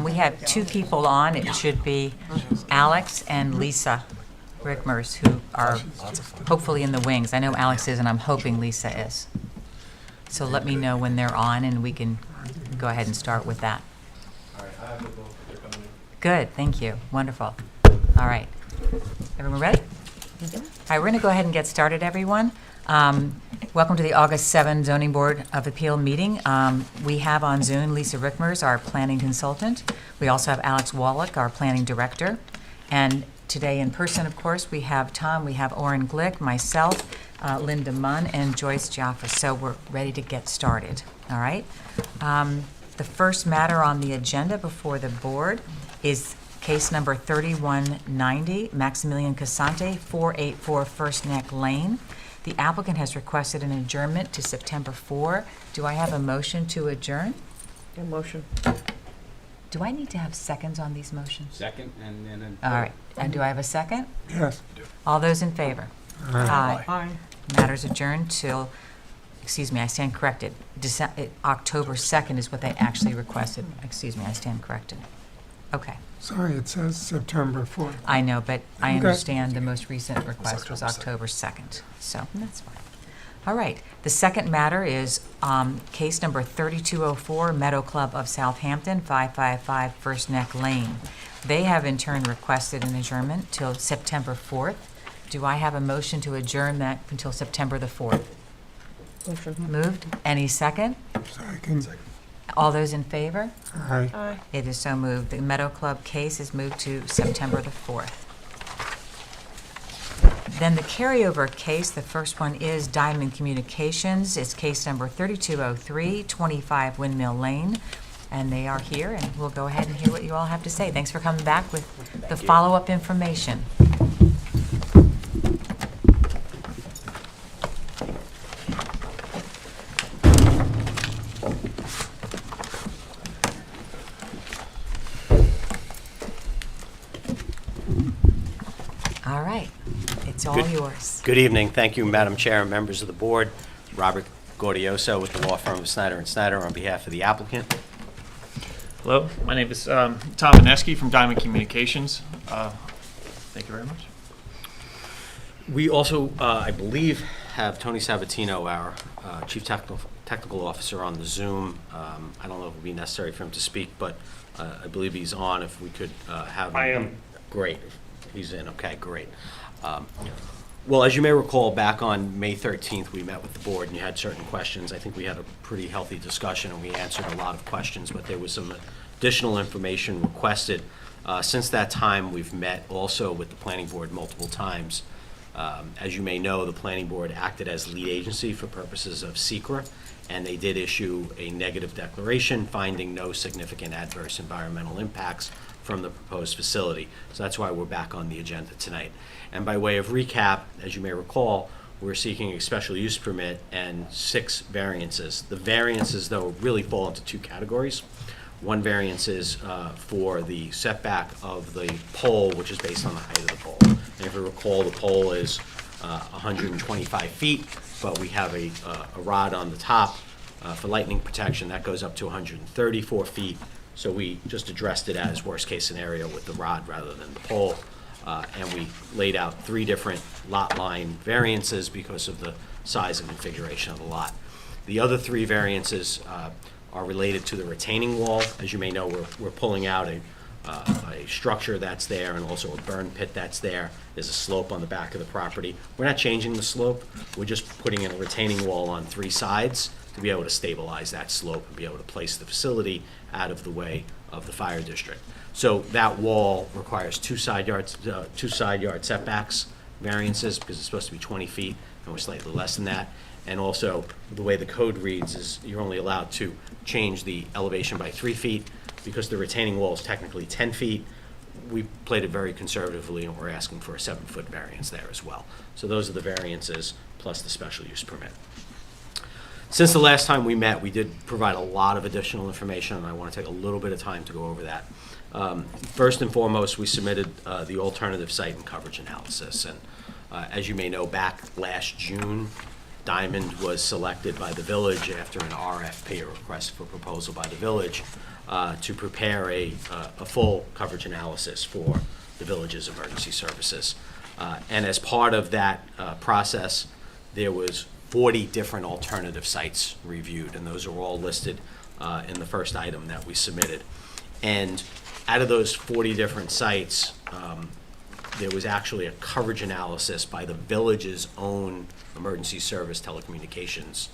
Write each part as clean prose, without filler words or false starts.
We have two people on. It should be Alex and Lisa Rickmers, who are hopefully in the wings. I know Alex is, and I'm hoping Lisa is. So let me know when they're on, and we can go ahead and start with that. All right, I have the book. They're coming in. Good, thank you. Wonderful. All right. Everyone ready? All right, we're going to go ahead and get started, everyone. Welcome to the August 7 Zoning Board of Appeal meeting. We have on Zoom Lisa Rickmers, our planning consultant. We also have Alex Wallach, our planning director. And today in person, of course, we have Tom, we have Oren Glick, myself, Linda Munn, and Joyce Jaffa. So we're ready to get started, all right? The first matter on the agenda before the board is case number 3190, Maximilian Casante, 484 First Neck Lane. The applicant has requested an adjournment to September 4. Do I have a motion to adjourn? A motion. Do I need to have seconds on these motions? Second, and then. All right, and do I have a second? Yes. All those in favor? Aye. Aye. Matters adjourned till, excuse me, I stand corrected. October 2nd is what they actually requested. Excuse me, I stand corrected. Okay, Sorry, it says September 4th. I know, but I Okay. understand the most recent request was October 2nd, so that's fine. All right, the second matter is case number 3204, Meadow Club of Southampton, 555 First Neck Lane. They have in turn requested an adjournment till September 4th. Do I have a motion to adjourn that until September the 4th? Motion. Moved. Any second? Second. All those in favor? Aye. Aye. It is so moved. The Meadow Club case is moved to September the 4th. Then the carryover case, the first one is Diamond Communications. It's case number 3203, 25 Windmill Lane. And they are here, and we'll go ahead and hear what you all have to say. Thanks for coming back with the follow-up information. All right, it's all yours. Good evening. Thank you, Madam Chair and members of the board. Robert Gaudioso with the law firm of Snyder & Snyder on behalf of the applicant. Hello, my name is Tom Ineski from Diamond Communications. Thank you very much. We also, I believe, have Tony Sabatino, our Chief Technical Officer, on the Zoom. I don't know if it would be necessary for him to speak, but I believe he's on. If we could have him. I am. Great. He's in. Okay, great. Well, as you may recall, back on May 13th, we met with the board and you had certain questions. I think we had a pretty healthy discussion and we answered a lot of questions, but there was some additional information requested. Since that time, we've met also with the planning board multiple times. As you may know, the planning board acted as lead agency for purposes of SECRA, and they did issue a negative declaration finding no significant adverse environmental impacts from the proposed facility. So that's why we're back on the agenda tonight. And by way of recap, as you may recall, we're seeking a special use permit and 6 variances. The variances, though, really fall into 2 categories. One variance is for the setback of the pole, which is based on the height of the pole. And if you recall, the pole is 125 feet, but we have a rod on the top for lightning protection that goes up to 134 feet. So we just addressed it as worst-case scenario with the rod rather than the pole. And we laid out 3 different lot line variances because of the size and configuration of the lot. The other 3 variances are related to the retaining wall. As you may know, we're pulling out a structure that's there and also a burn pit that's there. There's a slope on the back of the property. We're not changing the slope. We're just putting in a retaining wall on 3 sides to be able to stabilize that slope and be able to place the facility out of the way of the fire district. So that wall requires 2 side yard setbacks variances because it's supposed to be 20 feet and we're slightly less than that. And also the way the code reads is you're only allowed to change the elevation by 3 feet because the retaining wall is technically 10 feet. We played it very conservatively and we're asking for a 7-foot variance there as well. So those are the variances plus the special use permit. Since the last time we met, we did provide a lot of additional information, and I want to take a little bit of time to go over that. First and foremost, we submitted the alternative site and coverage analysis. And as you may know, back last June, Diamond was selected by the village after an RFP, a request for proposal by the village, to prepare a full coverage analysis for the village's emergency services. And as part of that process, there was 40 different alternative sites reviewed, and those are all listed in the first item that we submitted. And out of those 40 different sites, there was actually a coverage analysis by the village's own emergency service telecommunications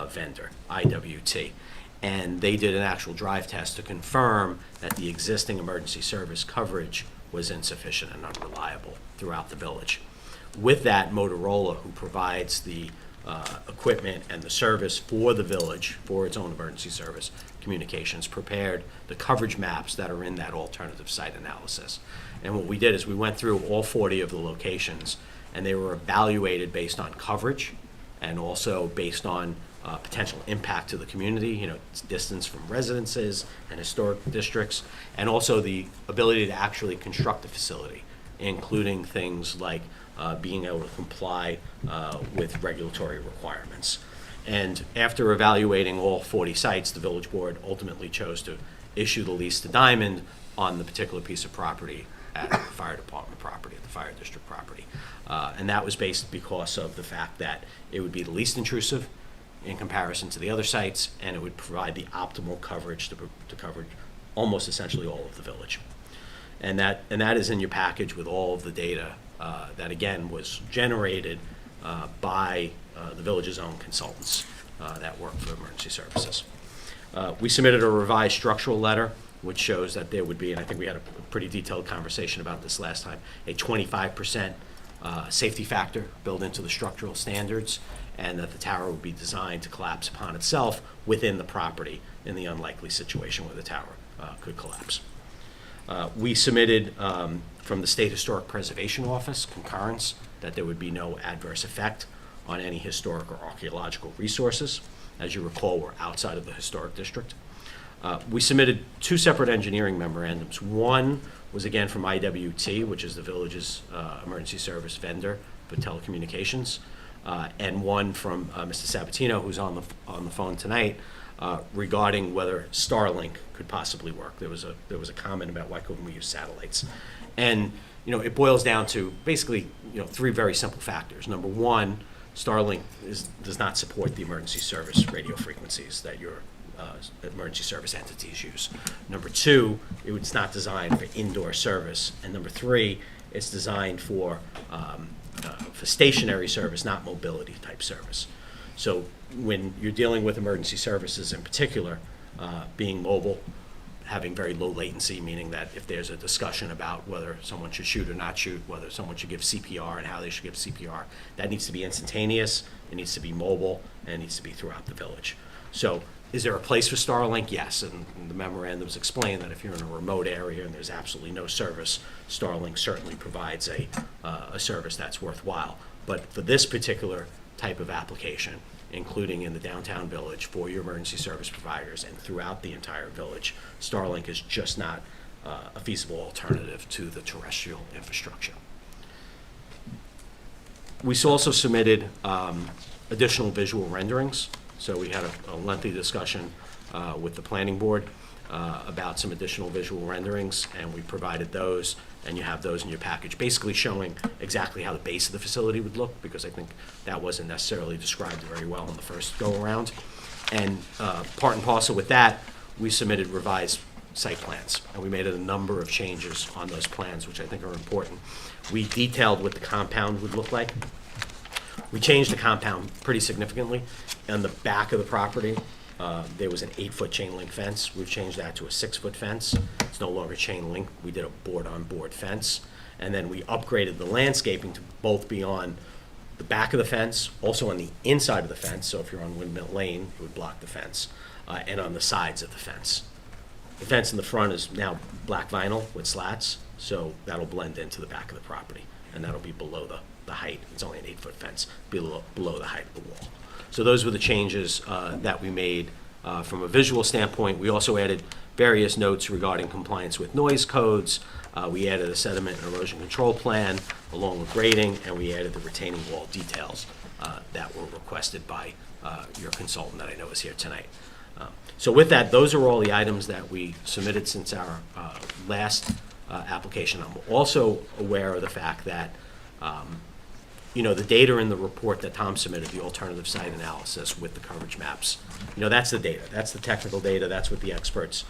vendor, IWT. And they did an actual drive test to confirm that the existing emergency service coverage was insufficient and unreliable throughout the village. With that, Motorola, who provides the equipment and the service for the village, for its own emergency service communications, prepared the coverage maps that are in that alternative site analysis. And what we did is we went through all 40 of the locations, and they were evaluated based on coverage and also based on potential impact to the community, you know, distance from residences and historic districts, and also the ability to actually construct the facility, including things like being able to comply with regulatory requirements. And after evaluating all 40 sites, the village board ultimately chose to issue the lease to Diamond on the particular piece of property at the fire department property, at the fire district property. And that was based because of the fact that it would be the least intrusive in comparison to the other sites, and it would provide the optimal coverage to cover almost essentially all of the village. And that is in your package with all of the data that, again, was generated by the village's own consultants that work for emergency services. We submitted a revised structural letter, which shows that there would be, and I think we had a pretty detailed conversation about this last time, a 25% safety factor built into the structural standards, and that the tower would be designed to collapse upon itself within the property in the unlikely situation where the tower could collapse. We submitted from the State Historic Preservation Office concurrence that there would be no adverse effect on any historic or archaeological resources. As you recall, we're outside of the historic district. We submitted two separate engineering memorandums. One was again from IWT, which is the village's emergency service vendor for telecommunications, and one from Mr. Sabatino, who's on the phone tonight, regarding whether Starlink could possibly work. There was a comment about why couldn't we use satellites, and it boils down to basically three very simple factors. Number one, Starlink does not support the emergency service radio frequencies that your emergency service entities use. Number two, it's not designed for indoor service, and number three, it's designed for stationary service, not mobility type service. So when you're dealing with emergency services in particular, being mobile, having very low latency, meaning that if there's a discussion about whether someone should shoot or not shoot, whether someone should give CPR and how they should give CPR, that needs to be instantaneous, it needs to be mobile, and it needs to be throughout the village. So is there a place for Starlink? Yes, and the memorandums explain that if you're in a remote area and there's absolutely no service, Starlink certainly provides a service that's worthwhile. But for this particular type of application, including in the downtown village for your emergency service providers and throughout the entire village, Starlink is just not a feasible alternative to the terrestrial infrastructure. We also submitted additional visual renderings. So we had a lengthy discussion with the planning board about some additional visual renderings, and we provided those, and you have those in your package, basically showing exactly how the base of the facility would look, because I think that wasn't necessarily described very well in the first go-around. And part and parcel with that, we submitted revised site plans, and we made a number of changes on those plans, which I think are important. We detailed what the compound would look like. We changed the compound pretty significantly. On the back of the property, there was an 8-foot chain link fence. We've changed that to a 6-foot fence. It's no longer chain link. We did a board-on-board fence. And then we upgraded the landscaping to both be on the back of the fence, also on the inside of the fence. So if you're on Windmill Lane, it would block the fence, and on the sides of the fence. The fence in the front is now black vinyl with slats, so that'll blend into the back of the property, and that'll be below the height. It's only an 8-foot fence, below the height of the wall. So those were the changes that we made from a visual standpoint. We also added various notes regarding compliance with noise codes. We added a sediment and erosion control plan along with grading, and we added the retaining wall details that were requested by your consultant that I know is here tonight. So with that, those are all the items that we submitted since our last application. I'm also aware of the fact that the data in the report that Tom submitted, the alternative site analysis with the coverage maps, that's the data. That's the technical data. That's what the experts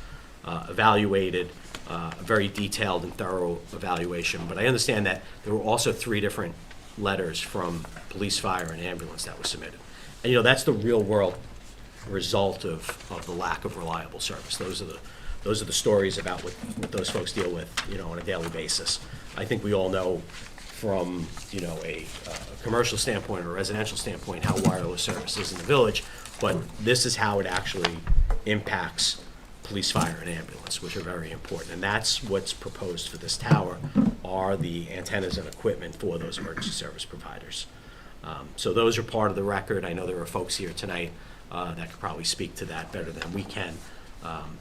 evaluated, a very detailed and thorough evaluation. But I understand that there were also 3 different letters from police, fire, and ambulance that was submitted. And, that's the real world result of the lack of reliable service. Those are the stories about what those folks deal with, on a daily basis. I think we all know from, a commercial standpoint or a residential standpoint how wireless service is in the village, but this is how it actually impacts police, fire, and ambulance, which are very important. And that's what's proposed for this tower, are the antennas and equipment for those emergency service providers. So those are part of the record. I know there are folks here tonight that could probably speak to that better than we can,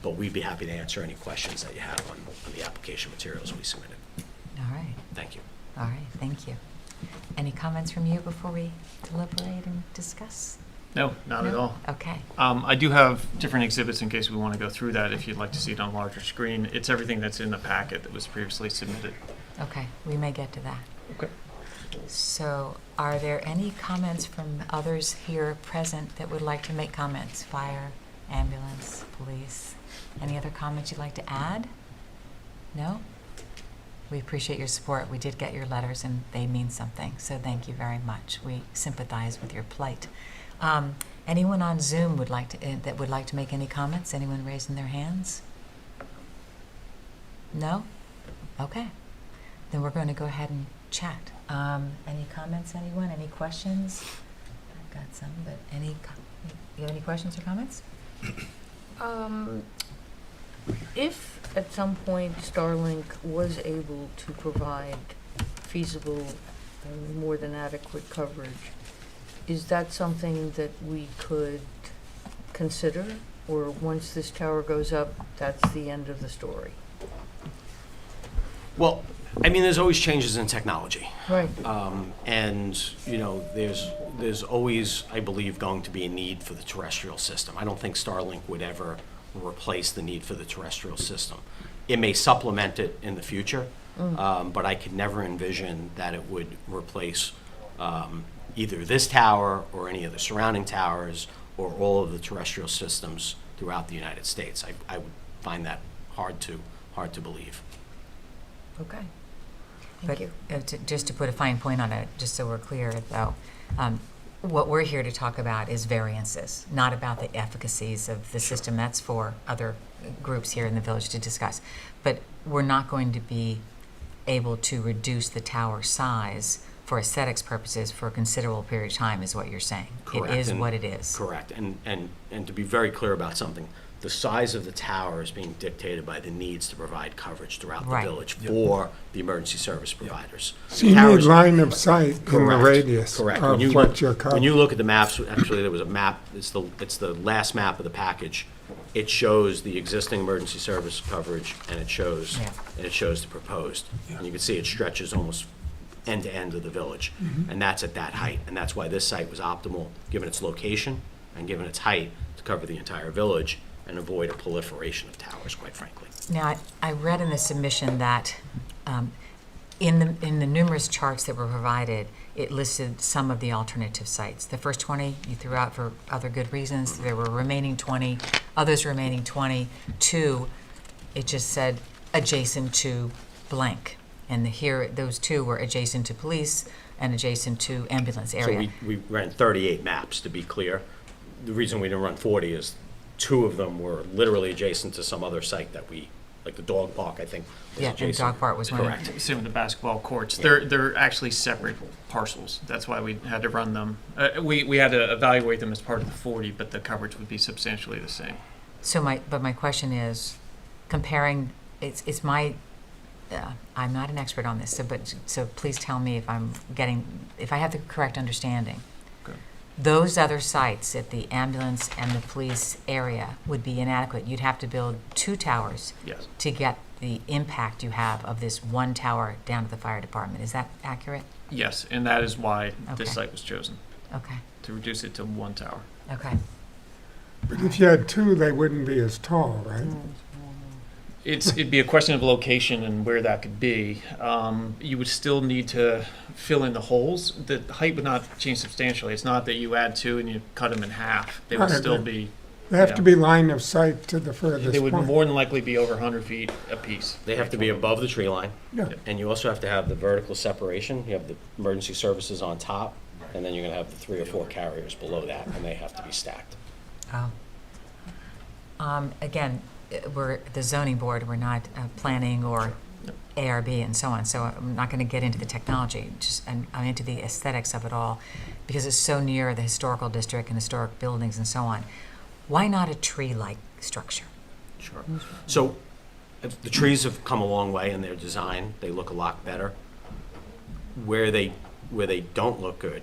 but we'd be happy to answer any questions that you have on the application materials we submitted. All right, Thank you. all right, thank you. Any comments from you before we deliberate and discuss? No, not at No? all. Okay, I do have different exhibits in case we want to go through that if you'd like to see it on a larger screen. It's everything that's in the packet that was previously submitted. okay, we may get to that. Okay. So are there any comments from others here present that would like to make comments? Fire, ambulance, police? Any other comments you'd like to add? No? We appreciate your support. We did get your letters and they mean something, so thank you very much. We sympathize with your plight. Anyone on Zoom that would like to make any comments? Anyone raising their hands? No? Okay. Then we're going to go ahead and chat. Any comments, anyone? Any questions? I've got some, but you have any questions or comments? If at some point Starlink was able to provide feasible and more than adequate coverage, is that something that we could consider? Or once this tower goes up, that's the end of the story? Well, there's always changes in technology. Right. And, there's always, I believe, going to be a need for the terrestrial system. I don't think Starlink would ever replace the need for the terrestrial system. It may supplement it in the future, but I could never envision that it would replace either this tower or any of the surrounding towers or all of the terrestrial systems throughout the United States. I would find that hard to believe. Okay. But, Thank you. just to put a fine point on it, just so we're clear, though, what we're here to talk about is variances, not about the efficacies of the system. That's for other groups here in the village to discuss. But we're not going to be able to reduce the tower size for aesthetics purposes for a considerable period of time, is what you're saying. Correct. It is And- what it is. Correct. And to be very clear about something, the size of the tower is being dictated by the needs to provide coverage throughout the Right. village for the emergency service providers. So you need Towers- line of sight in the Correct. radius Correct. of what you're When covering. you look at the maps, actually, there was a map, it's the last map of the package. It shows the existing emergency service coverage, and it shows the proposed. And you can see it stretches almost end to end of the village. And that's at that height. And that's why this site was optimal, given its location and given its height, to cover the entire village and avoid a proliferation of towers, quite frankly. Now, I read in the submission that in the numerous charts that were provided, it listed some of the alternative sites. The first 20 you threw out for other good reasons. There were remaining 20, others remaining 22. It just said adjacent to blank. And here, those 2 were adjacent to police and adjacent to ambulance area. So we ran 38 maps, to be clear. The reason we didn't run 40 is 2 of them were literally adjacent to some other site that like the dog park, I think, was Yeah, adjacent. and dog park was one of them. Correct. Same with the basketball courts. Yeah. They're actually separate parcels. That's why we had to run them. We had to evaluate them as part of the 40, but the coverage would be substantially the same. So my question is, comparing, it's my, I'm not an expert on this, so please tell me if I have the correct understanding. Okay. Those other sites at the ambulance and the police area would be inadequate. You'd have to build 2 towers Yes. to get the impact you have of this 1 tower down to the fire department. Is that accurate? Yes, and that is why this Okay. site was chosen. Okay, to reduce it to one tower. okay. But if you had two, they wouldn't be as tall, right? It'd be a question of location and where that could be. You would still need to fill in the holes. The height would not change substantially. It's not that you add two and you cut them in half. They would Right, still yeah. be, They have Yeah. to be line of sight to the furthest they would point. more than likely be over 100 feet apiece. They have to be above the tree line, Yeah, and you also have to have the vertical separation. You have the emergency services on top, and then you're gonna have the 3 or 4 carriers below that, and they have to be stacked. Oh. Again, we're the zoning board, we're not planning or ARB and so on, so I'm not going to get into the technology, just, I'm into the aesthetics of it all, because it's so near the historical district and historic buildings and so on. Why not a tree-like structure? Sure. So, the trees have come a long way in their design. They look a lot better. Where they don't look good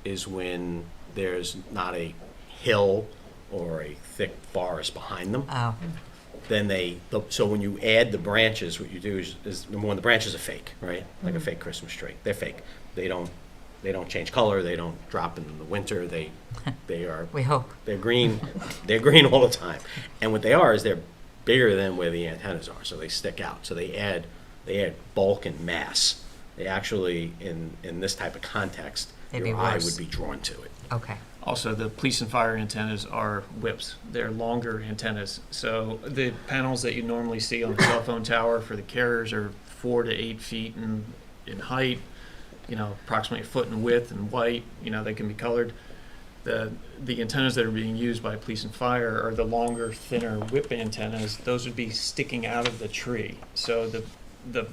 is when there's not a hill or a thick forest behind them. Oh, So when you add the branches, what you do is number one, the branches are fake, right? Like a fake Christmas tree. They're fake. They don't change color. They don't drop in the winter. They are we hope. they're green. They're green all the time. And what they are is they're bigger than where the antennas are, so they stick out. So they add bulk and mass. They actually, in this type of context, They'd be your eye worse. would be drawn to it. Okay, Also, the police and fire antennas are whips. They're longer antennas. So the panels that you normally see on the cell phone tower for the carriers are 4 to 8 feet in height, approximately a foot in width and white. They can be colored. The antennas that are being used by police and fire are the longer, thinner whip antennas. Those would be sticking out of the tree. So the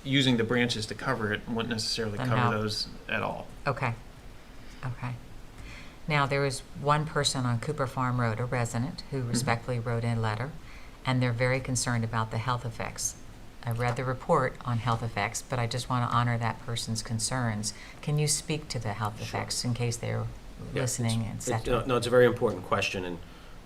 using the branches to cover it wouldn't necessarily Doesn't cover help. those at all. okay, okay. Now, there was one person on Cooper Farm Road, a resident, who respectfully wrote in a letter, and they're very concerned about the health effects. I read the report on health effects, but I just want to honor that person's concerns. Can you speak to the health effects in case they're Yeah, listening, et cetera? No, it's a very important question, and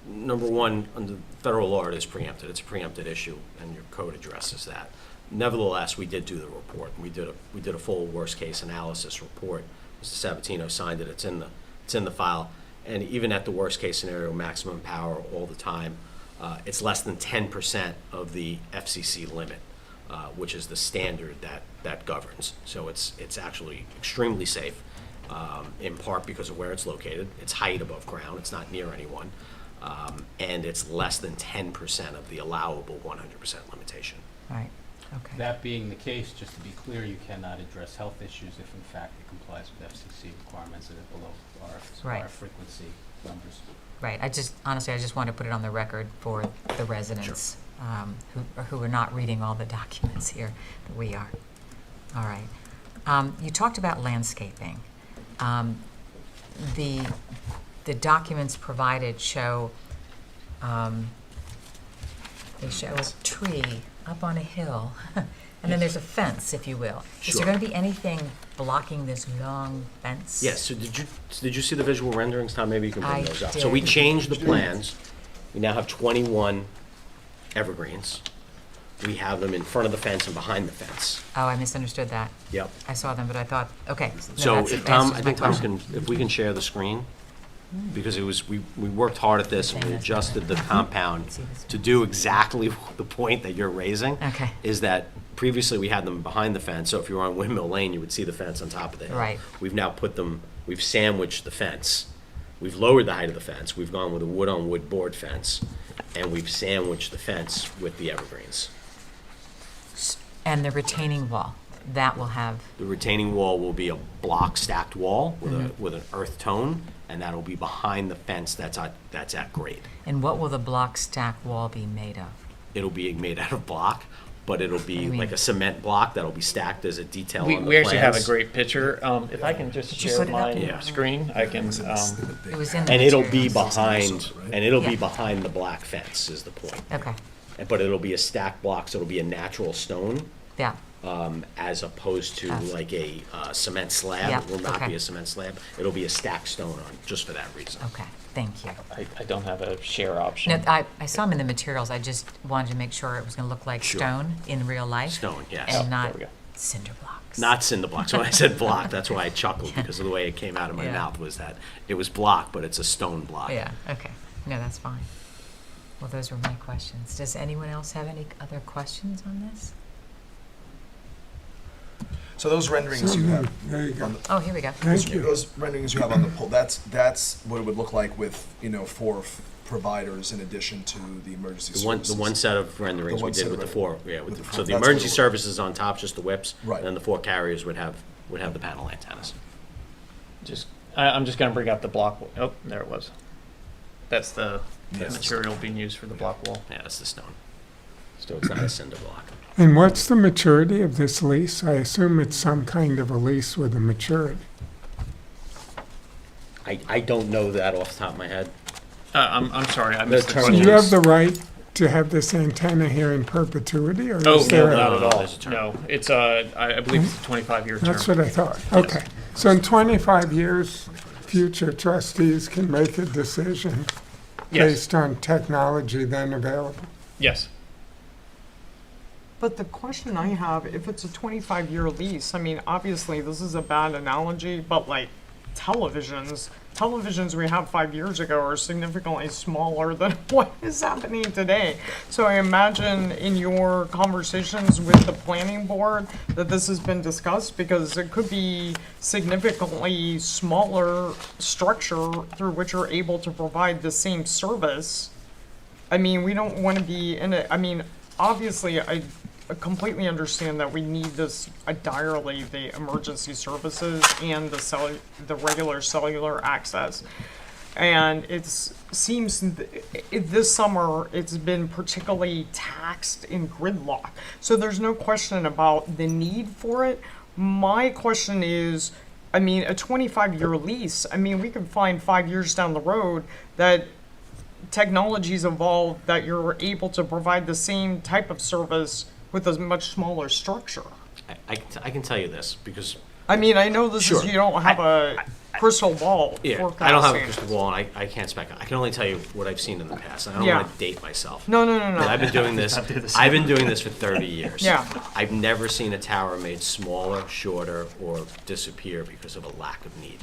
number one, under federal law, it is preempted. It's a preempted issue, and your code addresses that. Nevertheless, we did do the report. We did a full worst-case analysis report. Mr. Sabatino signed it. It's in the file. And even at the worst-case scenario, maximum power all the time, it's less than 10% of the FCC limit, which is the standard that governs. So it's actually extremely safe, in part because of where it's located. It's height above ground. It's not near anyone. And it's less than 10% of the allowable 100% limitation. Right, okay. That being the case, just to be clear, you cannot address health issues if in fact it complies with FCC requirements that are below Right. our frequency numbers. Right, I just want to put it on the record for the residents who are not reading all the documents here, but we are. All right. You talked about landscaping. The documents provided show, they show a tree up on a hill, and then there's a fence, if you will. Is there Sure. going to be anything blocking this long fence? Yes, so did you see the visual renderings, Tom? Maybe you can I bring those up. So we did. changed the plans. We now have 21 evergreens. We have them in front of the fence and behind the fence. Oh, I misunderstood that. Yep. I saw them, but I thought, okay. no, So that's- if that Tom, answers I my think Tom question. if we can share the screen, because we worked hard at this and we adjusted the compound to do exactly the point that you're raising. Okay. Is that previously we had them behind the fence, so if you were on Windmill Lane, you would see the fence on top of the hill. Right. We've now we've sandwiched the fence. We've lowered the height of the fence. We've gone with a wood-on-wood board fence, and we've sandwiched the fence with the evergreens. And the retaining wall, that will have, The retaining wall will be a block stacked wall Mm-hmm. with an earth tone, and that'll be behind the fence that's at grade. and what will the block stack wall be made of? It'll be made out of block, but it'll be I mean- like a cement block that'll be stacked as a detail We, on the we actually have a plans. great picture. If I can just Did you share put it up? my Yeah. screen, I can. It was in the And it'll be materials. behind, Yeah. behind the black fence is the point. Okay, But it'll be a stacked block, so it'll be a natural stone, yeah, as opposed to Yes. like a cement slab. Yeah, It will not okay. be a cement slab. It'll be a stacked stone on, just for that reason. okay, thank you. I don't have a share option. No, I saw them in the materials, I just wanted to make sure it was gonna look like Sure. stone in real life. Stone, yes. And Oh, not there cinder blocks. Not cinder block. So when I said block, that's why I chuckled, because of the way it came out of my Yeah. mouth was that it was block, but it's a stone block. Yeah, okay. No, that's fine. Well, those were my questions. Does anyone else have any other questions on this? So those renderings you have There you go. on the, Oh, here we go. Thank you. those renderings you have on the pole, that's what it would look like with, 4 providers in addition to the emergency The services. one set of renderings The we one did set with the of four, yeah, with the so four. the That's what emergency it would- services on top, just the whips. Right. And then the 4 carriers would have the panel antennas. I'm just gonna bring up the block, oh, there it was. That's the Yes. material being used for the block wall. Yeah, that's the stone. So it's not a cinder block. And what's the maturity of this lease? I assume it's some kind of a lease with a maturity. I don't know that off the top of my head. I'm sorry, I missed the term So question. you have the right to have this antenna here in perpetuity, or Oh, is no, there a... not at all. There's a term. No, it's, I believe it's a 25-year term. That's what I thought. Okay. So in 25 years, future trustees can make a decision Yes, based on technology then available. yes. But the question I have, if it's a 25-year lease, I mean, obviously, this is a bad analogy, but like televisions we had 5 years ago are significantly smaller than what is happening today. So I imagine in your conversations with the planning board that this has been discussed, because it could be significantly smaller structure through which you're able to provide the same service. I mean, we don't want to be in it. I mean, obviously, I completely understand that we need this direly, the emergency services and the regular cellular access. And seems this summer it's been particularly taxed in gridlock. So there's no question about the need for it. My question is, I mean, a 25-year lease, I mean, we can find 5 years down the road that technologies evolve that you're able to provide the same type of service with a much smaller structure. I can tell you this, because I mean, I know this Sure. is, you don't have a crystal ball yeah, forecasting. I don't have a crystal ball, and I can't spec. I can only tell you what I've seen in the past, and I don't Yeah. want to date myself. No. But I've been doing this. I'll do the same. I've been doing this for 30 years. Yeah. I've never seen a tower made smaller, shorter, or disappear because of a lack of need.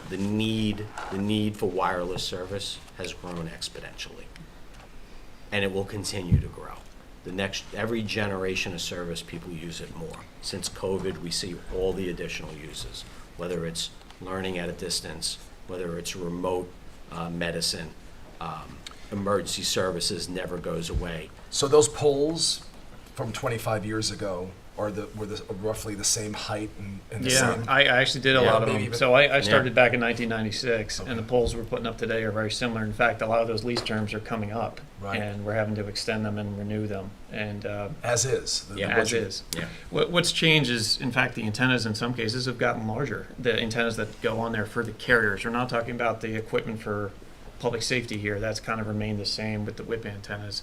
The need for wireless service has grown exponentially, and it will continue to grow. Every generation of service, people use it more. Since COVID, we see all the additional uses, whether it's learning at a distance, whether it's remote medicine, emergency services never goes away. So those poles from 25 years ago were roughly the same height and the Yeah, same. I actually did a Yeah, lot of maybe them. even- So I started back in 1996, and the poles we're putting up today are very similar. In fact, a lot of those lease terms are coming up, Right. and we're having to extend them and renew them. And As is. Yeah, as is. Yeah. What's changed is, in fact, the antennas in some cases have gotten larger. The antennas that go on there for the carriers. We're not talking about the equipment for public safety here. That's kind of remained the same with the whip antennas.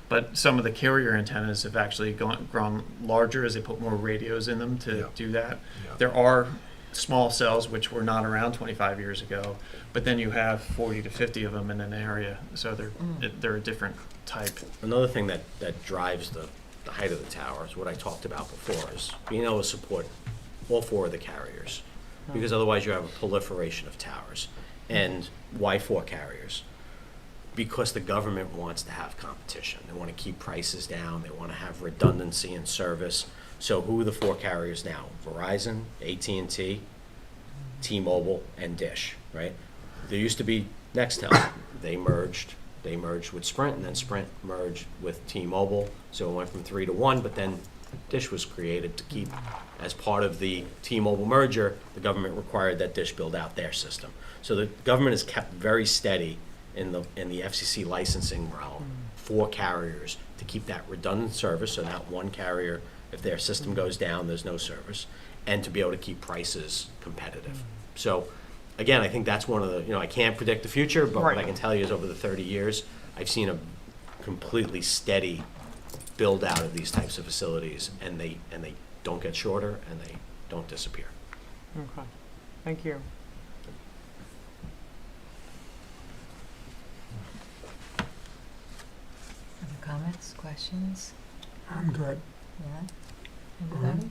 But some of the carrier antennas have actually grown larger as they put more radios in them to Yeah. do that. Yeah. There are small cells which were not around 25 years ago, but then you have 40 to 50 of them in an area, so they're a different type. Another thing that drives the height of the tower is what I talked about before, is being able to support all 4 of the carriers. Because otherwise you have a proliferation of towers. And why 4 carriers? Because the government wants to have competition. They want to keep prices down. They want to have redundancy in service. So who are the 4 carriers now? Verizon, AT&T, T-Mobile, and Dish, right? There used to be Nextel. They merged with Sprint, and then Sprint merged with T-Mobile. So it went from 3 to 1, but then Dish was created to keep, as part of the T-Mobile merger, the government required that Dish build out their system. So the government has kept very steady in the FCC licensing realm, 4 carriers to keep that redundant service, so not one carrier, if their system goes down, there's no service, and to be able to keep prices competitive. So, again, I think that's one of the, I can't predict the future, but what I Right. can tell you is over the 30 years, I've seen a completely steady build out of these types of facilities, and they don't get shorter and they don't disappear. Okay, thank you. Other comments, questions? I'm good. Yeah? Everybody?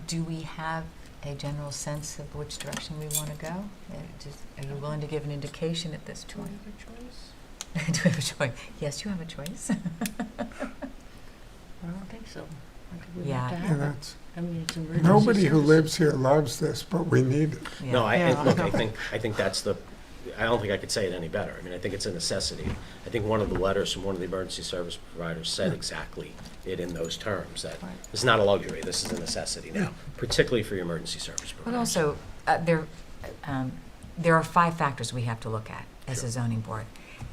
Do we have a general sense of which direction we want to go? Are you willing to give an indication at this point? Do we have a choice? Yes, you have a choice. I don't think so. I think we Yeah. have to Yeah, have it. that's, I mean, it's emergency nobody who services. lives here loves this, but we need it. Yeah. No, Yeah. look, I think that's I don't think I could say it any better. I mean, I think it's a necessity. I think one of the letters from one of the emergency service providers said exactly it in those terms, that Right. it's not a luxury, this is a necessity now, particularly for your emergency service But providers. also, there are 5 factors we have to look at as a zoning board.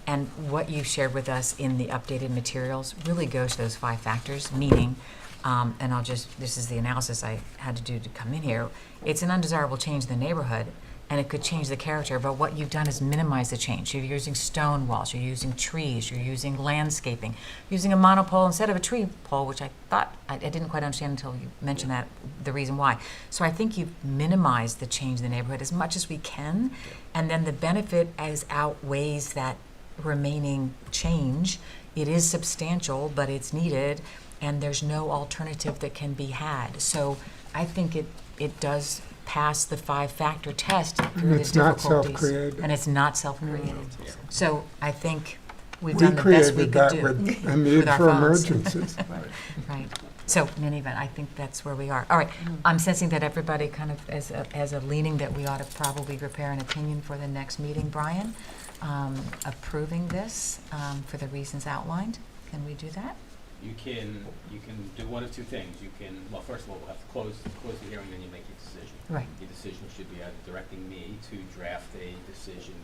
And what you shared with us in the updated materials really goes to those 5 factors, meaning, and this is the analysis I had to do to come in here, it's an undesirable change in the neighborhood, and it could change the character, but what you've done is minimize the change. You're using stone walls, you're using trees, you're using landscaping, using a monopole instead of a tree pole, which I thought, I didn't quite understand until you mentioned that, the reason why. So I think you've minimized the change in the neighborhood as much as we can, and then the benefit as outweighs that remaining change. It is substantial, but it's needed, and there's no alternative that can be had. So I think it does pass the 5-factor test through the it's not difficulties. self-created. And it's not self-created. Yeah. So I think we've We done the best we created could that do. with a need with our for phones. emergencies. Right. So in any event, I think that's where we are. All right, I'm sensing that everybody kind of has a leaning that we ought to probably prepare an opinion for the next meeting. Brian, approving this for the reasons outlined. Can we do that? You can do one of two things. You can, well, first of all, we'll have to close the hearing, then you make your decision. Right. Your decision should be either directing me to draft a decision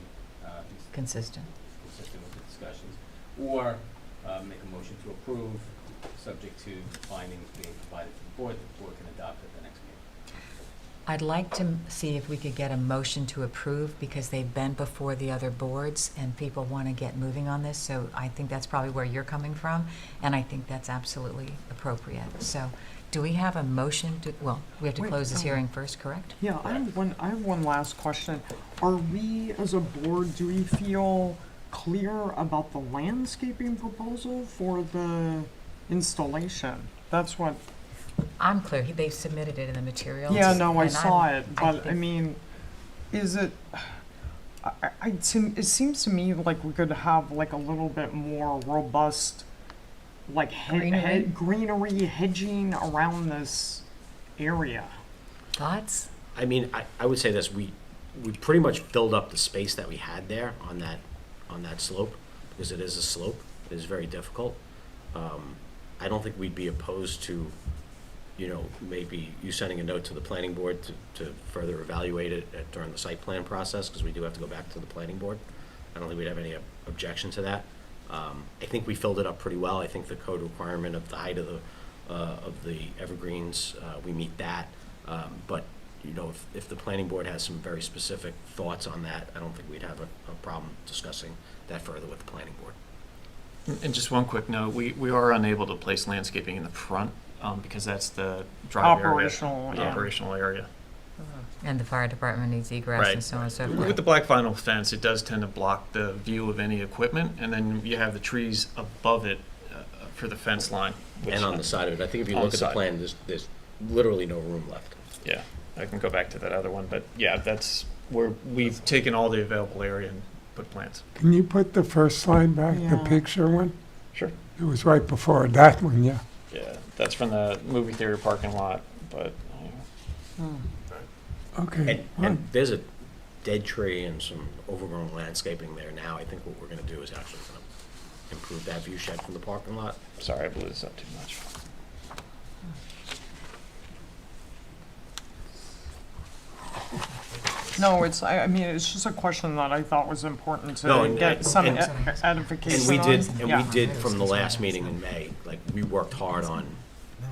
Consistent. consistent with the discussions, or make a motion to approve, subject to findings being provided to the board can adopt at the next meeting. I'd like to see if we could get a motion to approve, because they've been before the other boards and people want to get moving on this. So I think that's probably where you're coming from, and I think that's absolutely appropriate. So do we have a motion to, well, we have to Wait, close this no. hearing first, correct? Yeah, I have one last question. Are we, as a board, do we feel clear about the landscaping proposal for the installation? That's what, I'm clear, they submitted it in the materials. yeah, no, I and saw it, but I think- mean, is it, it seems to me like we could have like a little bit more robust, like Greenery? greenery hedging around this area. Thoughts? I mean, I would say this, we pretty much filled up the space that we had there on that slope, because it is a slope, it is very difficult. I don't think we'd be opposed to, maybe you sending a note to the planning board to further evaluate it during the site plan process, because we do have to go back to the planning board. I don't think we'd have any objection to that. I think we filled it up pretty well. I think the code requirement of the height of the evergreens, we meet that. But if the planning board has some very specific thoughts on that, I don't think we'd have a problem discussing that further with the planning board. And just one quick note, we are unable to place landscaping in the front, because that's the drive area. Operational, the yeah. Operational area. And the fire department needs egress and Right. so on and so With forth. the black vinyl fence, it does tend to block the view of any equipment, and then you have the trees above it for the fence line. which- And on the side of it, I think if you On look the at the side. plan, there's literally no room left. Yeah, I can go back to that other one, but yeah, that's where we've taken all the available area and put plants. Can you put the first slide back, the Yeah. picture one? Sure. It was right before that one, yeah. Yeah, that's from the movie theater parking lot, but Okay. And there's a dead tree and some overgrown landscaping there now. I think what we're gonna do is actually gonna improve that view shed from the parking lot. sorry, I blew this up too much. No, I mean, it's just a question that I thought was important No, to and- get some and- edification And we on. did, Yeah. from the last meeting in May, like, we worked hard on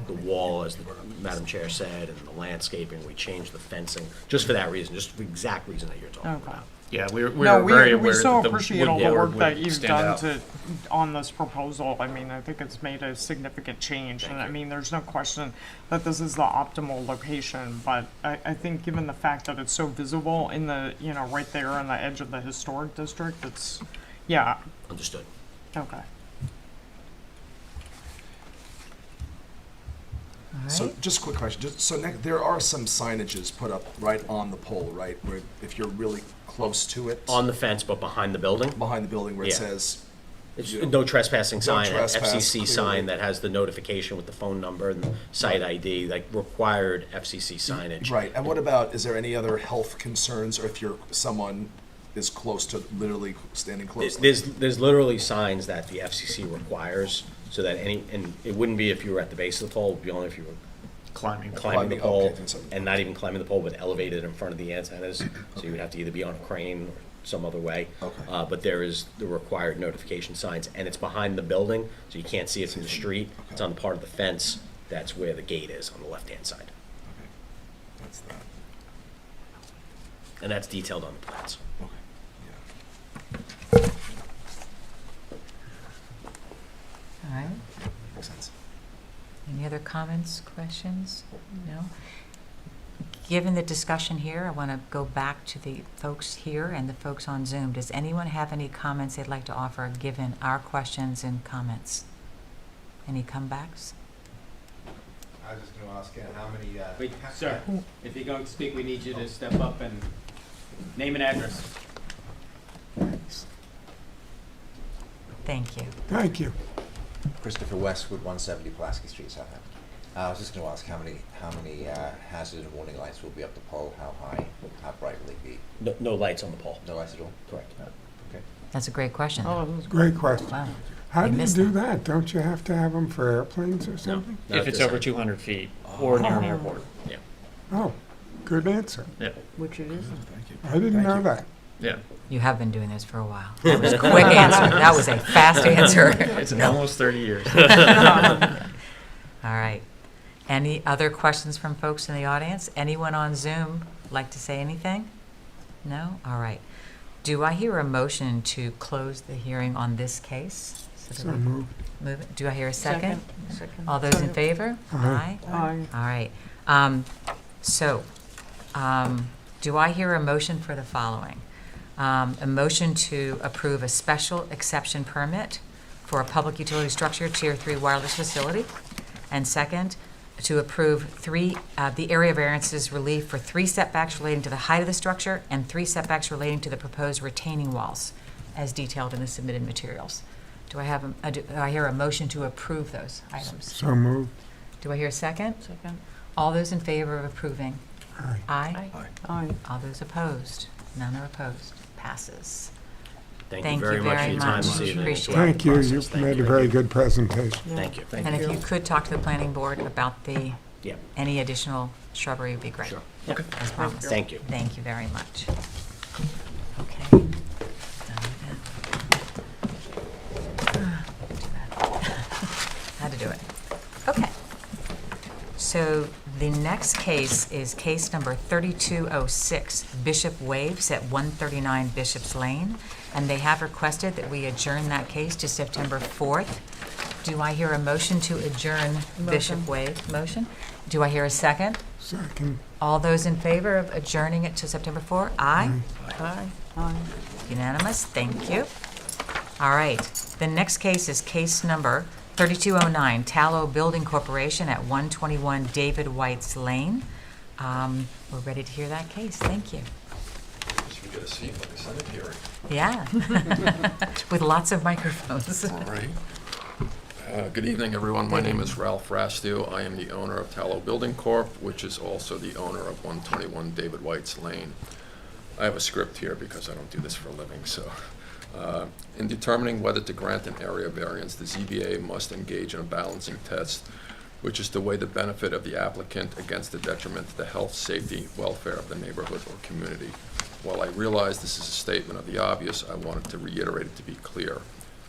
the wall, as the Madam Chair said, and the landscaping. We changed the fencing, just for that reason, just for the exact reason that you're talking Okay. about. Yeah, we're No, very we aware so that the appreciate all the wood work board that would you've stand done out. on this proposal. I mean, I think it's made a significant change, and I mean, there's no question that this is the optimal location, but I think given the fact that it's so visible in the, right there on the edge of the historic district, it's, yeah, Understood. okay. All So right. just a quick question. There are some signages put up right on the pole, right? Where if you're really close to it, On the fence, but behind the building, behind the building where it Yeah. says, it's Yeah. no trespassing No sign, trespass, FCC clearly. sign that has the notification with the phone number and the site ID, like required FCC signage. right. And what about, is there any other health concerns, or if someone is close to, literally standing close? There's literally signs that the FCC requires, so that and it wouldn't be if you were at the base of the pole, it would be only if you were Climbing. climbing the Climbing, pole, okay, so- and not even climbing the pole, but elevated in front of the antennas. So you would have to either be on a crane or some other way. Okay. But there is the required notification signs, and it's behind the building, so you can't see it from the street. It's on the part of the fence. That's where the gate is, on the left-hand side. Okay. That's that. And that's detailed on the plans. Okay. Yeah. All right. Makes sense. Any other comments, questions? No? Given the discussion here, I want to go back to the folks here and the folks on Zoom. Does anyone have any comments they'd like to offer, given our questions and comments? Any comebacks? I was just gonna ask, how many, Wait, sir, if you're going to speak, we need you to step up and name and address. Thank you. Thank you. Christopher Westwood, 170 Pulaski Street, Southampton. I was just gonna ask how many hazard and warning lights will be up the pole, how high, how bright will they be? No lights on the pole. No lights at all? Correct. Okay. That's a great question. Oh, though. Great question. Wow. How You do you missed do that. that? Don't you have to have them for airplanes or something? Not If it's this over end. 200 feet or near an airport. Yeah. Oh, good answer. Yeah, which it isn't. Thank you. I didn't know that. yeah. You have been doing this for a while. That was a quick answer. That was a fast answer. It's almost 30 years. All right. Any other questions from folks in the audience? Anyone on Zoom like to say anything? No? All right. Do I hear a motion to close the hearing on this case? So So do we moved. move it? Do I hear a second? Second. All those in favor? Aye. Aye. All right. Do I hear a motion for the following? A motion to approve a special exception permit for a public utility structure, Tier 3 wireless facility. And second, to approve the area variances relief for 3 setbacks relating to the height of the structure and 3 setbacks relating to the proposed retaining walls, as detailed in the submitted materials. Do I hear a motion to approve those items? So moved. Do I hear a second? Second. All those in favor of approving? Aye. Aye. Aye. All those opposed? None are opposed. Passes. Thank Thank you very you much for very your time much. this evening. Appreciate throughout the Thank you. process. You've Thank made you. a very good presentation. Thank you. And if you could talk to the planning board about Yeah, any additional shrubbery, would be great. sure. As promised. Thank you. Thank you very much. Okay. Done with that. Had to do it. Okay. So the next case is case number 3206, Bishop Waves at 139 Bishop's Lane. And they have requested that we adjourn that case to September 4th. Do I hear a motion to adjourn Bishop Wave? Motion? Do I hear a second? Second. All those in favor of adjourning it to September 4? Aye. Aye. Aye. Unanimous, thank you. All right, the next case is case number 3209, Tallow Building Corporation at 121 David White's Lane. We're ready to hear that case, thank you. Should we get a seat like a Senate hearing? Yeah, with lots of microphones. All right. Good evening, everyone. My name is Ralph Rastu. I am the owner of Tallow Building Corp., which is also the owner of 121 David White's Lane. I have a script here because I don't do this for a living, so. In determining whether to grant an area variance, the ZBA must engage in a balancing test, which is to weigh the benefit of the applicant against the detriment to the health, safety, welfare of the neighborhood or community. While I realize this is a statement of the obvious, I wanted to reiterate it to be clear.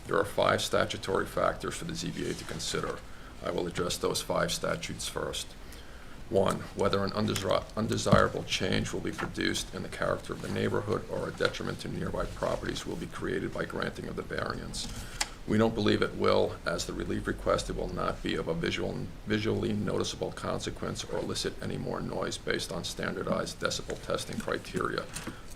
There are 5 statutory factors for the ZBA to consider. I will address those 5 statutes first. 1, whether an undesirable change will be produced in the character of the neighborhood or a detriment to nearby properties will be created by granting of the variance. We don't believe it will, as the relief requested will not be of a visually noticeable consequence or elicit any more noise based on standardized decibel testing criteria.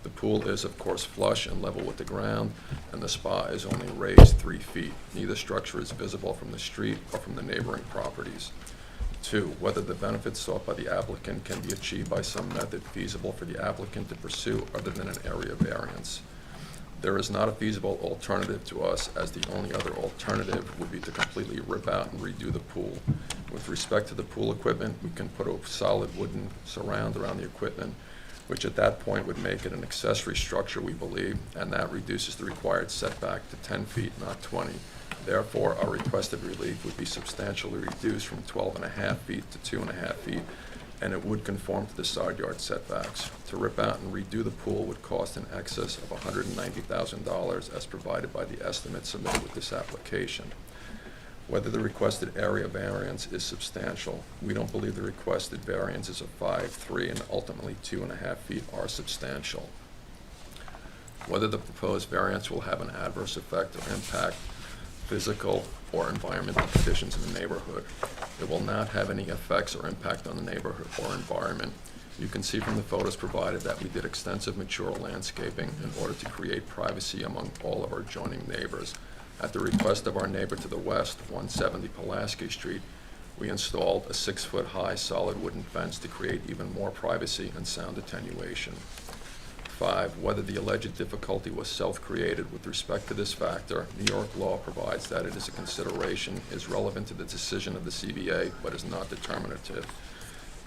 The pool is, of course, flush and level with the ground, and the spa is only raised 3 feet. Neither structure is visible from the street or from the neighboring properties. 2, whether the benefits sought by the applicant can be achieved by some method feasible for the applicant to pursue other than an area variance. There is not a feasible alternative to us, as the only other alternative would be to completely rip out and redo the pool. With respect to the pool equipment, we can put a solid wooden surround around the equipment, which at that point would make it an accessory structure, we believe, and that reduces the required setback to 10 feet, not 20. Therefore, our requested relief would be substantially reduced from 12.5 feet to 2.5 feet, and it would conform to the side yard setbacks. To rip out and redo the pool would cost in excess of $190,000 as provided by the estimate submitted with this application. Whether the requested area variance is substantial, we don't believe the requested variances of 5, 3, and ultimately 2.5 feet are substantial. Whether the proposed variance will have an adverse effect or impact physical or environmental conditions in the neighborhood. It will not have any effects or impact on the neighborhood or environment. You can see from the photos provided that we did extensive mature landscaping in order to create privacy among all of our adjoining neighbors. At the request of our neighbor to the west, 170 Pulaski Street, we installed a 6-foot-high solid wooden fence to create even more privacy and sound attenuation. 5, whether the alleged difficulty was self-created with respect to this factor, New York law provides that it is a consideration, is relevant to the decision of the ZBA, but is not determinative.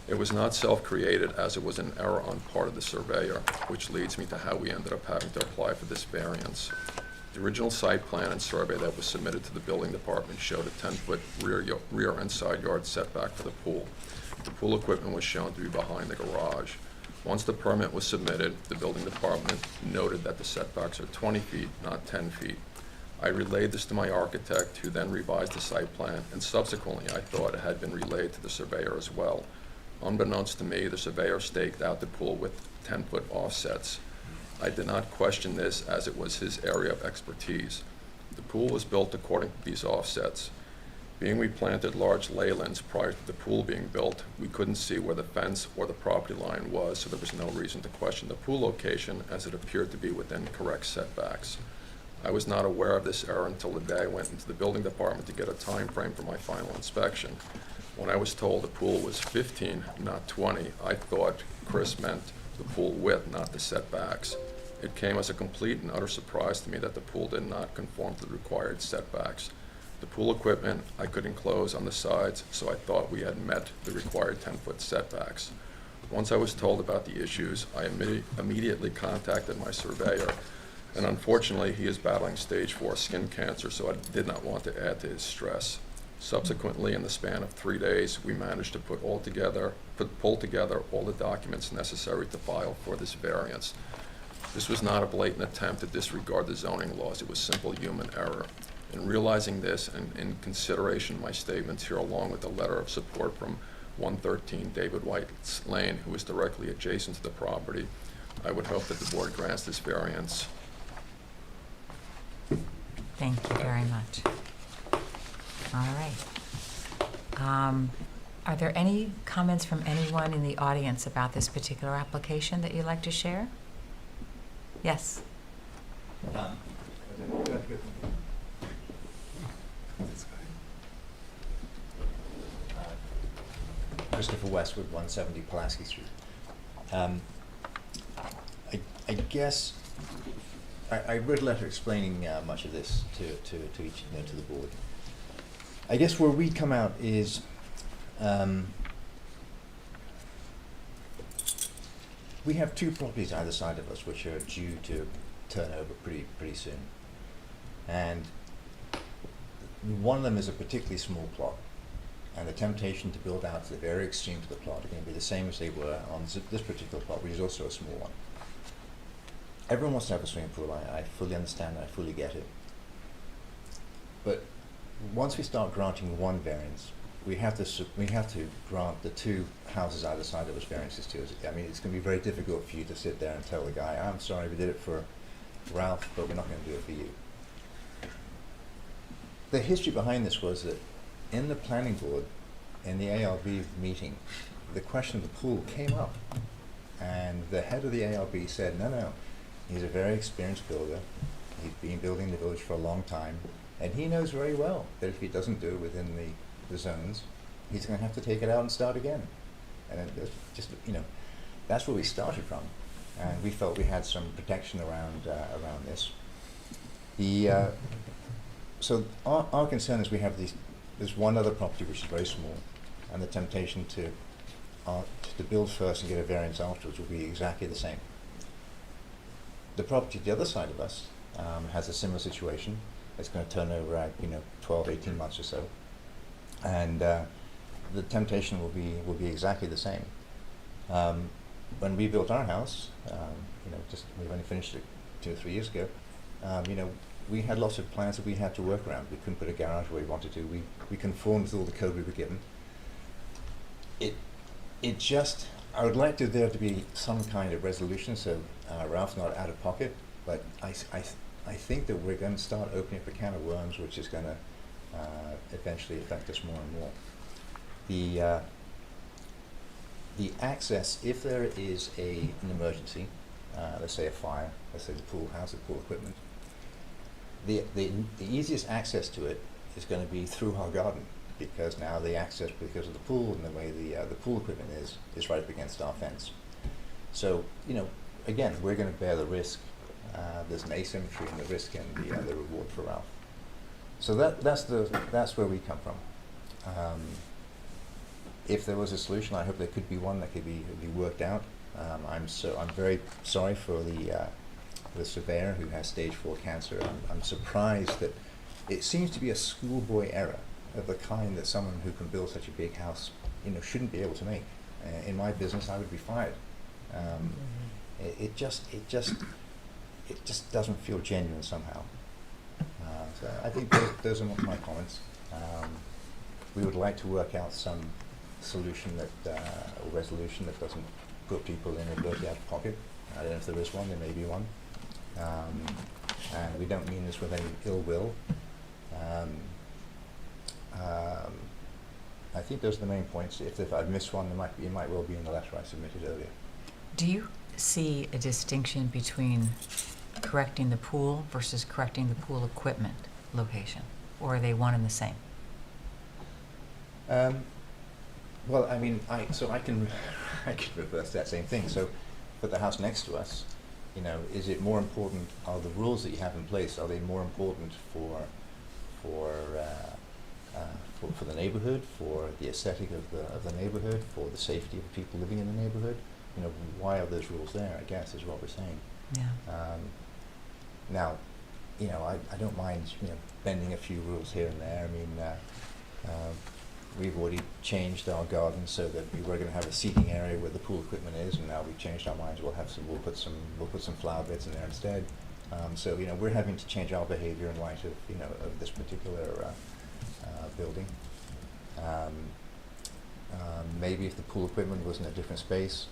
It was not self-created, as it was an error on part of the surveyor, which leads me to how we ended up having to apply for this variance. The original site plan and survey that was submitted to the building department showed a 10-foot rear and side yard setback for the pool. The pool equipment was shown to be behind the garage. Once the permit was submitted, the building department noted that the setbacks are 20 feet, not 10 feet. I relayed this to my architect, who then revised the site plan, and subsequently I thought it had been relayed to the surveyor as well. Unbeknownst to me, the surveyor staked out the pool with 10-foot offsets. I did not question this, as it was his area of expertise. The pool was built according to these offsets. Being we planted large leylands prior to the pool being built, we couldn't see where the fence or the property line was, so there was no reason to question the pool location, as it appeared to be within correct setbacks. I was not aware of this error until the day I went into the building department to get a time frame for my final inspection. When I was told the pool was 15, not 20, I thought Chris meant the pool width, not the setbacks. It came as a complete and utter surprise to me that the pool did not conform to the required setbacks. The pool equipment I could enclose on the sides, so I thought we had met the required 10-foot setbacks. Once I was told about the issues, I immediately contacted my surveyor, and unfortunately he is battling stage 4 skin cancer, so I did not want to add to his stress. Subsequently, in the span of 3 days, we managed to pull together all the documents necessary to file for this variance. This was not a blatant attempt to disregard the zoning laws, it was simple human error. In realizing this, and in consideration of my statements here, along with a letter of support from 113 David White's Lane, who is directly adjacent to the property, I would hope that the board grants this variance. Thank you very much. All right. Are there any comments from anyone in the audience about this particular application that you'd like to share? Yes. Christopher Westwood, 170 Pulaski Street. I guess I wrote a letter explaining much of this to each, to the board. I guess where we come out is we have 2 properties either side of us which are due to turn over pretty soon, and one of them is a particularly small plot, and the temptation to build out to the very extremes of the plot are going to be the same as they were on this particular plot, which is also a small one. Everyone wants to have a swimming pool. I fully understand and I fully get it. But once we start granting one variance, we have to grant the 2 houses either side of us variances too. I mean, it's going to be very difficult for you to sit there and tell the guy, I'm sorry, we did it for Ralph, but we're not going to do it for you. The history behind this was that in the planning board, in the ARB meeting, the question of the pool came up, and the head of the ARB said, no, he's a very experienced builder, he's been building the village for a long time, and he knows very well that if he doesn't do it within the zones, he's going to have to take it out and start again. And it's just, that's where we started from. And we felt we had some protection around this. So our concern is we have there's one other property which is very small, and the temptation to build first and get a variance afterwards will be exactly the same. The property the other side of us has a similar situation. It's going to turn over at 12, 18 months or so, and the temptation will be exactly the same. When we built our house, we've only finished it 2 or 3 years ago. We had lots of plans that we had to work around. We couldn't put a garage where we wanted to. We conformed to all the code we were given. I would like there to be some kind of resolution so Ralph's not out of pocket, but I think that we're going to start opening up a can of worms, which is going to eventually affect us more and more. The access, if there is an emergency, let's say a fire, let's say the pool house, the pool equipment, the easiest access to it is going to be through our garden, because now the access, because of the pool and the way the pool equipment is right up against our fence. So, again, we're going to bear the risk. There's an asymmetry in the risk and the reward for Ralph. So that's where we come from. If there was a solution, I hope there could be one that could be worked out. I'm very sorry for the surveyor who has stage 4 cancer. I'm surprised that it seems to be a schoolboy error of the kind that someone who can build such a big house, shouldn't be able to make. In my business, I would be fired. It just doesn't feel genuine somehow. So I think those are my comments. We would like to work out some solution or resolution that doesn't put people inadvertently out of pocket. I don't know if there is one. There may be one. And we don't mean this with any ill will. I think those are the main points. If I've missed one, it might well be in the letter I submitted earlier. Do you see a distinction between correcting the pool versus correcting the pool equipment location, or are they one and the same? Well, I mean, I can reverse that same thing. So, for the house next to us, is it more important? Are the rules that you have in place, are they more important for the neighborhood, for the aesthetic of the neighborhood, for the safety of the people living in the neighborhood? Why are those rules there, I guess, is what we're saying. Yeah. Now, I don't mind, bending a few rules here and there. I mean, we've already changed our garden so that we were going to have a seating area where the pool equipment is, and now we've changed our minds. We'll put some flower beds in there instead. So we're having to change our behavior in light of of this particular building. Maybe if the pool equipment was in a different space,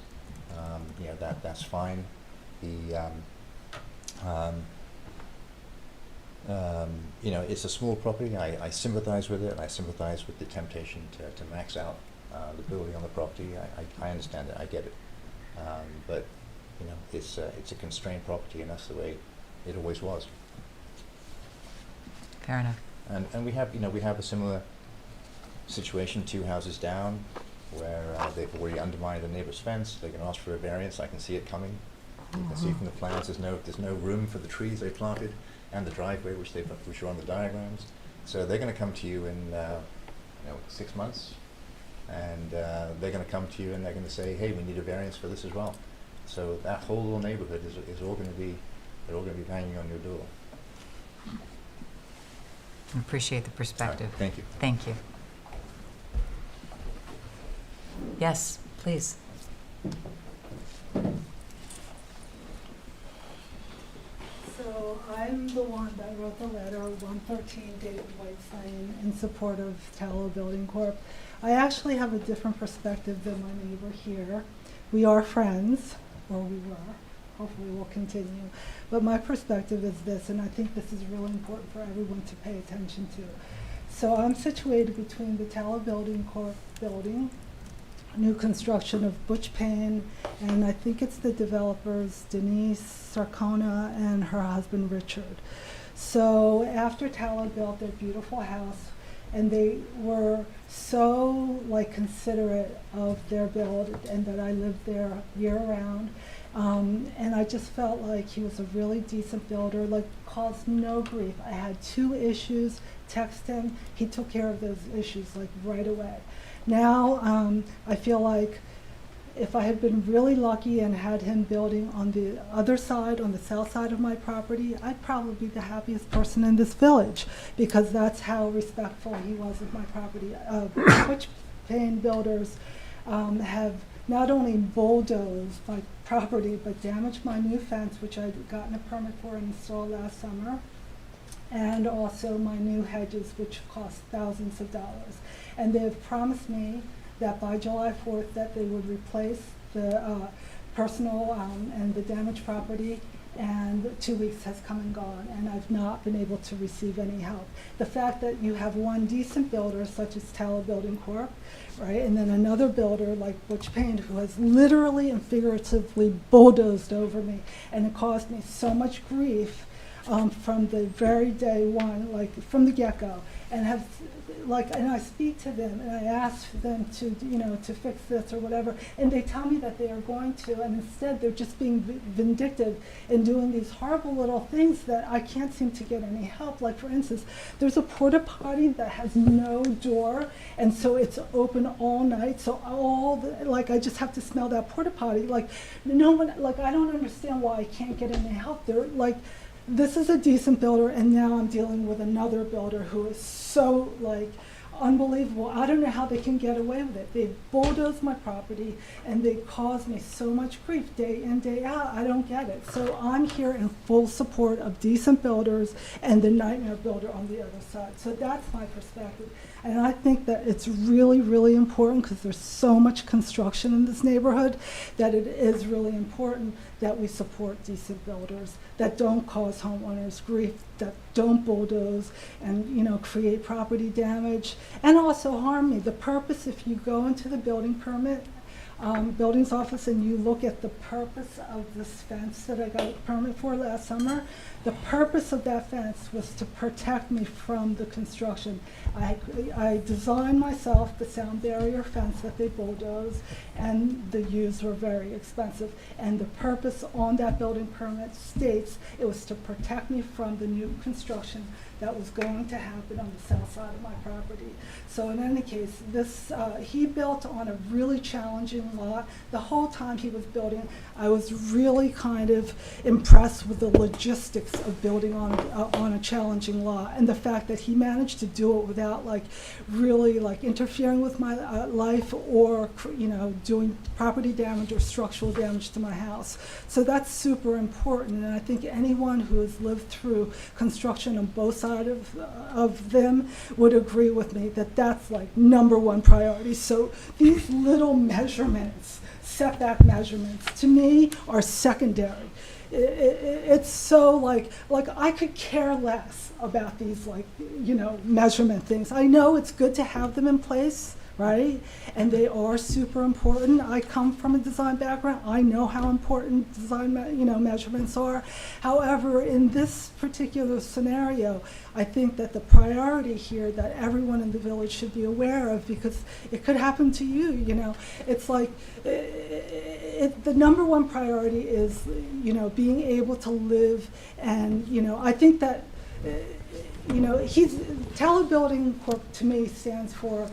that's fine. It's a small property. I sympathize with it. I sympathize with the temptation to max out the building on the property. I understand it. I get it. But it's a constrained property, and that's the way it always was. Fair enough. And we have a similar situation 2 houses down, where they've already undermined the neighbor's fence. They're going to ask for a variance. I can see it coming. You can see from the plans there's no room for the trees they planted and the driveway which are on the diagrams. So they're going to come to you in 6 months, and they're going to come to you and they're going to say, hey, we need a variance for this as well. So that whole little neighborhood is all going to be banging on your door. I appreciate the perspective. Right, thank you. Thank you. Yes, please. So I'm the one that wrote the letter, 113 David White's Lane, in support of Tallow Building Corp. I actually have a different perspective than my neighbor here. We are friends, or we were. Hopefully we'll continue. But my perspective is this, and I think this is really important for everyone to pay attention to. So I'm situated between the Tallow Building Corp building, new construction of Butch Payne, and I think it's the developers Denise Sarcona and her husband Richard. So after Tallow built their beautiful house, and they were so like considerate of their build, and that I lived there year round. And I just felt like he was a really decent builder, like caused no grief. I had 2 issues, text him, he took care of those issues like right away. Now, I feel like if I had been really lucky and had him building on the other side, on the south side of my property, I'd probably be the happiest person in this village, because that's how respectful he was of my property. Switch pane builders have not only bulldozed my property, but damaged my new fence, which I'd gotten a permit for and installed last summer, and also my new hedges, which cost thousands of dollars. And they've promised me that by July 4th that they would replace the personal and the damaged property, and 2 weeks has come and gone, and I've not been able to receive any help. The fact that you have one decent builder, such as Tallow Building Corp., right, and then another builder like Butch Payne, who has literally and figuratively bulldozed over me, and it caused me so much grief from the very day one, like from the get-go, and have like, and I speak to them and I ask them to, you know, to fix this or whatever, and they tell me that they are going to, and instead they're just being vindictive and doing these horrible little things that I can't seem to get any help. Like, for instance, there's a porta potty that has no door, and so it's open all night, so all the, like, I just have to smell that porta potty. Like, no one, like, I don't understand why I can't get any help. They're like, this is a decent builder, and now I'm dealing with another builder who is so like unbelievable. I don't know how they can get away with it. They bulldoze my property and they cause me so much grief day in, day out. I don't get it. So I'm here in full support of decent builders and the nightmare builder on the other side. So that's my perspective. And I think that it's really, really important, because there's so much construction in this neighborhood, that it is really important that we support decent builders that don't cause homeowners grief, that don't bulldoze and, you know, create property damage and also harm me. The purpose, if you go into the building permit, buildings office, and you look at the purpose of this fence that I got a permit for last summer, the purpose of that fence was to protect me from the construction. I designed myself the sound barrier fence that they bulldozed, and the U's were very expensive. And the purpose on that building permit states it was to protect me from the new construction that was going to happen on the south side of my property. So in any case, this he built on a really challenging lot. The whole time he was building, I was really kind of impressed with the logistics of building on a challenging lot, and the fact that he managed to do it without like really like interfering with my life, or you know, doing property damage or structural damage to my house. So that's super important, and I think anyone who has lived through construction on both sides of them would agree with me that that's like #1 priority. So these little measurements, setback measurements, to me are secondary. It's so like I could care less about these, like, you know, measurement things. I know it's good to have them in place, right? And they are super important. I come from a design background. I know how important design, you know, measurements are. However, in this particular scenario, I think that the priority here that everyone in the village should be aware of, because it could happen to you, you know. It's like, the #1 priority is, you know, being able to live, and, you know, I think that, you know, Tallow Building Corp to me stands for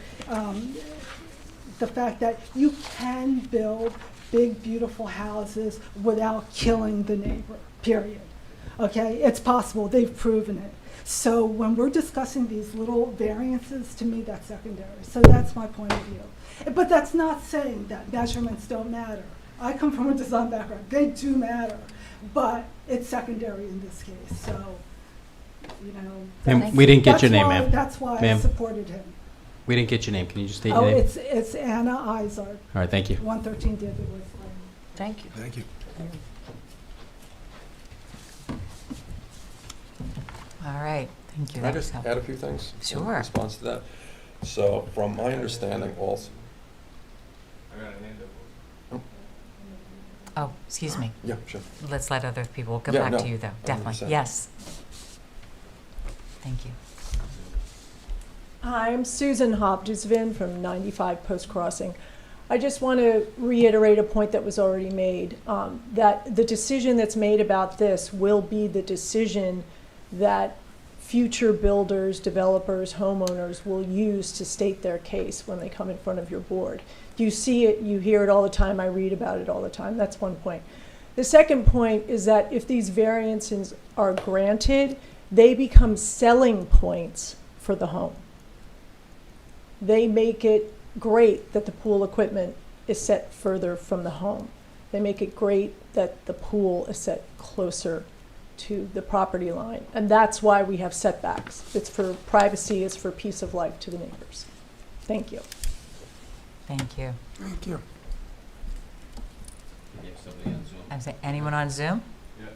the fact that you can build big, beautiful houses without killing the neighbor, period. Okay, it's possible, they've proven it. So when we're discussing these little variances, to me, that's secondary. So that's my point of view. But that's not saying that measurements don't matter. I come from a design background, they do matter, but it's secondary in this case, so, you know. Ma'am, we didn't get your name, ma'am. That's why I Ma'am. supported him. We didn't get your name. Can you just state Oh, your name? it's Anna Izard, All right, thank you. 113 David Woods Lane. Thank you. Thank you. All right, thank you. Can I That was just helpful. add a few things in Sure. response to that? So from my understanding also, I got a hand up. Oh, excuse me. yeah, sure. Let's let other people, we'll come Yeah, back no, to you though, definitely. 100%. Yes. Thank you. Hi, I'm Susan Hopdesvin from 95 Post Crossing. I just want to reiterate a point that was already made, that the decision that's made about this will be the decision that future builders, developers, homeowners will use to state their case when they come in front of your board. You see it, you hear it all the time, I read about it all the time. That's one point. The second point is that if these variances are granted, they become selling points for the home. They make it great that the pool equipment is set further from the home. They make it great that the pool is set closer to the property line. And that's why we have setbacks. It's for privacy, it's for peace of life to the neighbors. Thank you. Thank you. Thank you. You have somebody on Zoom? I'm saying, anyone on Zoom? Yeah.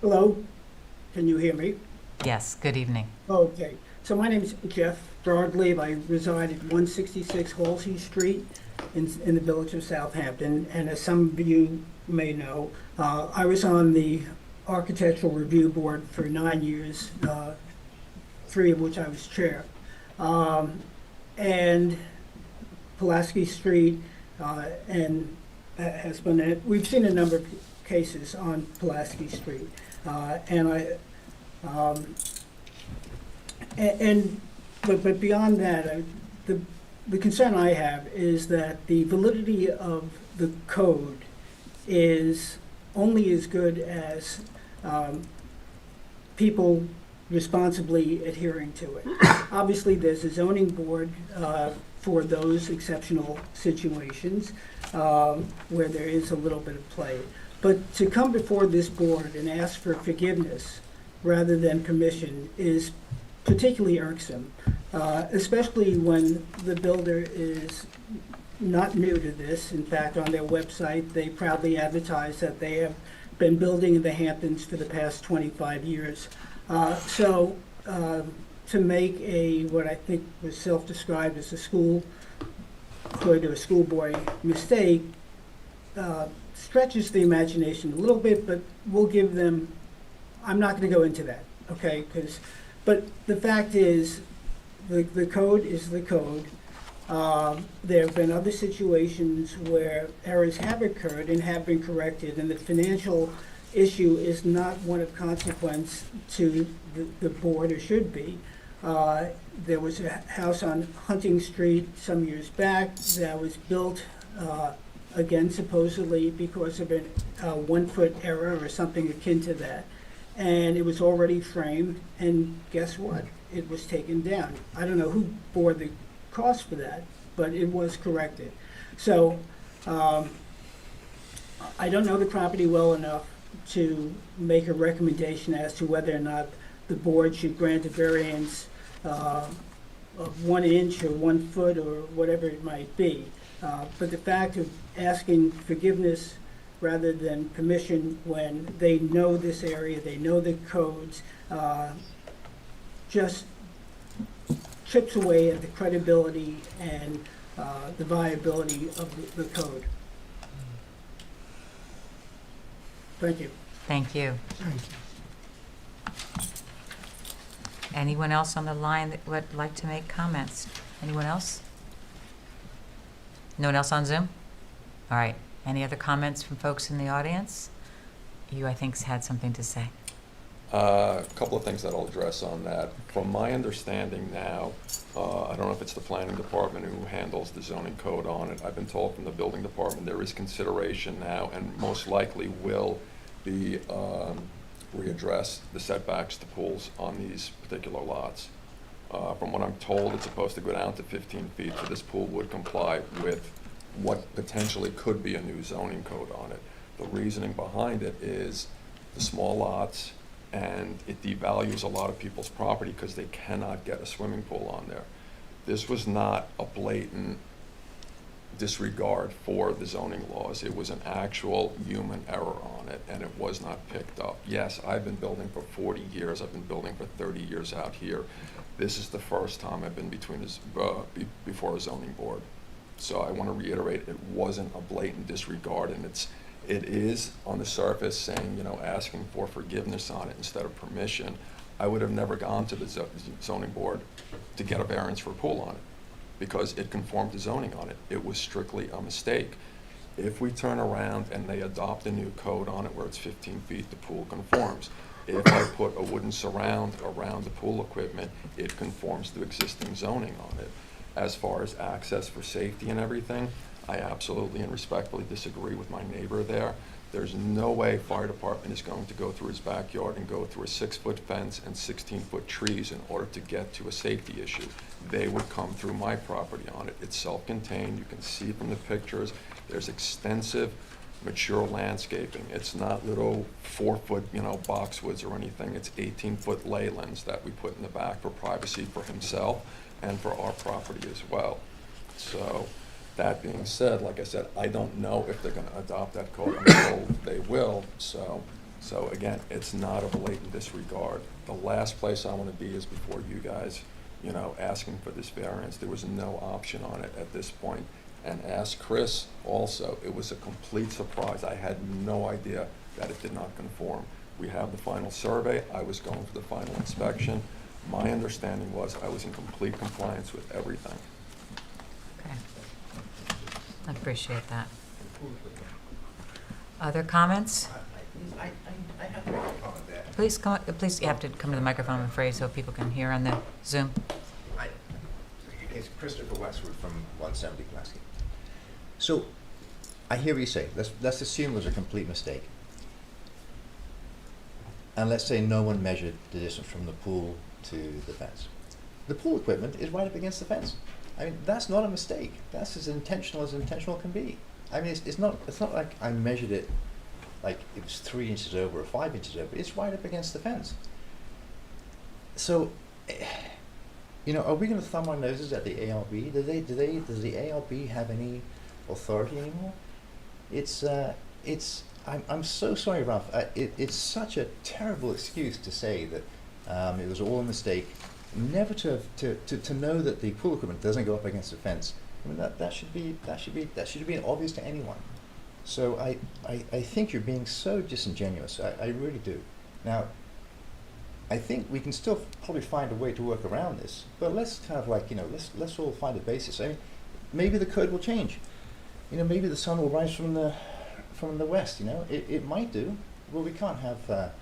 Hello, can you hear me? Yes, good evening. Okay, so my name is Jeff Broadleaf. I reside at 166 Halsey Street in the village of Southampton. And as some of you may know, I was on the Architectural Review Board for 9 years, 3 of which I was chair. And Pulaski Street and has been, we've seen a number of cases on Pulaski Street. But beyond that, the concern I have is that the validity of the code is only as good as people responsibly adhering to it. Obviously, there's a zoning board for those exceptional situations where there is a little bit of play. But to come before this board and ask for forgiveness rather than permission is particularly irksome, especially when the builder is not new to this. In fact, on their website, they proudly advertise that they have been building in the Hamptons for the past 25 years. So to make what I think was self-described as a schoolhood or schoolboy mistake stretches the imagination a little bit, but we'll give them, I'm not going to go into that, okay? But the fact is, the code is the code. There have been other situations where errors have occurred and have been corrected, and the financial issue is not one of consequence to the board, or should be. There was a house on Hunting Street some years back that was built again, supposedly because of a 1-foot error or something akin to that. And it was already framed, and guess what? It was taken down. I don't know who bore the cost for that, but it was corrected. So I don't know the property well enough to make a recommendation as to whether or not the board should grant a variance of 1 inch or 1 foot or whatever it might be. But the fact of asking forgiveness rather than permission when they know this area, they know the codes, just chips away at the credibility and the viability of the code. Thank you. Thank you. Anyone else on the line that would like to make comments? Anyone else? No one else on Zoom? All right. Any other comments from folks in the audience? You, I think, had something to say. A couple of things that I'll address on that. From my understanding now, I don't know if it's the planning department who handles the zoning code on it. I've been told from the building department there is consideration now, and most likely will be readdress the setbacks to pools on these particular lots. From what I'm told, it's supposed to go down to 15 feet, so this pool would comply with what potentially could be a new zoning code on it. The reasoning behind it is the small lots, and it devalues a lot of people's property because they cannot get a swimming pool on there. This was not a blatant disregard for the zoning laws. It was an actual human error on it, and it was not picked up. Yes, I've been building for 40 years. I've been building for 30 years out here. This is the first time I've been before a zoning board. So I want to reiterate, it wasn't a blatant disregard, and it is on the surface saying, you know, asking for forgiveness on it instead of permission. I would have never gone to the zoning board to get a variance for a pool on it, because it conformed to zoning on it. It was strictly a mistake. If we turn around and they adopt a new code on it where it's 15 feet, the pool conforms. If I put a wooden surround around the pool equipment, it conforms to existing zoning on it. As far as access for safety and everything, I absolutely and respectfully disagree with my neighbor there. There's no way fire department is going to go through his backyard and go through a 6-foot fence and 16-foot trees in order to get to a safety issue. They would come through my property on it. It's self-contained. You can see from the pictures. There's extensive, mature landscaping. It's not little 4-foot, you know, boxwoods or anything. It's 18-foot leylands that we put in the back for privacy for himself and for our property as well. So, that being said, like I said, I don't know if they're gonna adopt that code. I'm told they will, so again, it's not a blatant disregard. The last place I wanna be is before you guys, you know, asking for this variance. There was no option on it at this point. And ask Chris also, it was a complete surprise. I had no idea that it did not conform. We have the final survey. I was going for the final inspection. My understanding was I was in complete compliance with everything. Okay. I appreciate that. Other comments? I have to make a comment there. Please come, please, you have to come to the microphone, I'm afraid, so people can hear on the Zoom. It's Christopher Westwood from 170 Pulaski. So, I hear what you say. Let's assume it was a complete mistake. And let's say no one measured the distance from the pool to the fence. The pool equipment is right up against the fence. I mean, that's not a mistake. That's as intentional can be. I mean, it's not like I measured it like it was 3 inches over or 5 inches over. It's right up against the fence. So, you know, are we going to thumb our noses at the ARB? Does the ARB have any authority anymore? I'm so sorry, Ralph. It's such a terrible excuse to say that it was all a mistake. Never to know that the pool equipment doesn't go up against the fence. I mean, that should be obvious to anyone. So I think you're being so disingenuous. I really do. Now, I think we can still probably find a way to work around this, but let's kind of like, you know, let's all find a basis. I mean, maybe the code will change. You know, maybe the sun will rise from the west. You know, it might do. Well, we can't have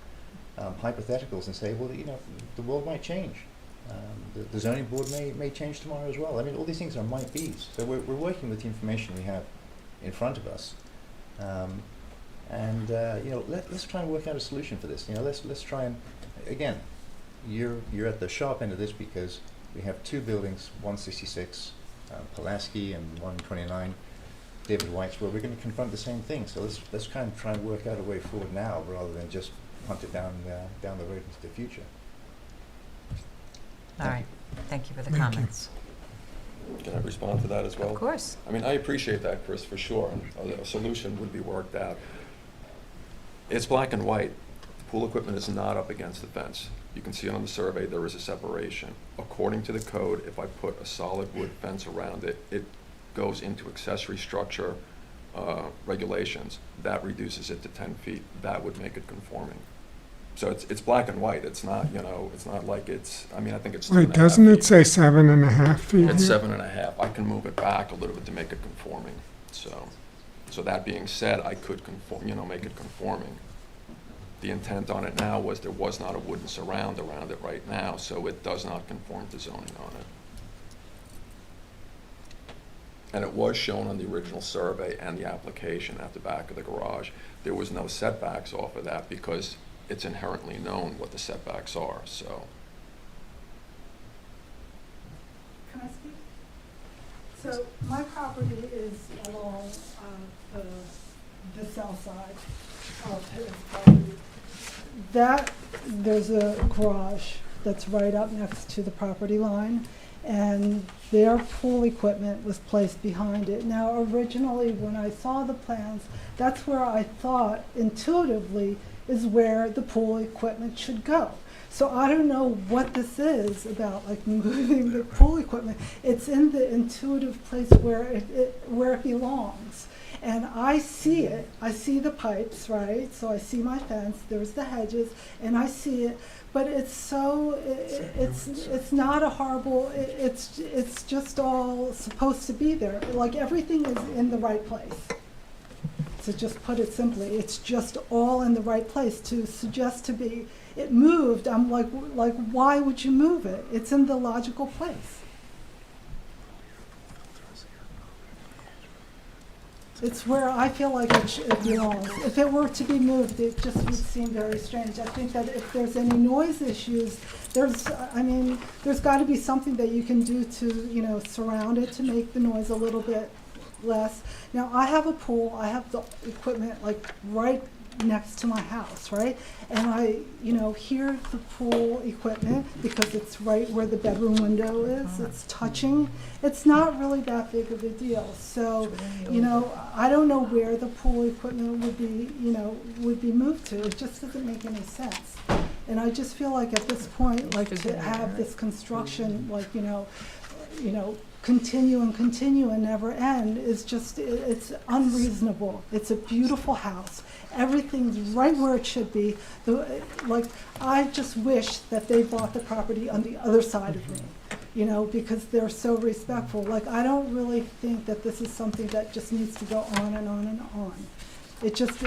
hypotheticals and say, well, you know, the world might change. The zoning board may change tomorrow as well. I mean, all these things are might be's. So we're working with the information we have in front of us, and you know, let's try and work out a solution for this. You know, let's try and, again, you're at the sharp end of this because we have 2 buildings, 166 Pulaski and 129 David White's, where we're going to confront the same thing. So let's try and work out a way forward now rather than just hunt it down the road into the future. All right, thank you for the comments. Can I respond to that as well? Of course. I mean, I appreciate that, Chris, for sure, and a solution would be worked out. It's black and white. The pool equipment is not up against the fence. You can see it on the survey, there is a separation. According to the code, if I put a solid wood fence around it, it goes into accessory structure regulations. That reduces it to 10 feet. That would make it conforming. So it's black and white. It's not, you know, it's not like it's, I mean, I think it's 2.5 Wait, doesn't feet. it say 7.5 feet? It's here? 7.5. I can move it back a little bit to make it conforming. So that being said, I could conform, you know, make it conforming. The intent on it now was there was not a wooden surround around it right now, so it does not conform to zoning on it. And it was shown on the original survey and the application at the back of the garage. There was no setbacks off of that because it's inherently known what the setbacks are, so. Can I speak? So my property is along the south side of his property. There's a garage that's right up next to the property line, and their pool equipment was placed behind it. Now, originally, when I saw the plans, that's where I thought intuitively is where the pool equipment should go. So I don't know what this is about, like moving the pool equipment. It's in the intuitive place where it belongs. And I see it, I see the pipes, right? So I see my fence, there's the hedges, and I see it. But it's so, it's not a horrible, it's just all supposed to be there. Like everything is in the right place. To just put it simply, it's just all in the right place. To suggest to be, it moved, I'm like, why would you move it? It's in the logical place. It's where I feel like it belongs. If it were to be moved, it just would seem very strange. I think that if there's any noise issues, there's got to be something that you can do to, surround it to make the noise a little bit less. Now, I have a pool. I have the equipment like right next to my house, right? And I, hear the pool equipment because it's right where the bedroom window is. It's touching. It's not really that big of a deal. So, I don't know where the pool equipment would be moved to. It just doesn't make any sense. And I just feel like at this point, like to have this construction, like, continue and never end is just, it's unreasonable. It's a beautiful house. Everything's right where it should be. I just wish that they bought the property on the other side of me, because they're so respectful. Like, I don't really think that this is something that just needs to go on and on and on. It just,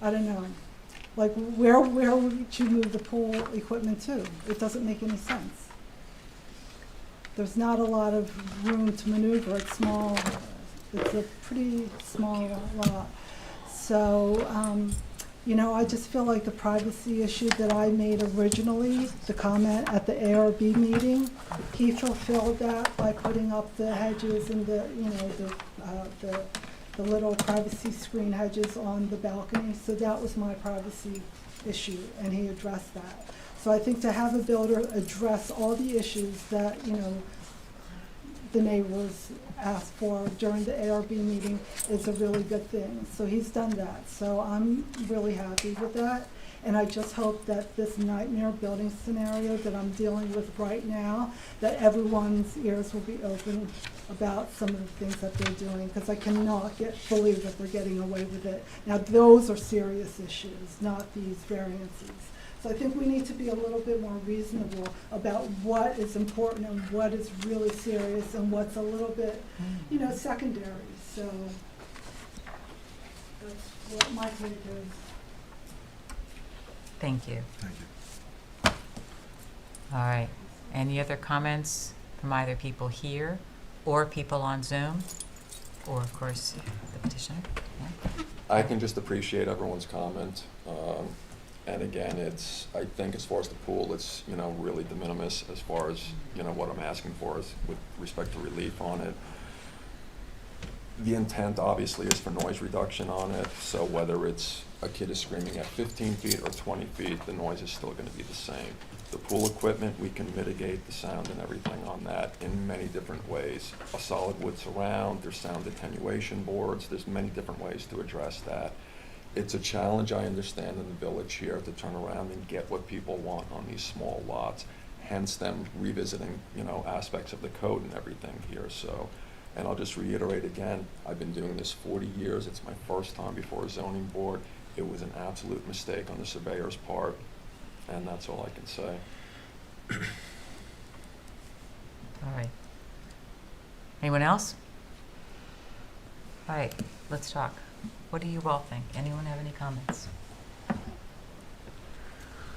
I don't know. Like, where would you move the pool equipment to? It doesn't make any sense. There's not a lot of room to maneuver. It's small. It's a pretty small lot. So, I just feel like the privacy issue that I made originally, the comment at the ARB meeting, he fulfilled that by putting up the hedges and the little privacy screen hedges on the balcony. So that was my privacy issue, and he addressed that. So I think to have a builder address all the issues that, the neighbors asked for during the ARB meeting is a really good thing. So he's done that. So I'm really happy with that. And I just hope that this nightmare building scenario that I'm dealing with right now, that everyone's ears will be open about some of the things that they're doing, because I cannot believe that they're getting away with it. Now, those are serious issues, not these variances. So I think we need to be a little bit more reasonable about what is important and what is really serious and what's a little bit, secondary. So that's what my take is. Thank you. Thank you. All right. Any other comments from either people here or people on Zoom? Or, of course, the petitioner? Yeah. I can just appreciate everyone's comment. And again, I think as far as the pool, it's, really de minimis as far as, what I'm asking for is with respect to relief on it. The intent obviously is for noise reduction on it, so whether it's a kid is screaming at 15 feet or 20 feet, the noise is still gonna be the same. The pool equipment, we can mitigate the sound and everything on that in many different ways. A solid wood surround, there's sound attenuation boards, there's many different ways to address that. It's a challenge, I understand, in the village here to turn around and get what people want on these small lots, hence them revisiting, aspects of the code and everything here. So, and I'll just reiterate again, I've been doing this 40 years. It's my first time before a zoning board. It was an absolute mistake on the surveyor's part, and that's all I can say. All right. Anyone else? All right, let's talk. What do you all think? Anyone have any comments?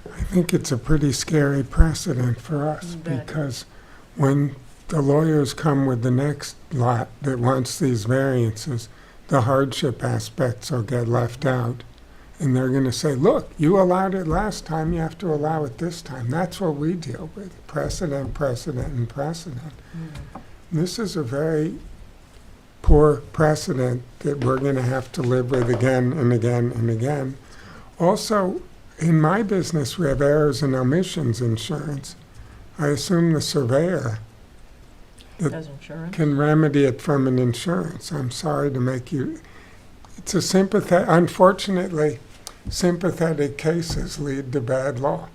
I think it's a pretty scary precedent for us, because when the lawyers come with the next lot that wants these variances, the hardship aspects will get left out. And they're going to say, look, you allowed it last time, you have to allow it this time. That's what we deal with, precedent, and precedent. This is a very poor precedent that we're going to have to live with again and again and again. Also, in my business, we have errors and omissions insurance. I assume the surveyor Has insurance? can remedy it from an insurance. I'm sorry to make you, it's a unfortunately, sympathetic cases lead to bad law.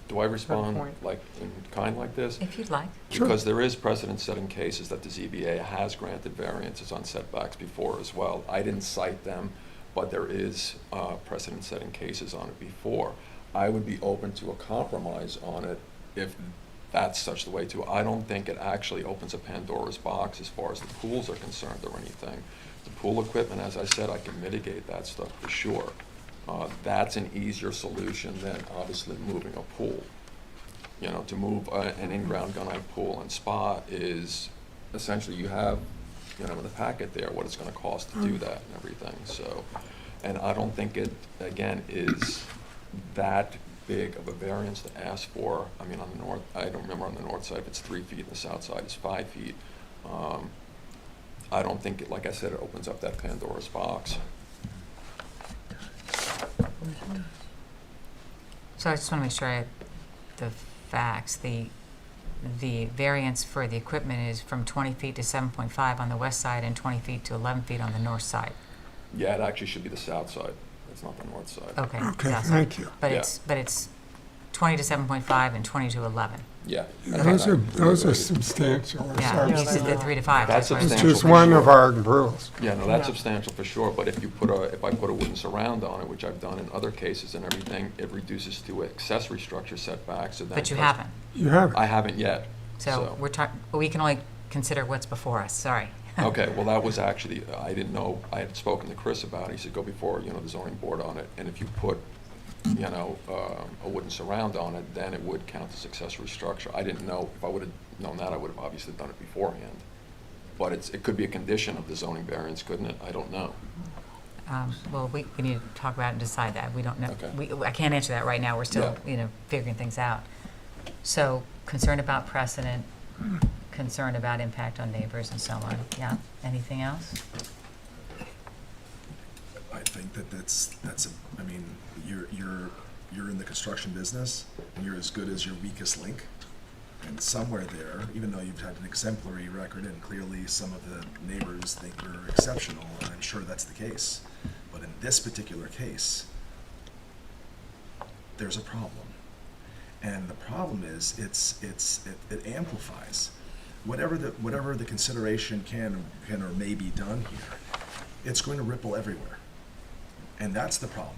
Do I respond point. like in kind like this? If you'd like. Sure. Because there is precedent-setting cases that the ZBA has granted variances on setbacks before as well. I didn't cite them, but there is precedent-setting cases on it before. I would be open to a compromise on it if that's such the way to. I don't think it actually opens a Pandora's box as far as the pools are concerned or anything. The pool equipment, as I said, I can mitigate that stuff for sure. That's an easier solution than obviously moving a pool. You know, to move an in-ground gunite pool and spa is essentially you have, you know, in the packet there what it's going to cost to do that and everything. So, and I don't think it, again, is that big of a variance to ask for. I mean, on the north, I don't remember on the north side if it's 3 feet and the south side is 5 feet. I don't think, like I said, it opens up that Pandora's box. So I just want to make sure I have the facts. The variance for the equipment is from 20 feet to 7.5 on the west side and 20 feet to 11 feet on the north side. Yeah, it actually should be the south side. It's not the north side. Okay. Okay, south side. thank you. But Yeah. it's 20 to 7.5 and 20 to 11. Yeah. Those are substantial. Yeah, Sorry. you said the 3 to 5. That's what I was It's substantial. just one of our rules. Yeah, no, that's substantial for sure, but if you put if I put a wooden surround on it, which I've done in other cases and everything, it reduces to accessory structure setbacks. And then But you plus- haven't. You have I it. haven't yet. So we can only consider what's before us, sorry. Okay, well, that was actually, I didn't know, I had spoken to Chris about it. He said, go before, you know, the zoning board on it, and if you put, you know, a wooden surround on it, then it would count as accessory structure. I didn't know, if I would have known that, I would have obviously done it beforehand. But it could be a condition of the zoning variance, couldn't it? I don't know. Well, we need to talk about it and decide that. We don't know. Okay. I can't answer that right now. We're still, Yeah. figuring things out. So concern about precedent, concern about impact on neighbors and so on. Yeah, anything else? I think I mean, you're in the construction business, and you're as good as your weakest link. And somewhere there, even though you've had an exemplary record, and clearly some of the neighbors think you're exceptional, and I'm sure that's the case. But in this particular case, there's a problem. And the problem is, it amplifies. Whatever the consideration can or may be done here, it's going to ripple everywhere. And that's the problem.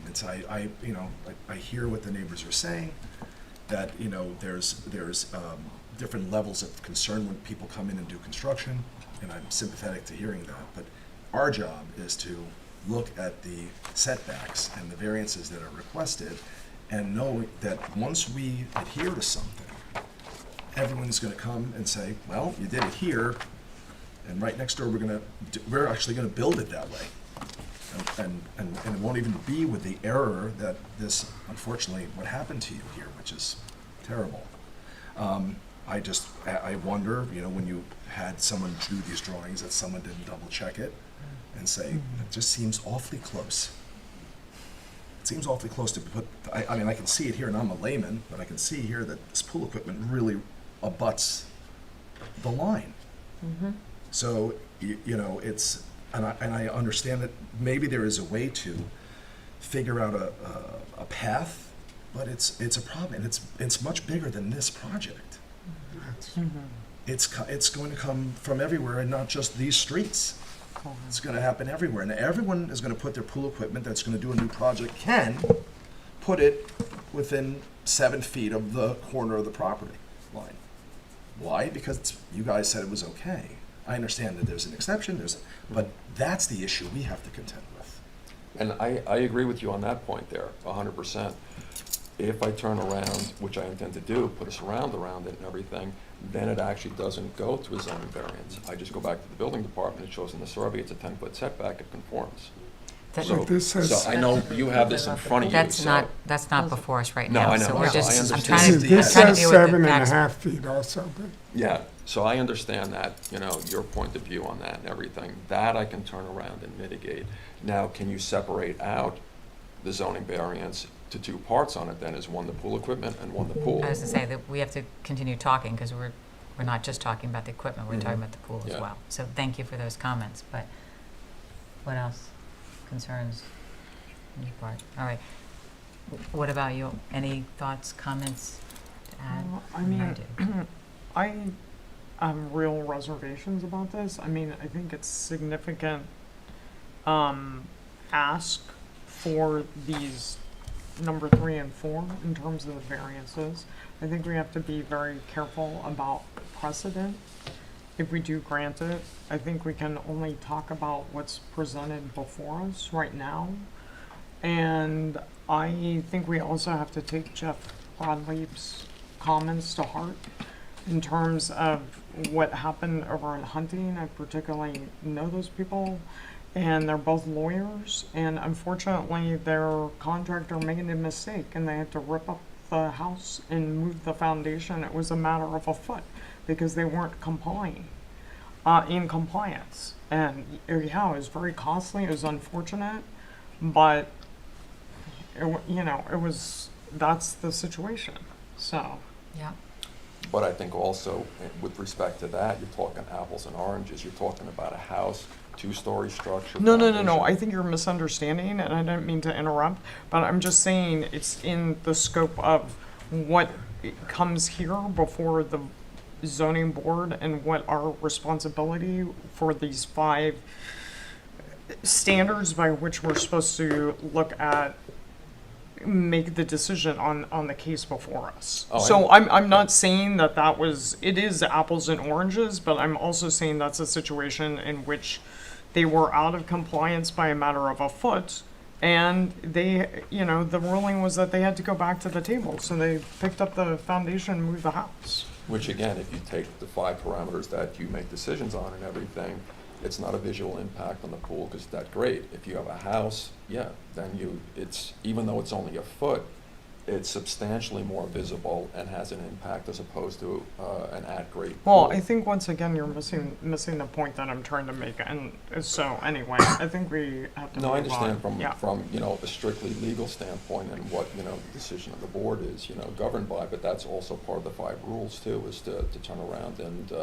I hear what the neighbors are saying, that, there's different levels of concern when people come in and do construction, and I'm sympathetic to hearing that. But our job is to look at the setbacks and the variances that are requested, and know that once we adhere to something, everyone's going to come and say, well, you did it here, and right next door we're actually going to build it that way. And it won't even be with the error that this, unfortunately, what happened to you here, which is terrible. I wonder, when you had someone do these drawings, that someone didn't double check it and say, it just seems awfully close. It seems awfully close to put, I mean, I can see it here, and I'm a layman, but I can see here that this pool equipment really abuts the line. Mm-hmm. So, it's, and I understand that maybe there is a way to figure out a path, but it's a problem, and it's much bigger than this project. It's going to come from everywhere, and not just these streets. It's going to happen everywhere, and everyone is going to put their pool equipment that's going to do a new project can put it within 7 feet of the corner of the property line. Why? Because you guys said it was okay. I understand that there's an exception, but that's the issue we have to contend with. And I agree with you on that point there, 100%. If I turn around, which I intend to do, put a surround around it and everything, then it actually doesn't go to a zoning variance. I just go back to the building department, it shows in the survey it's a 10-foot setback, it conforms. That- So, This has- so I know you have this in front of you, That's not before us right No, now. I know. So No, we're I just, I'm understand. trying to This deal with says the 7.5 facts. feet also, but Yeah, so I understand that, your point of view on that and everything. That I can turn around and mitigate. Now, can you separate out the zoning variance to two parts on it then, is one the pool equipment and one the pool. I was to say that we have to continue talking, because we're not just talking about the equipment, we're talking about the pool as Yeah. well. So thank you for those comments, but what else concerns any part? All right. What about you? Any thoughts, comments to add? I mean, do. I have real reservations about this. I mean, I think it's significant ask for these number 3 and 4 in terms of the variances. I think we have to be very careful about precedent. If we do grant it, I think we can only talk about what's presented before us right now. And I think we also have to take Jeff Broadleaf's comments to heart in terms of what happened over in Hunting. I particularly know those people, and they're both lawyers, and unfortunately their contractor made a mistake and they had to rip up the house and move the foundation. It was a matter of a foot because they weren't complying, in compliance. And yeah, it was very costly, it was unfortunate, but that's the situation, so. Yeah. But I think also, with respect to that, you're talking apples and oranges. You're talking about a house, 2-story structure. No. foundation. I think you're misunderstanding, and I don't mean to interrupt, but I'm just saying it's in the scope of what comes here before the zoning board and what our responsibility for these 5 standards by which we're supposed to look at, make the decision on the case before us. Oh, So I'm not saying that it is apples and oranges, but I'm also saying that's a situation in which they were out of compliance by a matter of a foot, and they, the ruling was that they had to go back to the table, so they picked up the foundation and moved the house. Which again, if you take the 5 parameters that you make decisions on and everything, it's not a visual impact on the pool, because that's great. If you have a house, yeah, then it's, even though it's only a foot, it's substantially more visible and has an impact as opposed to an at-grade pool. Well, I think once again, you're missing the point that I'm trying to make, and so anyway, I think we have to move No, I on. understand Yeah. from a strictly legal standpoint and what, the decision of the board is, governed by, but that's also part of the 5 rules too, is to turn around and,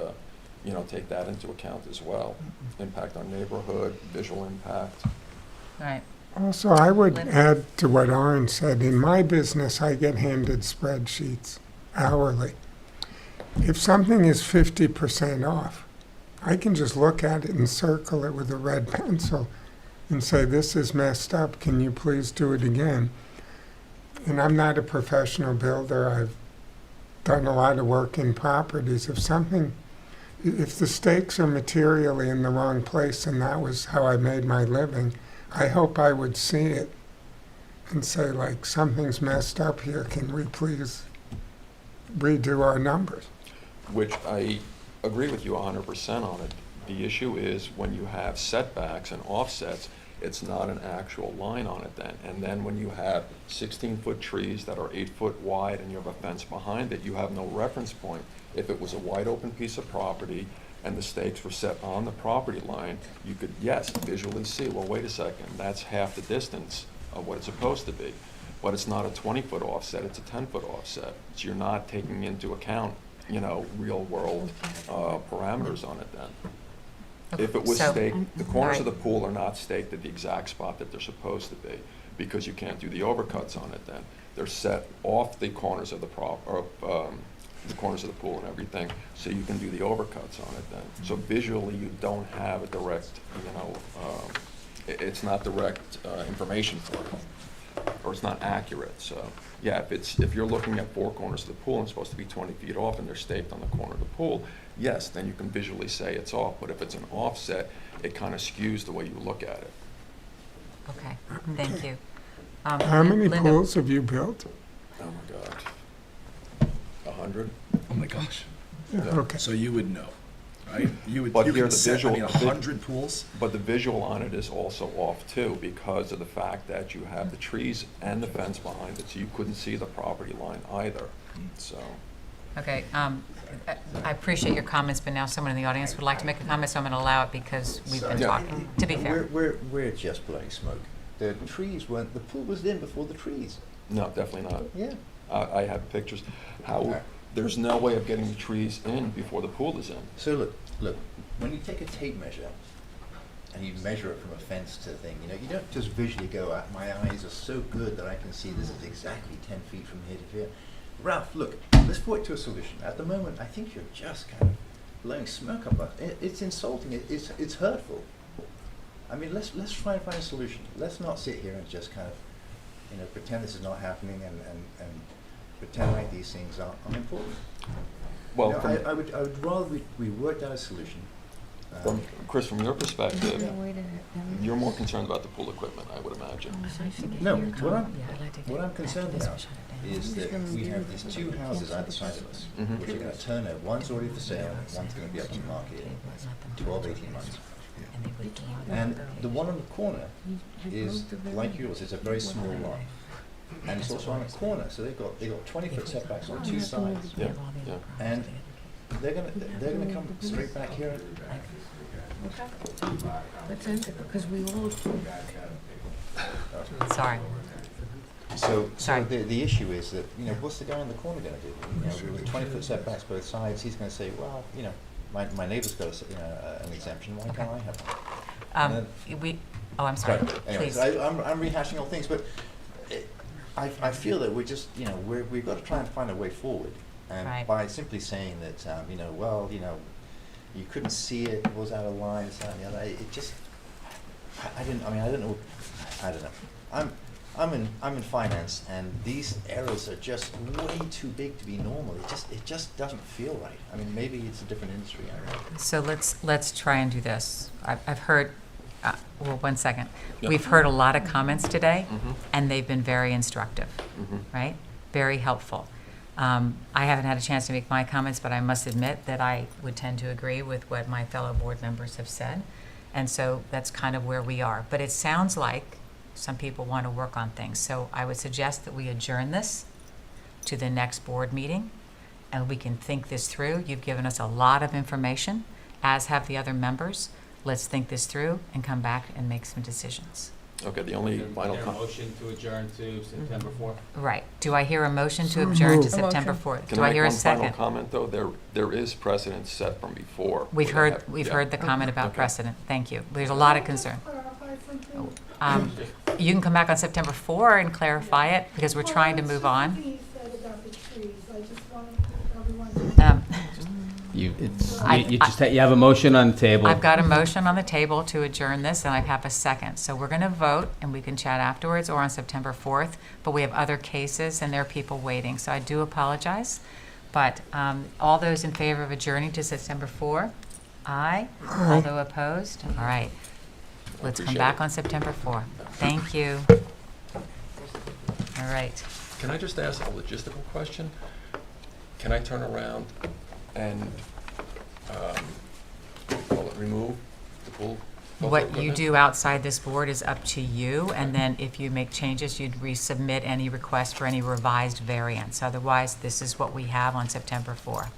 take that into account as well. Impact on neighborhood, visual impact. All right. Also, I would Linda? add to what Oren said. In my business, I get handed spreadsheets hourly. If something is 50% off, I can just look at it and circle it with a red pencil and say, this is messed up, can you please do it again? And I'm not a professional builder. I've done a lot of work in properties. If the stakes are materially in the wrong place, and that was how I made my living, I hope I would see it and say, like, something's messed up here, can we please redo our numbers? Which I agree with you 100% on it. The issue is when you have setbacks and offsets, it's not an actual line on it then. And then when you have 16-foot trees that are 8 foot wide and you have a fence behind it, you have no reference point. If it was a wide open piece of property and the stakes were set on the property line, you could, yes, visually see, well, wait a second, that's half the distance of what it's supposed to be. But it's not a 20-foot offset, it's a 10-foot offset. So you're not taking into account, real world parameters on it then. If it was So- staked, the corners of the Right. pool are not staked at the exact spot that they're supposed to be, because you can't do the overcuts on it then. They're set off the corners of the the corners of the pool and everything, so you can do the overcuts on it then. So visually, you don't have a direct, it's not direct information for you, or it's not accurate. So, yeah, if you're looking at 4 corners of the pool and it's supposed to be 20 feet off and they're staked on the corner of the pool, yes, then you can visually say it's off. But if it's an offset, it kind of skews the way you look at it. Okay, thank you. How many Linda? pools have you built? Oh, my God. 100? Oh my gosh. Okay. So you would know, right? You But here can the set, visual- 100 pools? But the visual on it is also off too, because of the fact that you have the trees and the fence behind it, so you couldn't see the property line either, so. Okay, I appreciate your comments, but now someone in the audience would like to make a comment, so I'm going to allow it because we've been Yeah. talking, to be fair. We're just blowing smoke. The pool was in before the trees. No, definitely not. Yeah. I have pictures. How, there's no way of getting the trees in before the pool is in. So look, when you take a tape measure and you measure it from a fence to the thing, you don't just visually go, my eyes are so good that I can see this is exactly 10 feet from here to here. Ralph, look, let's put it to a solution. At the moment, I think you're just kind of blowing smoke up our, it's insulting, it's hurtful. I mean, let's try and find a solution. Let's not sit here and just kind of, pretend this is not happening and pretend like these things are unimportant. Well, I would rather we worked out a solution. Chris, from your perspective, Yeah. you're more concerned about the pool equipment, I would imagine. No, what I'm concerned about is that we have these two houses either side of us, Mhm. which are going to turn over. One's already for sale, one's going to be up on the market in 12, 18 months. And the one on the corner is, like yours, it's a very small lot. And it's also on a corner, so they've got 20-foot setbacks on two sides. Yeah, yeah. And they're gonna come straight back here. Let's end it, because we all, Sorry. So Sorry. the issue is that, what's the guy in the corner gonna do? With 20-foot setbacks both sides, he's gonna say, well, my neighbor's got an exemption, why can't I have one? I'm sorry, Anyways, please. I'm rehashing all things, but I feel that we're just, we've got to try and find a way forward. And Right. by simply saying that, you couldn't see it, it was out of line, this, that, and the other, it just, I don't know. I'm in finance, and these errors are just way too big to be normal. It just doesn't feel right. I mean, maybe it's a different industry, I don't know. So let's try and do this. I've heard, one second. Yep. We've heard a lot of comments today, Mhm. and they've been very instructive, Mhm. right? Very helpful. I haven't had a chance to make my comments, but I must admit that I would tend to agree with what my fellow board members have said. And so that's kind of where we are. But it sounds like some people want to work on things. So I would suggest that we adjourn this to the next board meeting, and we can think this through. You've given us a lot of information, as have the other members. Let's think this through and come back and make some decisions. Okay, the only final Is there a comment. motion to adjourn to September 4th? Right. Do I hear a motion to adjourn to moved. September Motion. 4th? Can Do I I make hear a one final second? comment, though? There is precedent set from before. We've where they heard, have- we've yeah. heard the comment about Okay. precedent. Thank you. There's a lot of concern. Clarify something? You can come back on September 4 and clarify it, because we're trying to move on. Something you said about the trees, I just wanted everyone to. You have a motion on the table. I've got a motion on the table to adjourn this, and I have a second. So we're going to vote, and we can chat afterwards or on September 4th, but we have other cases, and there are people waiting. So I do apologize. But all those in favor of adjourning to September 4? Aye. Although opposed? All right. Let's come Appreciate back it. on September 4. Thank you. All right. Can I just ask a logistical question? Can I turn around and, remove the pool? What you equipment? do outside this board is up to you, and then if you make changes, you'd resubmit any request for any revised variance. Otherwise, this is what we have on September 4.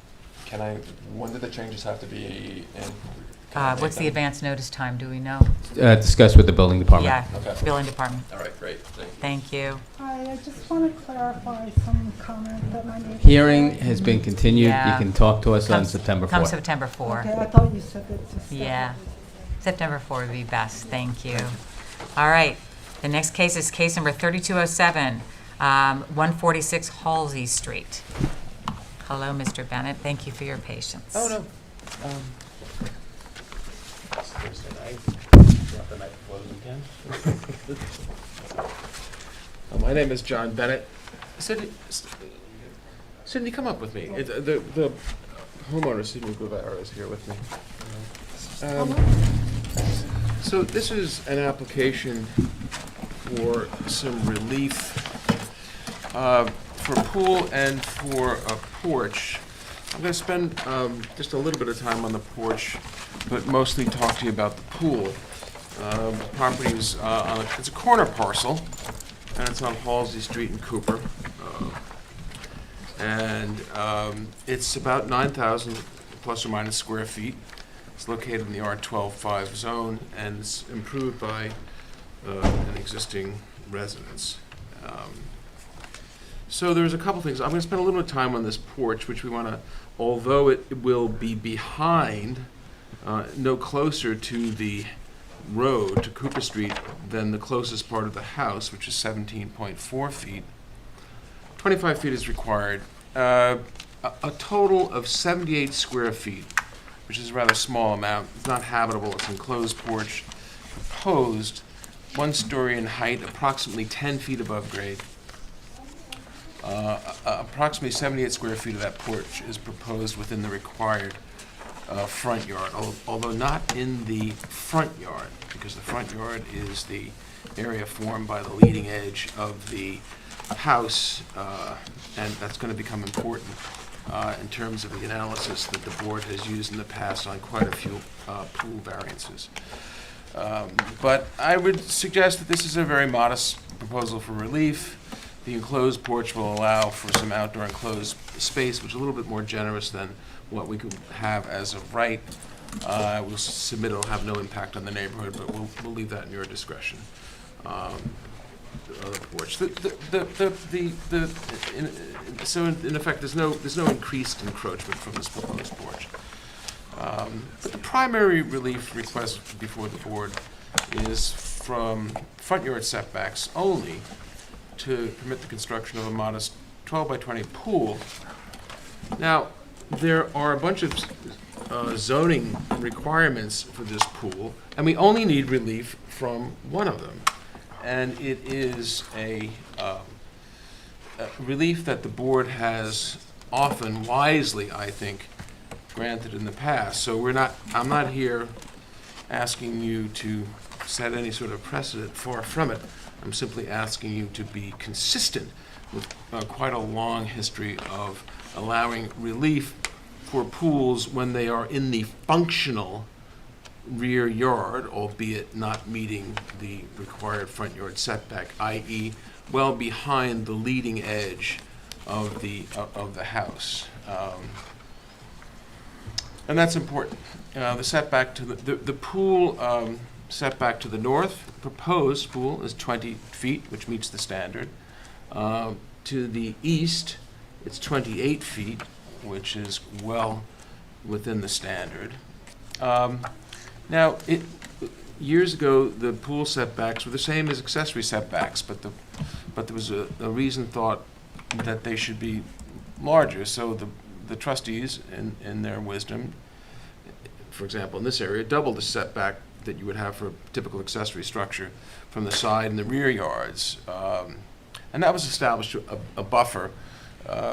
When do the changes have to be in? Can I make What's the them? advance notice time, do we know? Discuss with the building department. Yeah, Okay. building department. All right, great, thank you. Thank you. Hi, I just want to clarify some comment that my neighbor. Hearing said. has been continued. You Yeah. can talk to us on Come- September 4th. Come September 4. Okay, I thought you said that to stop. Yeah. September 4 would be best, thank you. All right, the next case is case number 3207, 146 Halsey Street. Hello, Mr. Bennett, thank you for your patience. Oh, no. It's Thursday night, not the night before the weekend. My name is John Bennett. Cindy, come up with me. The homeowner, Sidney Guevara, is here with me. So this is an application for some relief for pool and for a porch. I'm going to spend just a little bit of time on the porch, but mostly talk to you about the pool. Property is it's a corner parcel, and it's on Halsey Street in Cooper. It's about 9,000 plus or minus square feet. It's located in the R12-5 zone, and it's improved by an existing residence. So there's a couple things. I'm going to spend a little bit of time on this porch, which we want to, although it will be behind, no closer to the road, to Cooper Street, than the closest part of the house, which is 17.4 feet. 25 feet is required. A total of 78 square feet, which is a rather small amount. It's not habitable. It's an enclosed porch, proposed 1 story in height, approximately 10 feet above grade. Approximately 78 square feet of that porch is proposed within the required front yard, although not in the front yard, because the front yard is the area formed by the leading edge of the house, and that's going to become important in terms of the analysis that the board has used in the past on quite a few pool variances. But I would suggest that this is a very modest proposal for relief. The enclosed porch will allow for some outdoor enclosed space, which is a little bit more generous than what we could have as of right. We'll submit it'll have no impact on the neighborhood, but we'll leave that in your discretion. The other porch. So in effect, there's no increased encroachment from this proposed porch. But the primary relief request before the board is from front yard setbacks only, to permit the construction of a modest 12 by 20 pool. Now, there are a bunch of zoning requirements for this pool, and we only need relief from one of them. And it is a relief that the board has often wisely, I think, granted in the past. So I'm not here asking you to set any sort of precedent, far from it. I'm simply asking you to be consistent with quite a long history of allowing relief for pools when they are in the functional rear yard, albeit not meeting the required front yard setback, i.e. well behind the leading edge of the house. And that's important. The setback to the pool setback to the north, proposed pool is 20 feet, which meets the standard. To the east, it's 28 feet, which is well within the standard. Now, years ago, the pool setbacks were the same as accessory setbacks, but there was a reason thought that they should be larger. So the trustees, in their wisdom, for example, in this area, doubled the setback that you would have for a typical accessory structure from the side and the rear yards. And that was established a buffer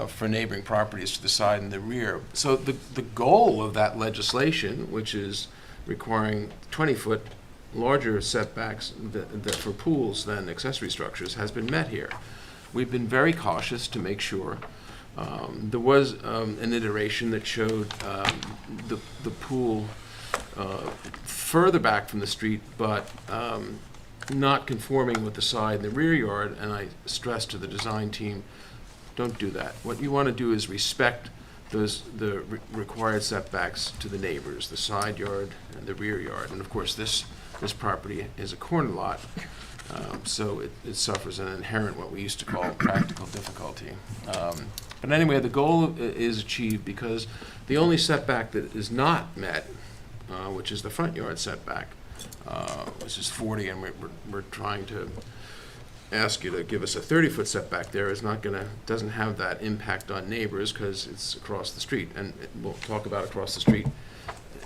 for neighboring properties to the side and the rear. So the goal of that legislation, which is requiring 20-foot larger setbacks for pools than accessory structures, has been met here. We've been very cautious to make sure. There was an iteration that showed the pool further back from the street, but not conforming with the side and the rear yard, and I stressed to the design team, don't do that. What you want to do is respect the required setbacks to the neighbors, the side yard and the rear yard. And of course, this property is a corner lot, so it suffers an inherent, what we used to call practical difficulty. But anyway, the goal is achieved because the only setback that is not met, which is the front yard setback, which is 40, and we're trying to ask you to give us a 30-foot setback there, doesn't have that impact on neighbors because it's across the street. And we'll talk about across the street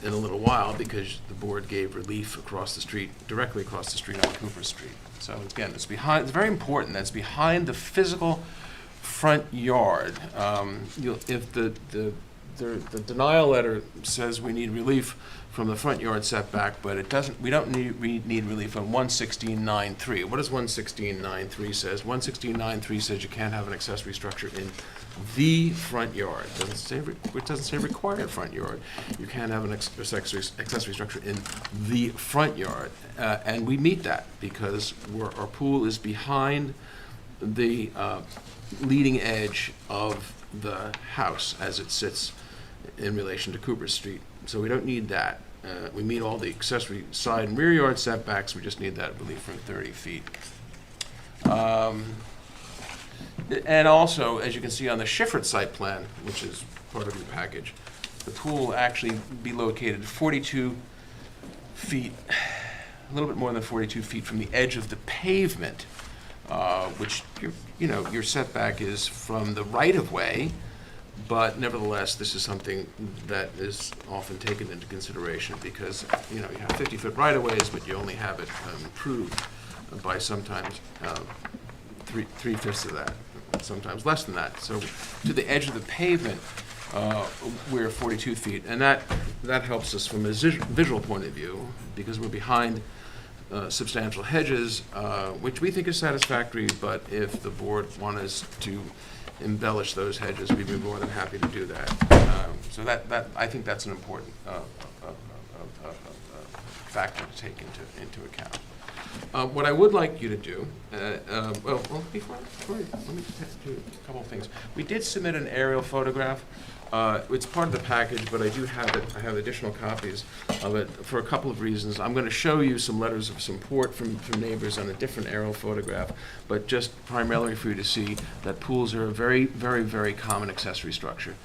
in a little while because the board gave relief across the street, directly across the street on Cooper Street. So again, it's very important that it's behind the physical front yard. If the denial letter says we need relief from the front yard setback, but it doesn't. We don't need relief on 116.9.3. What does 116.9.3 says? 116.9.3 says you can't have an accessory structure in the front yard. It doesn't say required front yard. You can't have an accessory structure in the front yard, and we meet that because our pool is behind the leading edge of the house as it sits in relation to Cooper Street. So we don't need that. We meet all the accessory side and rear yard setbacks. We just need that relief from 30 feet. And also, as you can see on the Schifferts site plan, which is part of your package, the pool will actually be located 42 feet, a little bit more than 42 feet from the edge of the pavement, which your setback is from the right-of-way, but nevertheless, this is something that is often taken into consideration because, you have 50-foot right-of-ways, but you only have it improved by sometimes 3/5 of that, sometimes less than that. So to the edge of the pavement, we're 42 feet, and that helps us from a visual point of view because we're behind substantial hedges, which we think is satisfactory, but if the board wanted us to embellish those hedges, we'd be more than happy to do that. So that I think that's an important factor to take into account. What I would like you to do, before let me do a couple of things. We did submit an aerial photograph. It's part of the package, but I do have it. I have additional copies of it for a couple of reasons. I'm going to show you some letters of support from neighbors on a different aerial photograph, but just primarily for you to see that pools are a very, very, very common accessory structure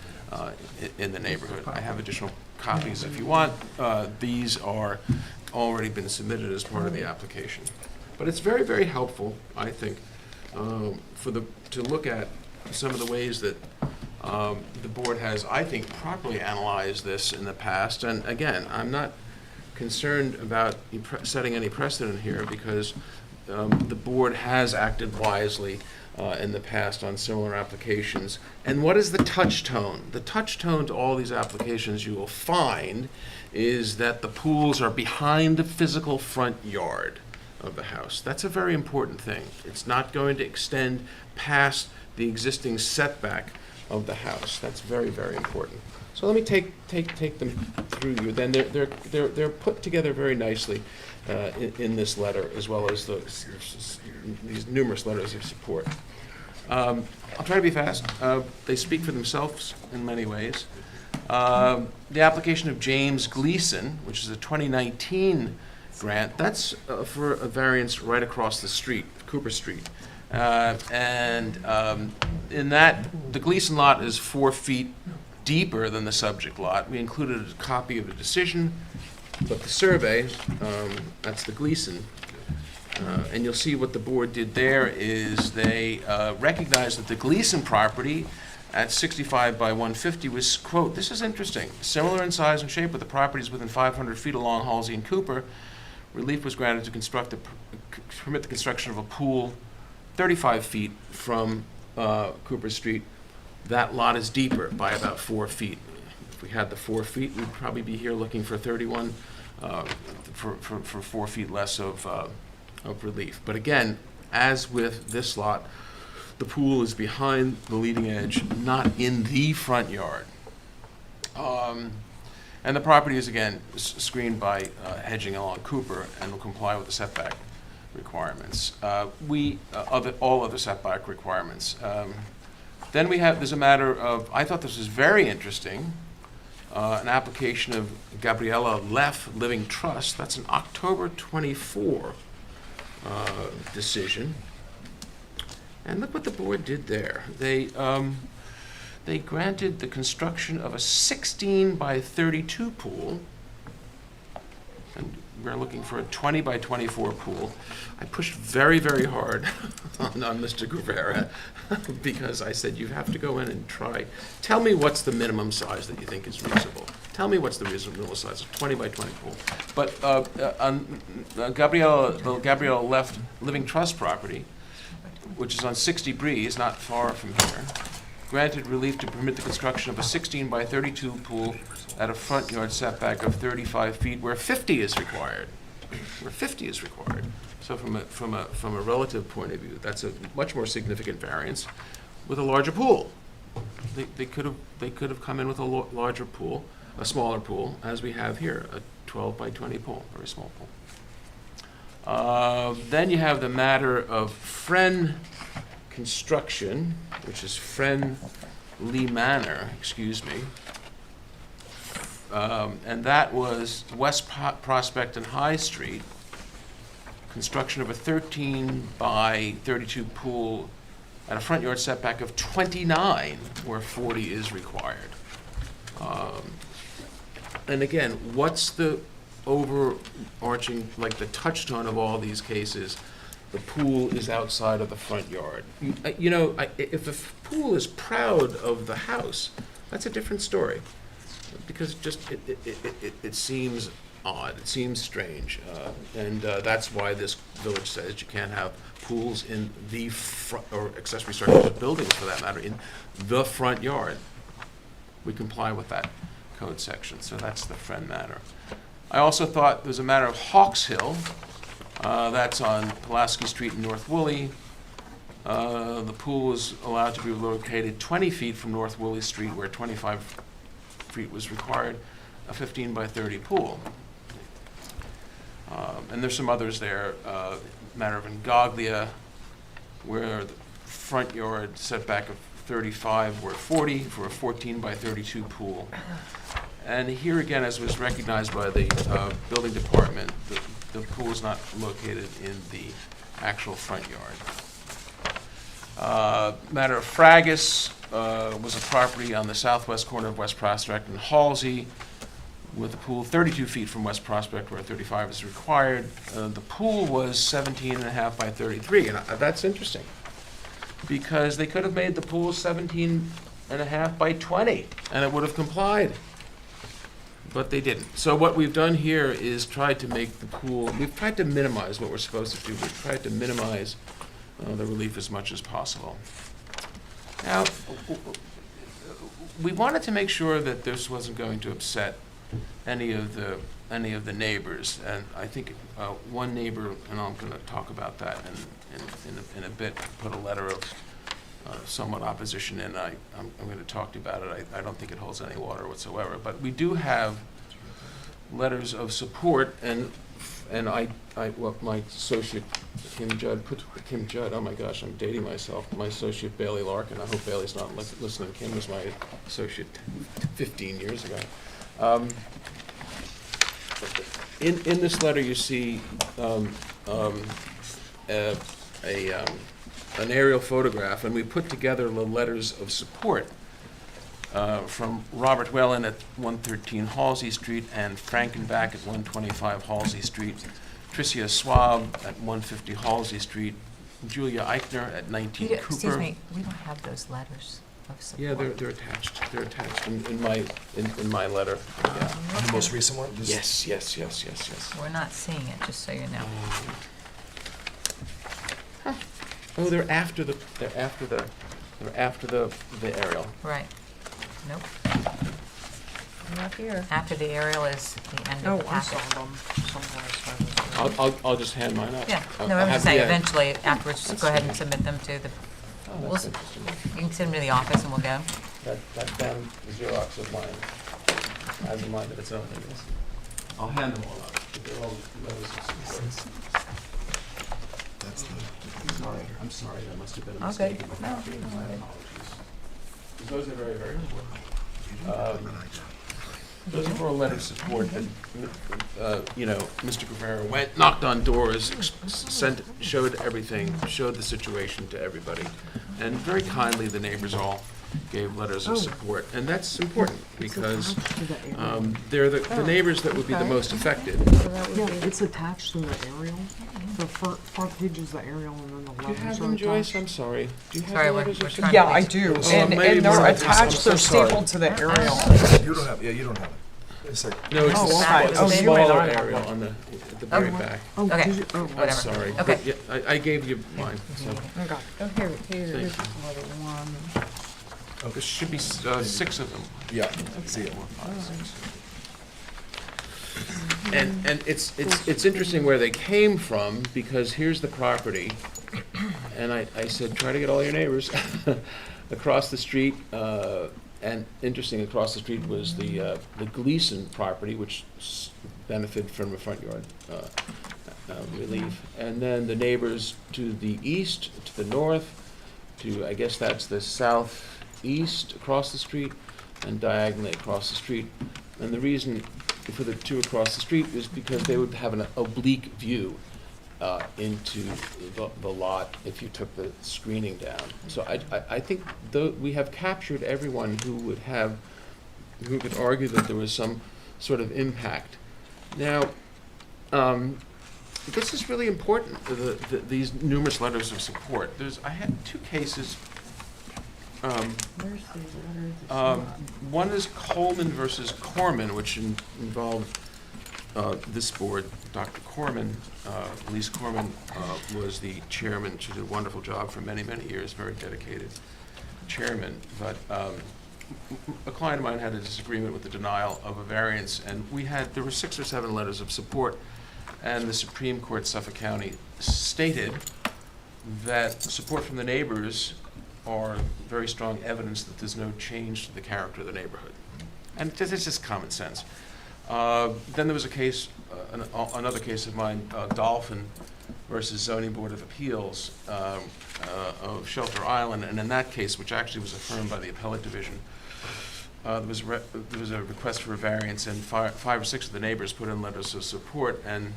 in the neighborhood. I have additional copies if you want. These are already been submitted as part of the application. But it's very, very helpful, I think, to look at some of the ways that the board has, I think, properly analyzed this in the past. And again, I'm not concerned about setting any precedent here because the board has acted wisely in the past on similar applications. And what is the touch tone? The touch tone to all these applications you will find is that the pools are behind the physical front yard of the house. That's a very important thing. It's not going to extend past the existing setback of the house. That's very, very important. So let me take them through you. Then they're put together very nicely in this letter, as well as these numerous letters of support. I'll try to be fast. They speak for themselves in many ways. The application of James Gleason, which is a 2019 grant, that's for a variance right across the street, Cooper Street. In that, the Gleason lot is 4 feet deeper than the subject lot. We included a copy of the decision, but the survey, that's the Gleason. And you'll see what the board did there is they recognized that the Gleason property at 65 by 150 was, quote, this is interesting, similar in size and shape, but the property is within 500 feet along Halsey and Cooper. Relief was granted to permit the construction of a pool 35 feet from Cooper Street. That lot is deeper by about 4 feet. If we had the 4 feet, we'd probably be here looking for 31, for 4 feet less of relief. But again, as with this lot, the pool is behind the leading edge, not in the front yard. And the property is, again, screened by hedging along Cooper and will comply with the setback requirements. All other setback requirements. Then there's a matter of, I thought this was very interesting, an application of Gabriella Leff Living Trust. That's an October 24 decision. And look what the board did there. They granted the construction of a 16 by 32 pool. And we're looking for a 20 by 24 pool. I pushed very, very hard on Mr. Guevara because I said, you have to go in and try. Tell me what's the minimum size that you think is reasonable. Tell me what's the reasonable size, a 20 by 20 pool. But on Gabrielle Leff Living Trust property, which is on 60 Breeze, not far from here, granted relief to permit the construction of a 16 by 32 pool at a front yard setback of 35 feet where 50 is required. Where 50 is required. So from a relative point of view, that's a much more significant variance with a larger pool. They could have come in with a larger pool, a smaller pool, as we have here, a 12 by 20 pool, very small pool. Then you have the matter of Friend Construction, which is Friend Lee Manor, excuse me. And that was West Prospect and High Street. Construction of a 13 by 32 pool and a front yard setback of 29 where 40 is required. And again, what's the overarching, like the touchstone of all these cases? The pool is outside of the front yard. You know, if the pool is proud of the house, that's a different story. Because it seems odd, it seems strange. And that's why this village says you can't have pools in the front, or accessory structures of buildings for that matter, in the front yard. We comply with that code section, so that's the friend matter. I also thought there was a matter of Hawks Hill. That's on Pulaski Street in North Woolley. The pool is allowed to be located 20 feet from North Woolley Street, where 25 feet was required, a 15 by 30 pool. And there's some others there. Matter of Ingaglia, where the front yard setback of 35 were 40 for a 14 by 32 pool. And here again, as was recognized by the building department, the pool is not located in the actual front yard. Matter of Fragus was a property on the southwest corner of West Prospect and Halsey, with the pool 32 feet from West Prospect, where 35 is required. The pool was 17.5 by 33, and that's interesting, because they could have made the pool 17.5 by 20, and it would have complied. But they didn't. So what we've done here is tried to make the pool, we've tried to minimize what we're supposed to do. We've tried to minimize the relief as much as possible. Now, we wanted to make sure that this wasn't going to upset any of the neighbors, and I think one neighbor, and I'm going to talk about that in a bit, put a letter of somewhat opposition in. I'm going to talk to you about it. I don't think it holds any water whatsoever, but we do have letters of support, and well, my associate Kim Judd, oh my gosh, I'm dating myself. My associate Bailey Larkin, I hope Bailey's not listening. Kim was my associate 15 years ago. In this letter, you see an aerial photograph, and we put together the letters of support from Robert Whalen at 113 Halsey Street and Frankenbach at 125 Halsey Street, Tricia Swab at 150 Halsey Street, Julia Eichner at 19 Cooper. Excuse me, we don't have those letters of support. Yeah, they're attached. They're attached in my letter. Yeah. The most recent one? Yes. We're not seeing it, just so you know. Oh, they're after the aerial. Right. Nope. Not here. After the aerial is the end Oh, of the I packet. saw them somewhere. I'll just hand mine up. Yeah, I'll no, I'm have just saying, the- eventually, afterwards, just go ahead and submit them to the, Oh, we'll that's s- interesting. you can send them to the office and we'll get them. That damn Xerox of mine has a mind of its own, I guess. I'll hand them all out. But they're all letters of support. That's the. I'm sorry, that must have been a Okay. mistake in my No, copy. no, My okay. apologies. Those are very, very important. Those are for a letter of support that, Mr. Guevara went, knocked on doors, showed everything, showed the situation to everybody. And very kindly, the neighbors all gave letters of support. And that's important because they're the neighbors that would be the most affected. Yeah, it's attached to the aerial. The front page is the aerial and then the Do you letters have are them, Joyce? attached. I'm sorry. Do you have Sorry, the we're letters of trying support? to Yeah, I please. do, Oh, and maybe they're more. I'm attached, so they're sorry. stapled to the aerial. You don't have, you don't have it. It's like, No, it's Oh, the okay. it's Oh, the you may smaller not have aerial one. on the very Oh. back. Oh, Okay. did you- oh, I'm Whatever. sorry. Okay. But, yeah, I gave you mine, so okay. Oh, here, here's Thank you. letter one. there should be 6 of them. yeah, see it. 4, 5, 6. And it's interesting where they came from, because here's the property, and I said, try to get all your neighbors across the street. And interesting, across the street was the Gleason property, which benefited from a front yard relief. And then the neighbors to the east, to the north, to, I guess that's the southeast across the street, and diagonally across the street. And the reason for the two across the street is because they would have an oblique view into the lot if you took the screening down. So I think we have captured everyone who could argue that there was some sort of impact. Now, this is really important, these numerous letters of support. I had two cases. Where's the letter that's not? One is Coleman versus Corman, which involved this board. Dr. Corman, Elise Corman, was the chairman. She did a wonderful job for many, many years, very dedicated chairman. But a client of mine had a disagreement with the denial of a variance, and there were 6 or 7 letters of support, and the Supreme Court, Suffolk County, stated that support from the neighbors are very strong evidence that there's no change to the character of the neighborhood. And it's just common sense. Then there was a case, another case of mine, Dolphin versus Zoning Board of Appeals of Shelter Island, and in that case, which actually was affirmed by the appellate division, there was a request for a variance, and 5 or 6 of the neighbors put in letters of support, and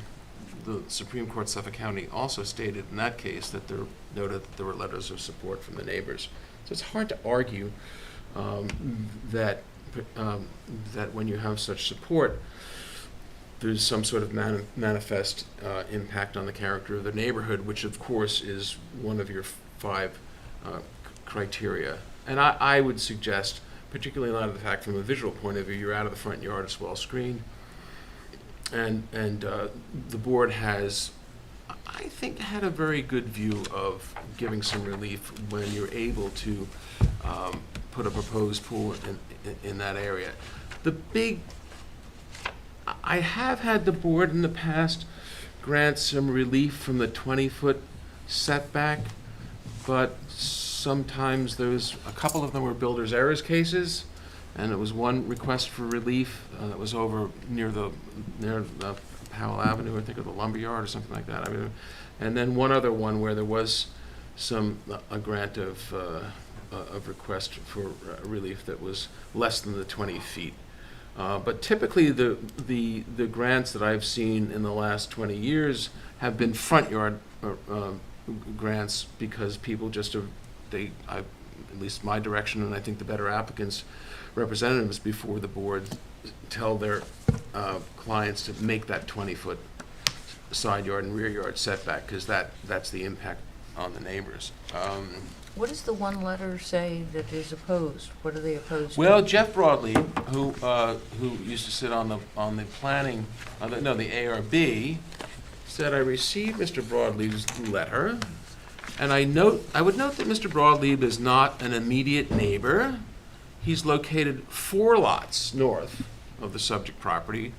the Supreme Court, Suffolk County, also stated in that case that noted that there were letters of support from the neighbors. So it's hard to argue that when you have such support, there's some sort of manifest impact on the character of the neighborhood, which of course is one of your 5 criteria. And I would suggest, particularly in light of the fact from a visual point of view, you're out of the front yard, it's well screened. And the board has, I think, had a very good view of giving some relief when you're able to put a proposed pool in that area. I have had the board in the past grant some relief from the 20-foot setback, but sometimes a couple of them were builder's errors cases, and it was one request for relief that was over near Powell Avenue, I think, or the lumberyard or something like that. And then one other one where there was a grant of request for relief that was less than the 20 feet. But typically the grants that I've seen in the last 20 years have been front yard grants, because people just at least my direction, and I think the better applicants' representatives before the board tell their clients to make that 20-foot side yard and rear yard setback, because that's the impact on the neighbors. What does the one letter say that is opposed? What are they opposed to? Well, Jeff Broadley, who used to sit on the planning, the ARB, said, I received Mr. Broadleaf's letter, and I would note that Mr. Broadleaf is not an immediate neighbor. He's located 4 lots north of the subject property.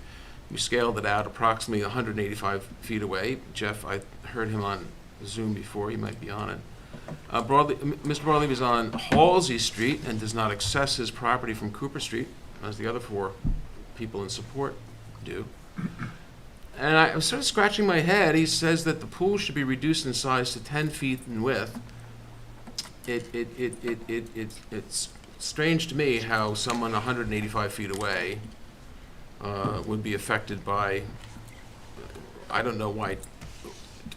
We scaled it out approximately 185 feet away. Jeff, I heard him on Zoom before, he might be on it. Mr. Broadleaf is on Halsey Street and does not access his property from Cooper Street, as the other 4 people in support do. And I was sort of scratching my head. He says that the pool should be reduced in size to 10 feet in width. It's strange to me how someone 185 feet away would be affected by, I don't know why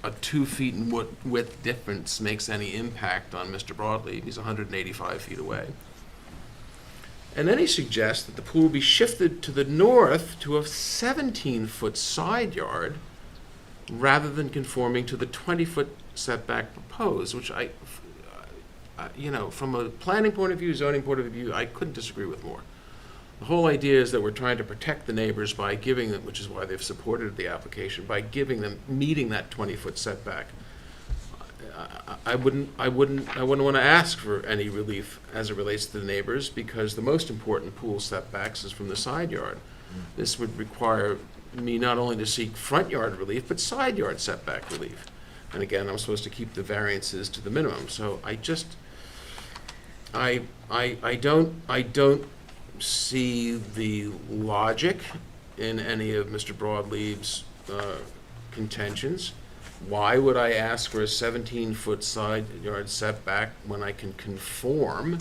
a 2 feet in width difference makes any impact on Mr. Broadleaf. He's 185 feet away. And then he suggests that the pool be shifted to the north to a 17-foot side yard rather than conforming to the 20-foot setback proposed, which from a planning point of view, zoning point of view, I couldn't disagree with more. The whole idea is that we're trying to protect the neighbors by giving them, which is why they've supported the application, by meeting that 20-foot setback. I wouldn't want to ask for any relief as it relates to the neighbors, because the most important pool setbacks is from the side yard. This would require me not only to seek front yard relief, but side yard setback relief. And again, I'm supposed to keep the variances to the minimum. So I don't see the logic in any of Mr. Broadleaf's contentions. Why would I ask for a 17-foot side yard setback when I can conform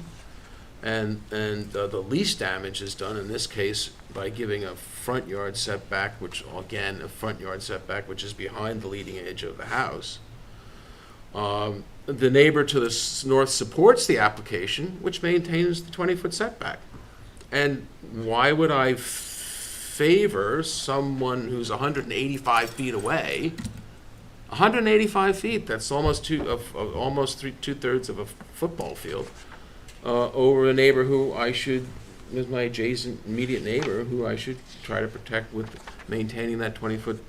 The least damage is done in this case by giving a front yard setback, which again, a front yard setback, which is behind the leading edge of the house. The neighbor to the north supports the application, which maintains the 20-foot setback. And why would I favor someone who's 185 feet away? 185 feet, that's almost two-thirds of a football field, over a neighbor who is my adjacent immediate neighbor, who I should try to protect with maintaining that 20-foot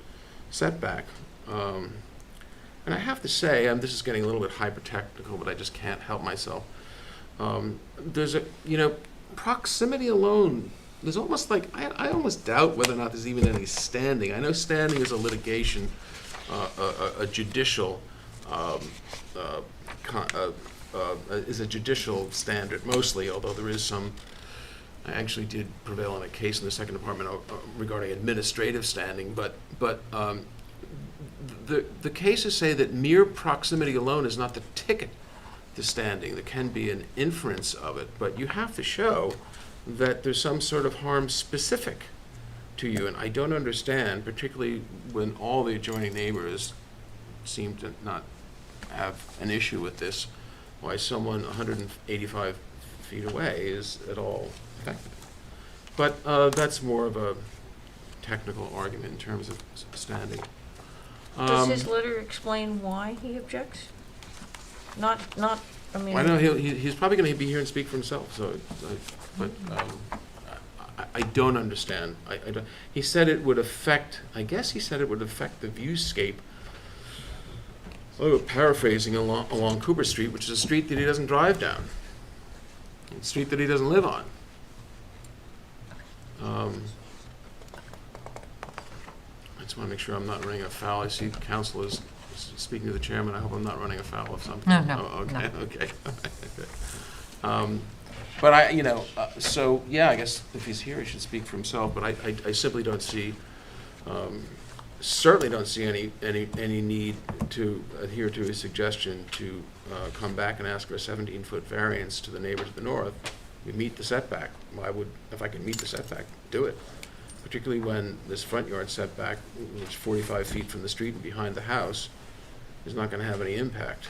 setback. And I have to say, this is getting a little bit hyper-technical, but I just can't help myself. There's proximity alone, there's almost like, I almost doubt whether or not there's even any standing. I know standing is a litigation, a judicial, is a judicial standard mostly, although there is some. I actually did prevail in a case in the Second Department regarding administrative standing, but the cases say that mere proximity alone is not the ticket to standing. There can be an inference of it, but you have to show that there's some sort of harm specific to you, and I don't understand, particularly when all the adjoining neighbors seem to not have an issue with this, why someone 185 feet away is at all affected. But that's more of a technical argument in terms of standing. Does his letter explain why he objects? Not, I mean. I know he's probably going to be here and speak for himself. So, I don't understand. I don't. He said it would affect. I guess he said it would affect the viewscape. Oh, paraphrasing along Cooper Street, which is a street that he doesn't drive down, a street that he doesn't live on. I just want to make sure I'm not running afoul. I see the council is speaking to the chairman. I hope I'm not running afoul of something. No. Oh, okay, No. okay. But so yeah, I guess if he's here, he should speak for himself. But I simply don't see, certainly don't see any need to adhere to his suggestion to come back and ask for a 17-foot variance to the neighbor to the north. We meet the setback. Why would, if I can meet the setback, do it? Particularly when this front yard setback, which is 45 feet from the street and behind the house, is not going to have any impact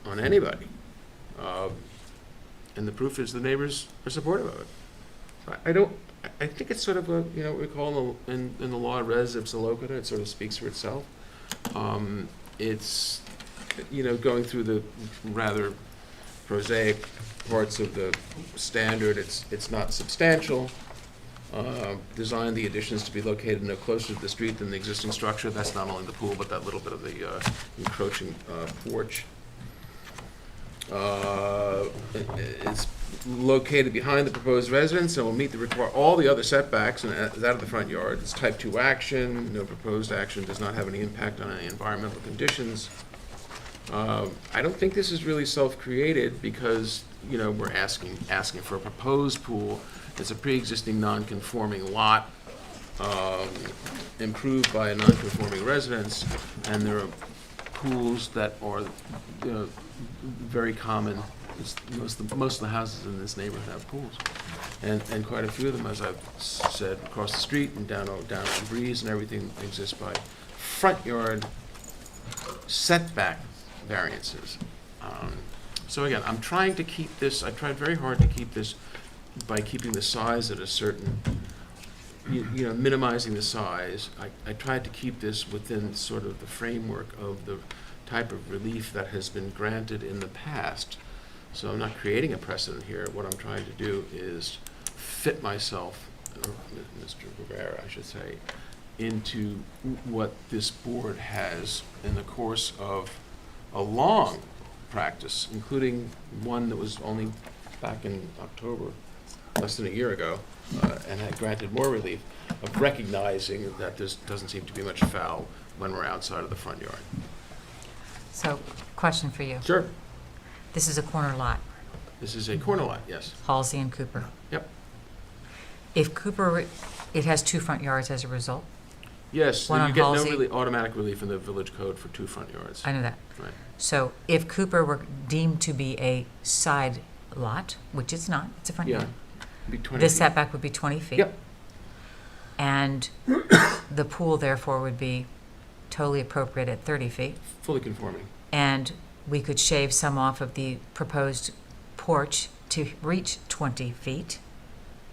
on anybody. And the proof is the neighbors are supportive of it. I think it's sort of a, what we call in the law res ipsa loquitur. It sort of speaks for itself. It's, going through the rather prosaic parts of the standard. It's not substantial. Design the additions to be located no closer to the street than the existing structure. That's not only the pool, but that little bit of the encroaching porch. It's located behind the proposed residence and will meet all the other setbacks and is out of the front yard. It's type 2 action. No proposed action does not have any impact on any environmental conditions. I don't think this is really self-created because, we're asking for a proposed pool. It's a pre-existing non-conforming lot, improved by a non-conforming residence, and there are pools that are very common. Most of the houses in this neighborhood have pools, and quite a few of them, as I've said, across the street and down on Breeze and everything exists by front yard setback variances. So again, I'm trying to keep this. I tried very hard to keep this by keeping the size at a certain, minimizing the size. I tried to keep this within sort of the framework of the type of relief that has been granted in the past. So I'm not creating a precedent here. What I'm trying to do is fit myself, or Mr. Rivera, I should say, into what this board has in the course of a long practice, including one that was only back in October, less than a year ago, and had granted more relief, of recognizing that there doesn't seem to be much foul when we're outside of the front yard. So, question for you. Sure. This is a corner lot, This is a corner lot, yes. Halsey and Cooper. Yep. If Cooper, it has 2 front yards as a result? Yes, One you on get no Halsey. really automatic relief in the village code for 2 front yards. I know that. Right. So if Cooper were deemed to be a side lot, which it's not, it's a front Yeah. yard. Be 20 This feet. setback would be 20 feet. Yep. And the pool therefore would be totally appropriate at 30 feet. Fully conforming. And we could shave some off of the proposed porch to reach 20 feet,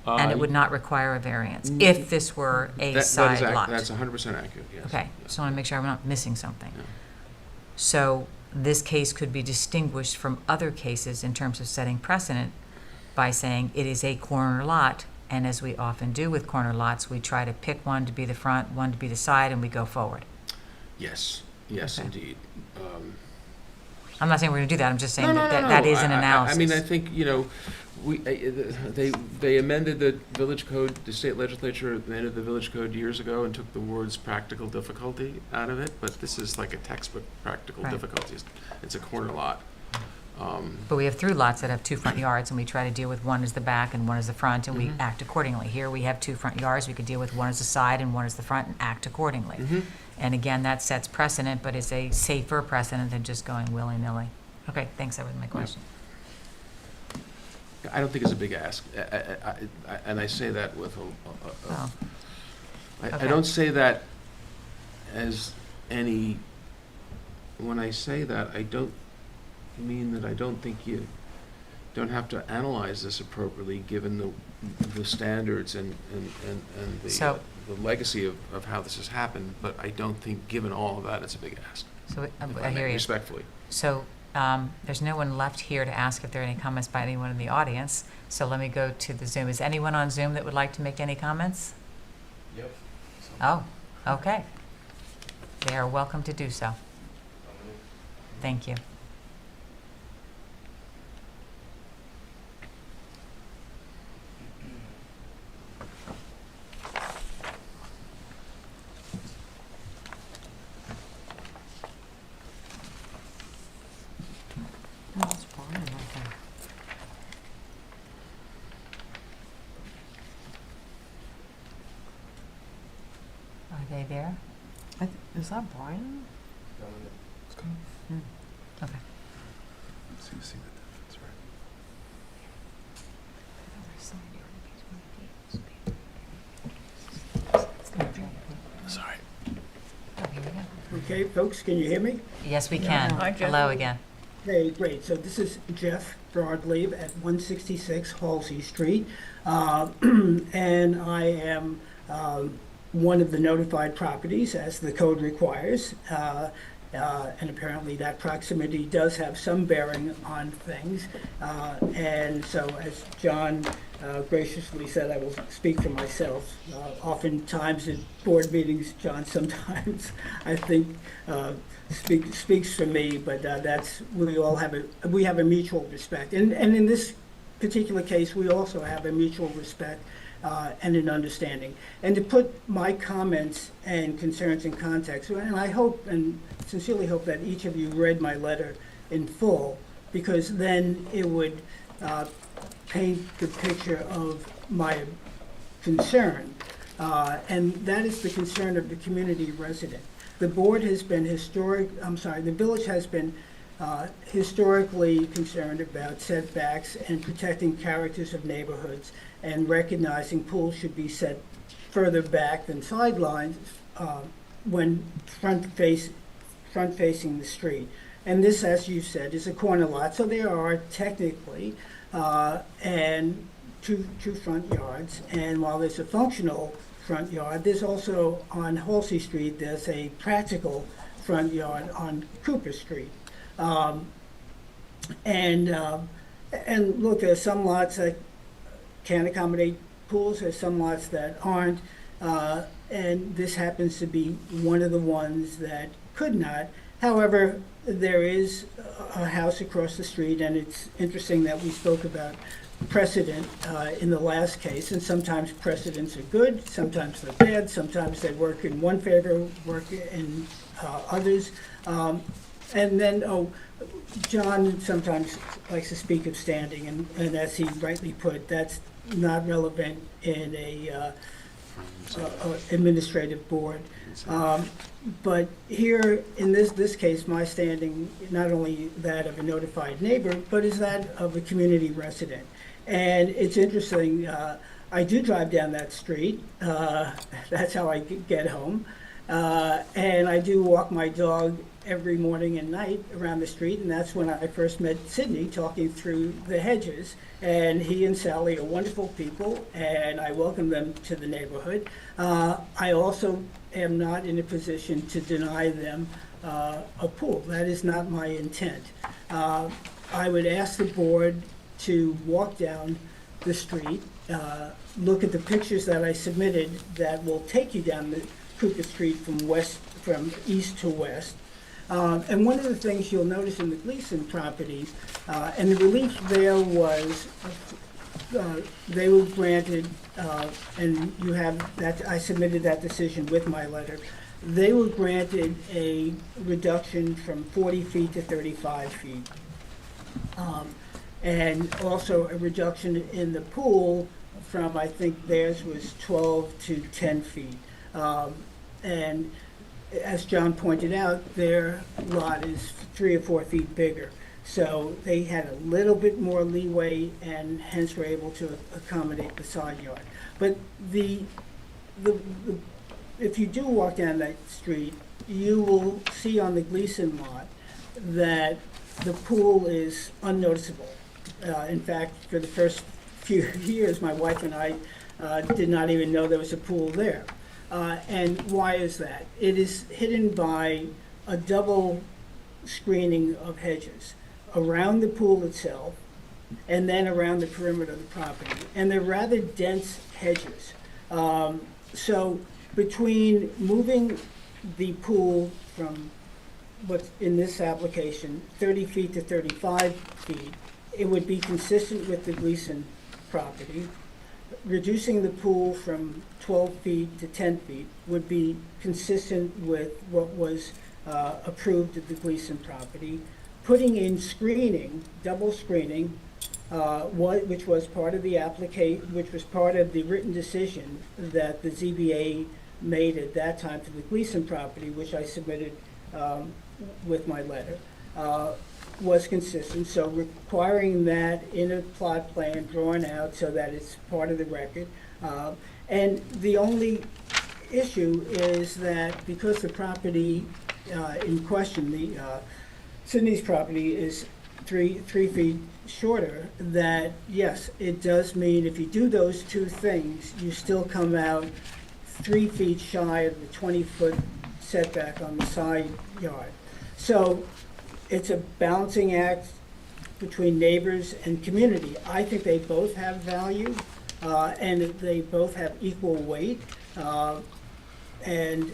and it would not require a variance if this were a side lot. That's 100% accurate, yes. Okay, so I want to make sure I'm not missing something. Yeah. So this case could be distinguished from other cases in terms of setting precedent by saying it is a corner lot, and as we often do with corner lots, we try to pick one to be the front, one to be the side, and we go forward. Yes, yes, Okay. indeed. I'm not saying we're going to do that, I'm just saying that is an I analysis. mean, I think, they amended the village code, the state legislature amended the village code years ago and took the words practical difficulty out of it, but this is like a textbook practical Right. difficulties. It's a corner lot. But we have through lots that have two front yards, and we try to deal with one as the back and one as the front, and we Mhm. act accordingly. Here, we have two front yards, we could deal with one as the side and one as the front and act accordingly. Mhm. And again, that sets precedent, but it's a safer precedent than just going willy-nilly. Okay, thanks, that was my question. I don't think it's a big ask, and I say that with Oh, I okay. don't say that as any, when I say that, I don't mean that I don't think you don't have to analyze this appropriately, given the standards and So- the legacy of how this has happened, but I don't think, given all of that, it's a big ask. So, if I may, hear you. respectfully. So, there's no one left here to ask if there are any comments by anyone in the audience, so let me go to the Zoom. Is anyone on Zoom that would like to make any comments? Yep. Oh, okay. They are welcome to do so. Thank you. Oh, that's Brian right there. Are they there? Is that Brian? Okay. Sorry. Oh, here we go. Okay, folks, can you hear me? Yes, we can. Hi, Jeff. Hello again. Hey, great. So this is Jeff Broadleaf at 166 Halsey Street. And I am one of the notified properties, as the code requires. And apparently that proximity does have some bearing on things. And so, as John graciously said, I will speak for myself. Oftentimes at board meetings, John sometimes, I think, speaks for me, but we have a mutual respect. And in this particular case, we also have a mutual respect and an understanding. And to put my comments and concerns in context, and I hope and sincerely hope that each of you read my letter in full, because then it would paint the picture of my concern. And that is the concern of the community resident. The board has been the village has been historically concerned about setbacks and protecting characters of neighborhoods, and recognizing pools should be set further back than sidelines when front-facing the street. And this, as you said, is a corner lot, so there are technically and two front yards. And while there's a functional front yard, there's also on Halsey Street, there's a practical front yard on Cooper Street. And look, there's some lots that can accommodate pools, there's some lots that aren't, and this happens to be one of the ones that could not. However, there is a house across the street, and it's interesting that we spoke about precedent in the last case, and sometimes precedents are good, sometimes they're bad, sometimes they work in one favor, work in others. And then, John sometimes likes to speak of standing, and as he rightly put, that's not relevant in a administrative board. But here, in this case, my standing, not only that of a notified neighbor, but is that of a community resident. And it's interesting, I do drive down that street. That's how I get home. And I do walk my dog every morning and night around the street, and that's when I first met Sydney, talking through the hedges. And he and Sally are wonderful people, and I welcome them to the neighborhood. I also am not in a position to deny them a pool. That is not my intent. I would ask the board to walk down the street, look at the pictures that I submitted that will take you down the Cooper Street from east to west. And one of the things you'll notice in the Gleason property, and the relief there was, they were granted, and you have that, I submitted that decision with my letter. They were granted a reduction from 40 feet to 35 feet. And also a reduction in the pool from, I think theirs was 12 to 10 feet. And as John pointed out, their lot is 3 or 4 feet bigger. So they had a little bit more leeway and hence were able to accommodate the side yard. But if you do walk down that street, you will see on the Gleason lot that the pool is unnoticeable. In fact, for the first few years, my wife and I did not even know there was a pool there. And why is that? It is hidden by a double screening of hedges around the pool itself and then around the perimeter of the property. And they're rather dense hedges. So between moving the pool from what's in this application, 30 feet to 35 feet, it would be consistent with the Gleason property. Reducing the pool from 12 feet to 10 feet would be consistent with what was approved at the Gleason property. Putting in screening, double screening, which was part of the which was part of the written decision that the ZBA made at that time for the Gleason property, which I submitted with my letter, was consistent. So requiring that in a plot plan drawn out so that it's part of the record. And the only issue is that because the property in question, the Sydney's property is three feet shorter, that yes, it does mean if you do those two things, you still come out 3 feet shy of the 20-foot setback on the side yard. So it's a balancing act between neighbors and community. I think they both have value, and they both have equal weight. And,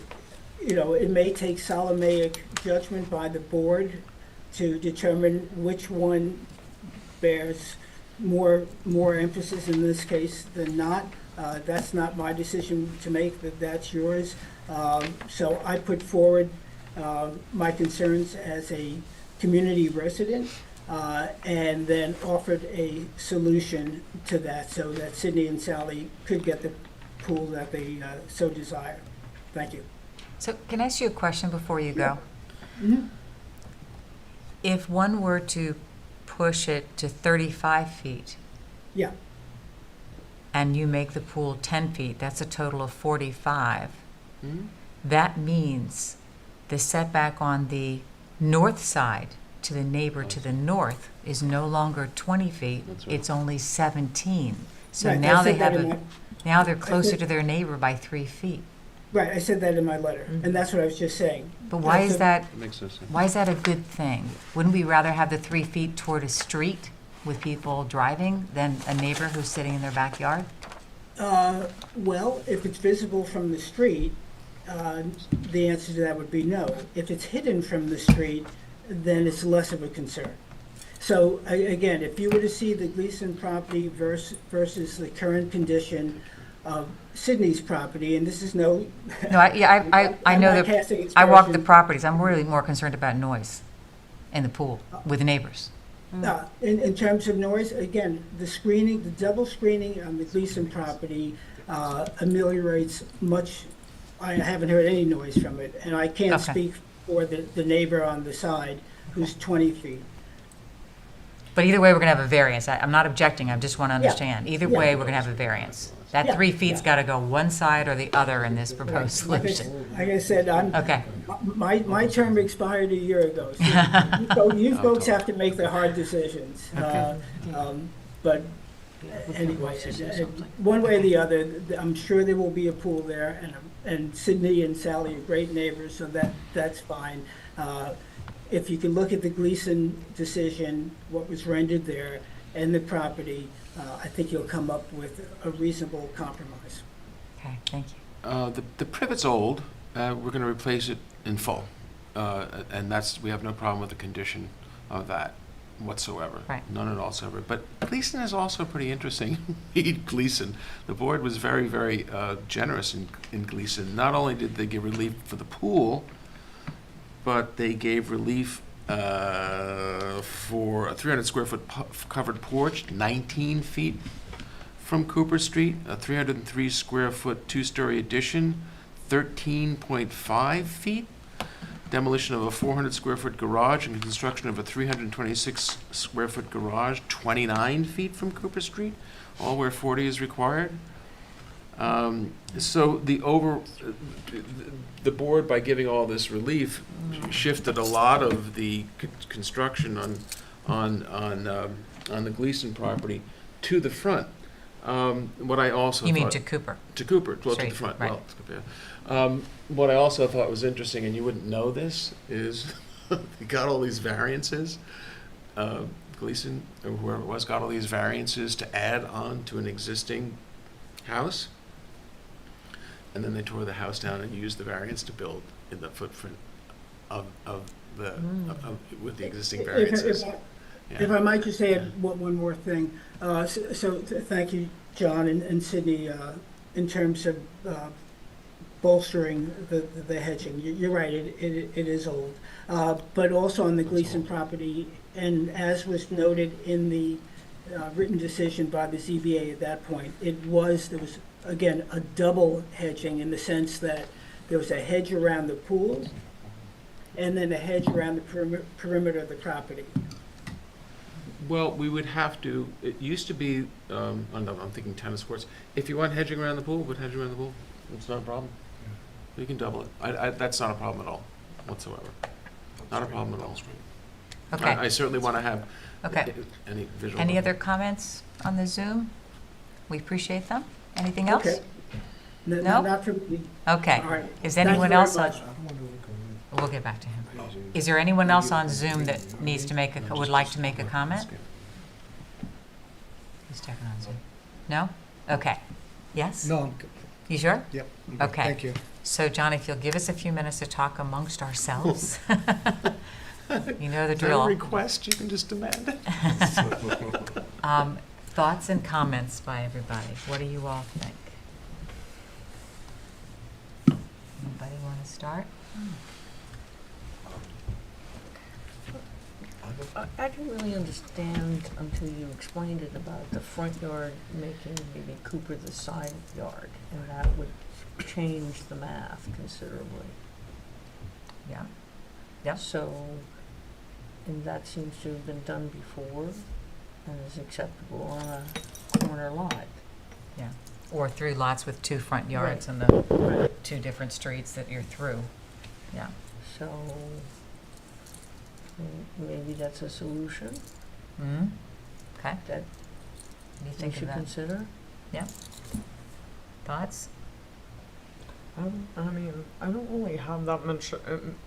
you know, it may take Solomaic judgment by the board to determine which one bears more emphasis in this case than not. That's not my decision to make, that's yours. So I put forward my concerns as a community resident, and then offered a solution to that so that Sydney and Sally could get the pool that they so desire. Thank you. So can I ask you a question before you go? Mm-hmm. If one were to push it to 35 feet Yeah. and you make the pool 10 feet, that's a total of 45. That means the setback on the north side to the neighbor to the north is no longer 20 feet, it's only 17. So Right, now I they said that have in now they're closer said- to their neighbor by 3 feet. Right, I said that in my letter, and that's what I was just saying. But why is that, Makes no sense. why is that a good thing? Wouldn't we rather have the 3 feet toward a street with people driving than a neighbor who's sitting in their backyard? Well, if it's visible from the street, the answer to that would be no. If it's hidden from the street, then it's less of a concern. So again, if you were to see the Gleason property versus the current condition of Sydney's property, and this is no. No, I I'm know not that, casting I walk the aspersions. properties, I'm really more concerned about noise in the pool with neighbors. In terms of noise, again, the screening, the double screening on the Gleason property ameliorates much. I haven't heard any noise from it, and I can't Okay. speak for the neighbor on the side who's 20 feet. But either way, we're going to have a variance. I'm not objecting, I just want to Yeah. understand. Either Yeah. way, we're going to have a variance. That Yeah. 3 feet's Yeah. got to go one side or the other in this proposed Like I solution. like I said, Okay. my term expired a year ago. So you folks have to make the hard decisions. But anyway, one way or the other, I'm sure there will be a pool there, and Sydney and Sally are great neighbors, so that's fine. If you can look at the Gleason decision, what was rendered there, and the property, I think you'll come up with a reasonable compromise. Okay, thank you. The privet's old. We're going to replace it in full. And we have no problem with the condition of that whatsoever. Right. None at all whatsoever. But Gleason is also pretty interesting. Read Gleason. The board was very, very generous in Gleason. Not only did they give relief for the pool, but they gave relief for a 300 square foot covered porch, 19 feet from Cooper Street, a 303 square foot two-story addition, 13.5 feet, demolition of a 400 square foot garage and construction of a 326 square foot garage, 29 feet from Cooper Street, all where 40 is required. So the board, by giving all this relief, shifted a lot of the construction on the Gleason property to the front. What I also You mean thought- to Cooper? To Cooper, well, to Street, the front. right. Well, what I also thought was interesting, and you wouldn't know this, is they got all these variances. Gleason, or whoever it was, got all these variances to add on to an existing house. And then they tore the house down and used the variance to build in the footprint of with the existing variances. If I might just add one more thing. So thank you, John and Sydney, in terms of bolstering the hedging. You're right, it is old. But also on the Gleason property, and as was noted in the written decision by the ZBA at that point, there was, again, a double hedging in the sense that there was a hedge around the pool and then a hedge around the perimeter of the property. Well, we would have to, it used to be, I'm thinking tennis courts. If you want hedging around the pool, put hedging around the pool. It's not a problem. You can double it. That's not a problem at all, whatsoever. Not a problem at all. Okay. I certainly want to have Okay. any visual. Any other comments on the Zoom? We appreciate them. Anything else? Okay. No? Not for me. Okay. All right. Is Thank you anyone very else on? much. We'll get back to him. Is there anyone else on Zoom that needs to would like to make a comment? Who's checking on Zoom? No? Okay. Yes? No, I'm good. You sure? Yep. I'm good. Okay. Thank you. So, John, if you'll give us a few minutes to talk amongst ourselves. You know the Is that a drill. request? You can just demand it. Thoughts and comments by everybody. What do you all think? Anybody want to start? I didn't really understand until you explained it about the front yard making maybe Cooper the side yard, and that would change the math considerably. Yeah. Yep. So, and that seems to have been done before and is acceptable on a corner lot. Yeah. Or through lots with two front yards Right. and the Right. two different streets that you're through. Yeah. So, maybe that's a solution Hmm? Okay. that What do you we think of should that? consider. Yeah. Thoughts? I mean, I don't really have that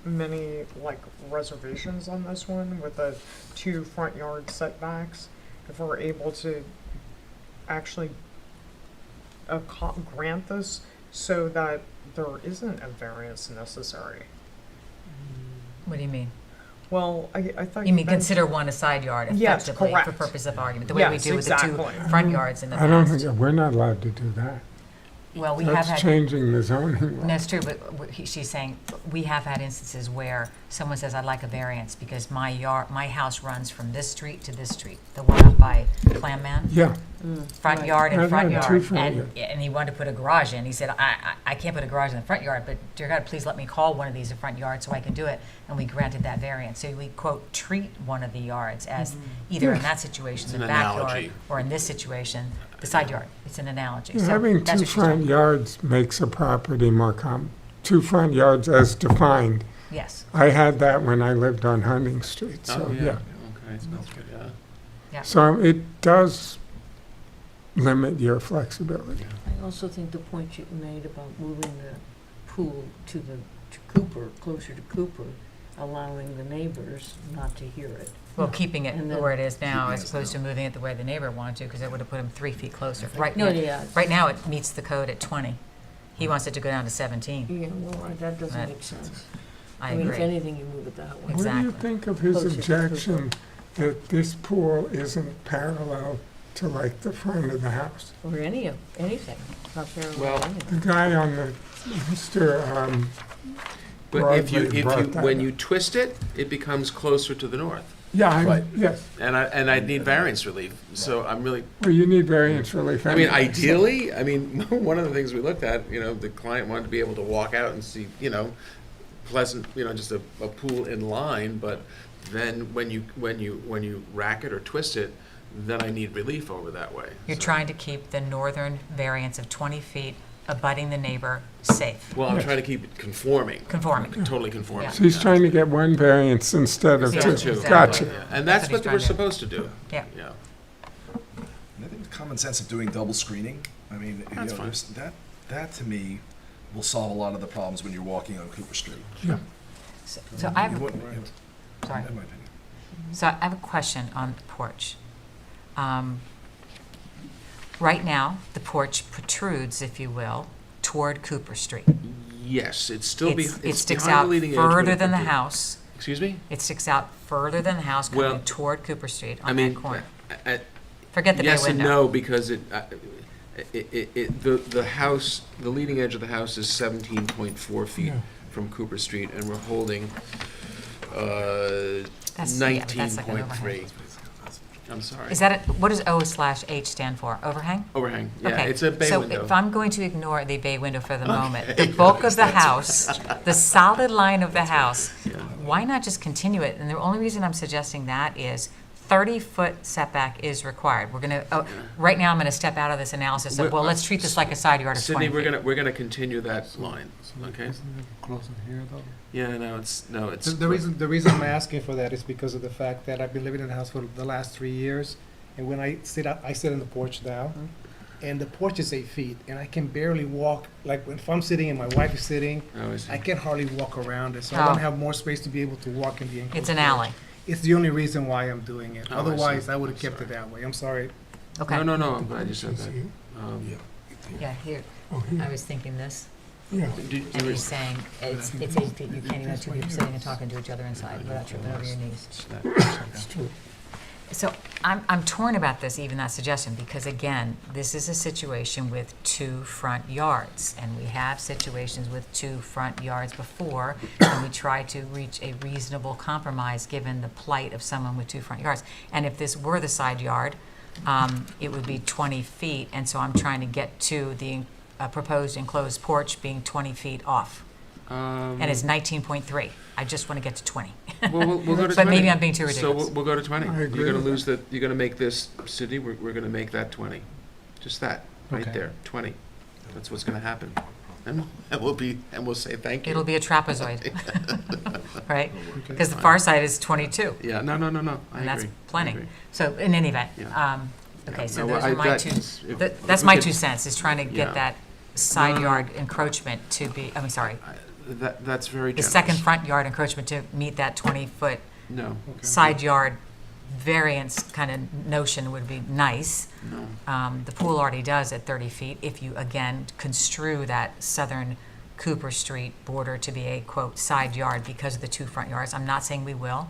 many like reservations on this one with the 2 front yard setbacks. If we're able to actually grant this so that there isn't a variance necessary. What do you mean? Well, I thought You mean mentioned- consider one a side yard Yes, effectively for correct. purpose of argument, the way we Yes, do with the exactly. 2 front yards in the I don't past. think, we're not allowed to do that. Well, we have That's had. changing the zoning law. No, it's true, but she's saying, we have had instances where someone says, I'd like a variance because my house runs from this street to this street, the one up by Clam Man. Yeah, front right. yard and I'd front had two yard, front and, yards. and he wanted to put a garage in. He said, I can't put a garage in the front yard, but dear God, please let me call one of these a front yard so I can do it. And we granted that variance. So we, quote, treat one of the yards as either in that situation, It's the an backyard, analogy. or in this situation, the side yard. It's an analogy. So Having that's two what she's talking front yards makes a property more two front yards as defined. Yes, I had that when I lived on Hunting Street, so, Oh, yeah. Okay, smells good, yeah. yeah. So it does limit your flexibility. I also think the point you made about moving the pool to Cooper, closer to Cooper, allowing the neighbors not to hear it. Well, keeping it And then- where it is now Keeping as it opposed to moving it the way the neighbor wanted to, because it would have put him 3 feet closer. Right No, now, yeah. right now, it meets the code at 20. He wants it to go down to 17. Yeah, well, that doesn't That- make sense. I mean, if agree. anything, you move it that way. What do you Exactly. think of his Closer to Cooper. objection that this pool isn't parallel to like the front of the house? Or anything, not parallel Well, to anything. The guy on the, Mr. But if Broadway you, brought that when up. you twist it, it becomes closer to the north. Yeah, Right. yes. And I need variance relief, so I'm really, Well, you need variance relief. I mean, anyway, so- ideally, I mean, one of the things we looked at, the client wanted to be able to walk out and see, pleasant, just a pool in line, but then when you rack it or twist it, then I need relief over that way. You're So- trying to keep the northern variance of 20 feet abutting the neighbor safe, Well, I'm trying to keep it conforming. conforming. Totally conforming. Yeah. So he's trying to get one variance instead of Yeah, two. exactly. Gotcha. Yeah. And That's that's what he's what we're trying to- supposed to do. Yeah. Yeah. And I think the common sense of doing double screening, I mean, That's fine. that to me will solve a lot of the problems when you're walking on Cooper Street. Yeah. So I have, You a- wouldn't- you- sorry. In my opinion. So I have a question on the porch. Right now, the porch protrudes, if you will, toward Cooper Street. Yes, it's still It sticks behind out the leading edge. but further it- than the it- house. Excuse me? It sticks out further than the house Well, coming toward Cooper Street I on mean, that corner. I- Forget the bay yes and window. no, because the house, the leading edge of the house is 17.4 feet Yeah. from Cooper Street, and we're holding That's- yeah, that's like an 19.3. overhang. I'm sorry. Is that, what does O/H stand for? Overhang? Overhang, yeah, Okay, it's a bay window. So if I'm going to ignore the bay window for the moment, Okay. the bulk of the house, the solid line of the house, Yeah. why not just continue it? And the only reason I'm suggesting that is 30-foot setback is required. We're gonna, right now, I'm gonna step out of this analysis of, well, let's treat this like a side yard of 20 Sydney, feet. we're gonna continue that line, okay? Closer here, though. Yeah, no, it's. The reason I'm asking for that is because of the fact that I've been living in the house for the last 3 years, and when I sit on the porch now, and the porch is 8 feet, and I can barely walk, like, if I'm sitting and my wife is sitting, Oh, I see. I can hardly walk around it, so I Oh. want to have more space to be able to walk in the enclosed. It's an area. alley. It's the only reason why I'm doing it. Oh, I Otherwise, see. I would have kept it that way. I'm sorry. Okay. No, I'm glad you said that. Yeah, here, Oh, here. I was thinking this, Yeah. and he's saying, it's 8 feet, you can't even have two people sitting and talking to each other inside without tripping over your knees. It's true. So I'm torn about this, even that suggestion, because again, this is a situation with two front yards. And we have situations with two front yards before, and we try to reach a reasonable compromise given the plight of someone with two front yards. And if this were the side yard, it would be 20 feet, and so I'm trying to get to the proposed enclosed porch being 20 feet off. And it's 19.3. I just want to get to 20. We'll go to 20. But maybe I'm being too So ridiculous. we'll go to 20. I agree You're gonna with lose you're gonna make this, Sydney, we're gonna make that 20. Just that, right Okay. there, 20. That's what's gonna happen. And we'll say thank you. It'll be a trapezoid, right? Because the far side is 22, Yeah, no, I agree. and that's I plenty. agree. So in any event, Yeah. okay, Yeah, so no, those I- are my that two, is- if- that's if we my could- 2 cents, is trying to Yeah. get that side No. yard encroachment to be, sorry, That's very the generous. second front yard encroachment to meet that 20-foot No, side yard variance kind of notion would be nice. no. The pool already does at 30 feet, if you, again, construe that southern Cooper Street border to be a, quote, side yard because of the two front yards. I'm not saying we will.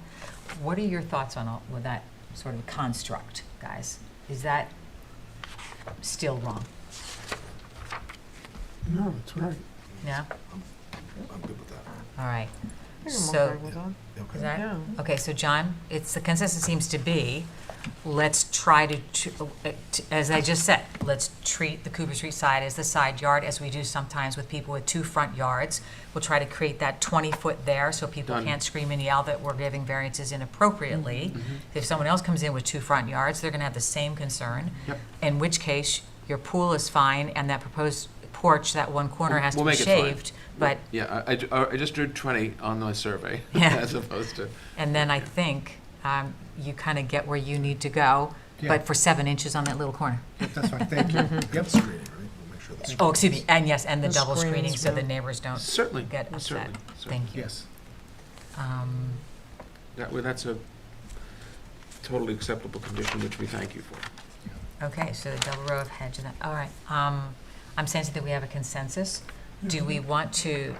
What are your thoughts on with that sort of construct, guys? Is that still wrong? No, it's right. Yeah? I'm good with that. All right. So, okay with that. is that, Yeah. okay, so John, the consensus seems to be, let's try as I just said, let's treat the Cooper Street side as the side yard, as we do sometimes with people with 2 front yards. We'll try to create that 20-foot there, so people Done. can't scream and yell that we're giving variances inappropriately. If someone else comes in with 2 front yards, they're gonna have the same concern. Yep. In which case, your pool is fine, and that proposed porch, that one corner has to We'll be make it fine. shaved. But, Yeah, I just drew 20 on my survey, Yeah. as opposed to, and then I think you kind of get where you need to go, Yeah. but for 7 inches on that little corner. Yep, that's fine, thank you. Yep. Screening, right? We'll make sure the Oh, excuse me, and yes, and the The double screening, screens, so the yeah. neighbors don't certainly, get upset. certainly. Thank you. Yes. That's a totally acceptable condition, which we thank you for. Okay, so the double row of hedge and that, all right. I'm sensing that we have a consensus. Do we want to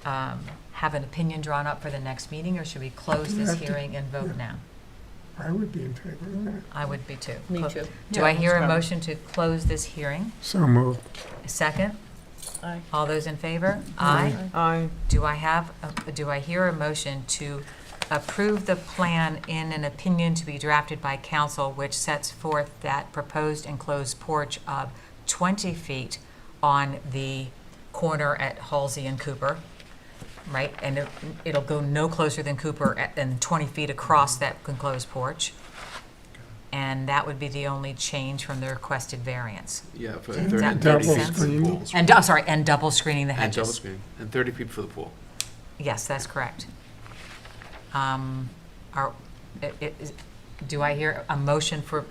have an opinion drawn up for the next meeting, or should we close this hearing and vote now? I would be in favor of that. I would be too. Me too. Do I hear a motion to close this hearing? So moved. A second? Aye. All those in favor? Aye. Do I hear a motion to approve the plan in an opinion to be drafted by council, which sets forth that proposed enclosed porch of 20 feet on the corner at Halsey and Cooper, right? And it'll go no closer than Cooper and 20 feet across that enclosed porch. And that would be the only change from the requested variance. Yeah, for Does 30 that and make 30 feet sense? for the Screening. pool. And, sorry, and double screening the And double hedges. screening, and 30 feet for the pool. Yes, that's correct. Do I hear a motion for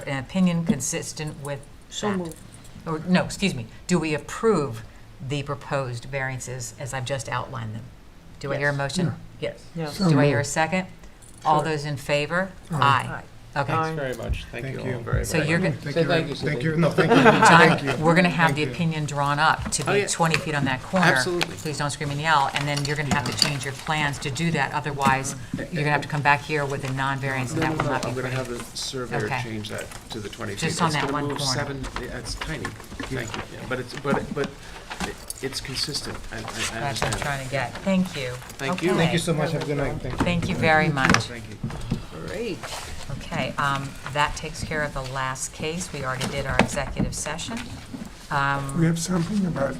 an opinion consistent with So that? moved. Or, no, excuse me, do we approve the proposed variances as I've just outlined them? Do I hear a Yes. motion? Yes. Yes. So Do I hear a moved. second? All Sure. those in favor? Aye. Okay. Aye. Very much, thank Thank you all you. very, So very you're much. good. Thank you. Thank you, no, thank you. John, Thank you. we're going to have Thank the you. opinion drawn up to Oh, be yeah. 20 feet on that corner. Absolutely. Please don't scream and yell, and then you're going to have to change your plans to do that. Otherwise, you're going to have to come back here with a non-variance, and No, that no, will no, not be I'm gonna pretty. have the surveyor Okay. change that to the 20 feet. Just on that one It's corner. gonna move 7, yeah, it's tiny, thank you, yeah, but it's consistent, I That's what I'm understand. trying to get. Thank you. Thank you. Okay. Thank you so much, have a good night, thank you. Thank you very much. Thank you. Great. Okay, that takes care of the last case. We already did our executive session. We have something about,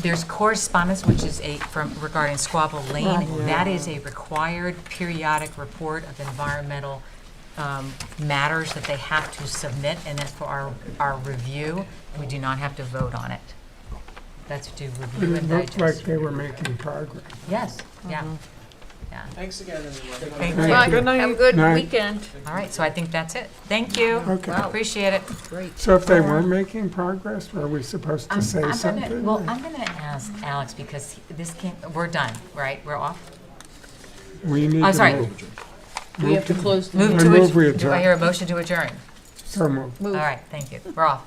There's correspondence, which is regarding Squabble Lane. Oh, yeah. That is a required periodic report of environmental matters that they have to submit, and that's for our review. We do not have to vote on it. That's to review it and looked like digest. they were making progress. Yes, yeah, yeah. Thanks again, everyone. Thank Thank you. Bye, good night. Have a good Night. weekend. All right, so I think that's it. Thank you. Okay. Appreciate it. Great. So if they were making progress, were we supposed to say something? Well, I'm gonna ask Alex, because we're done, right? We're off? We need Oh, to sorry. move. We have to close the Move meeting. to move we Do I adjourn. hear a motion to adjourn? So moved. All right, thank you. We're off.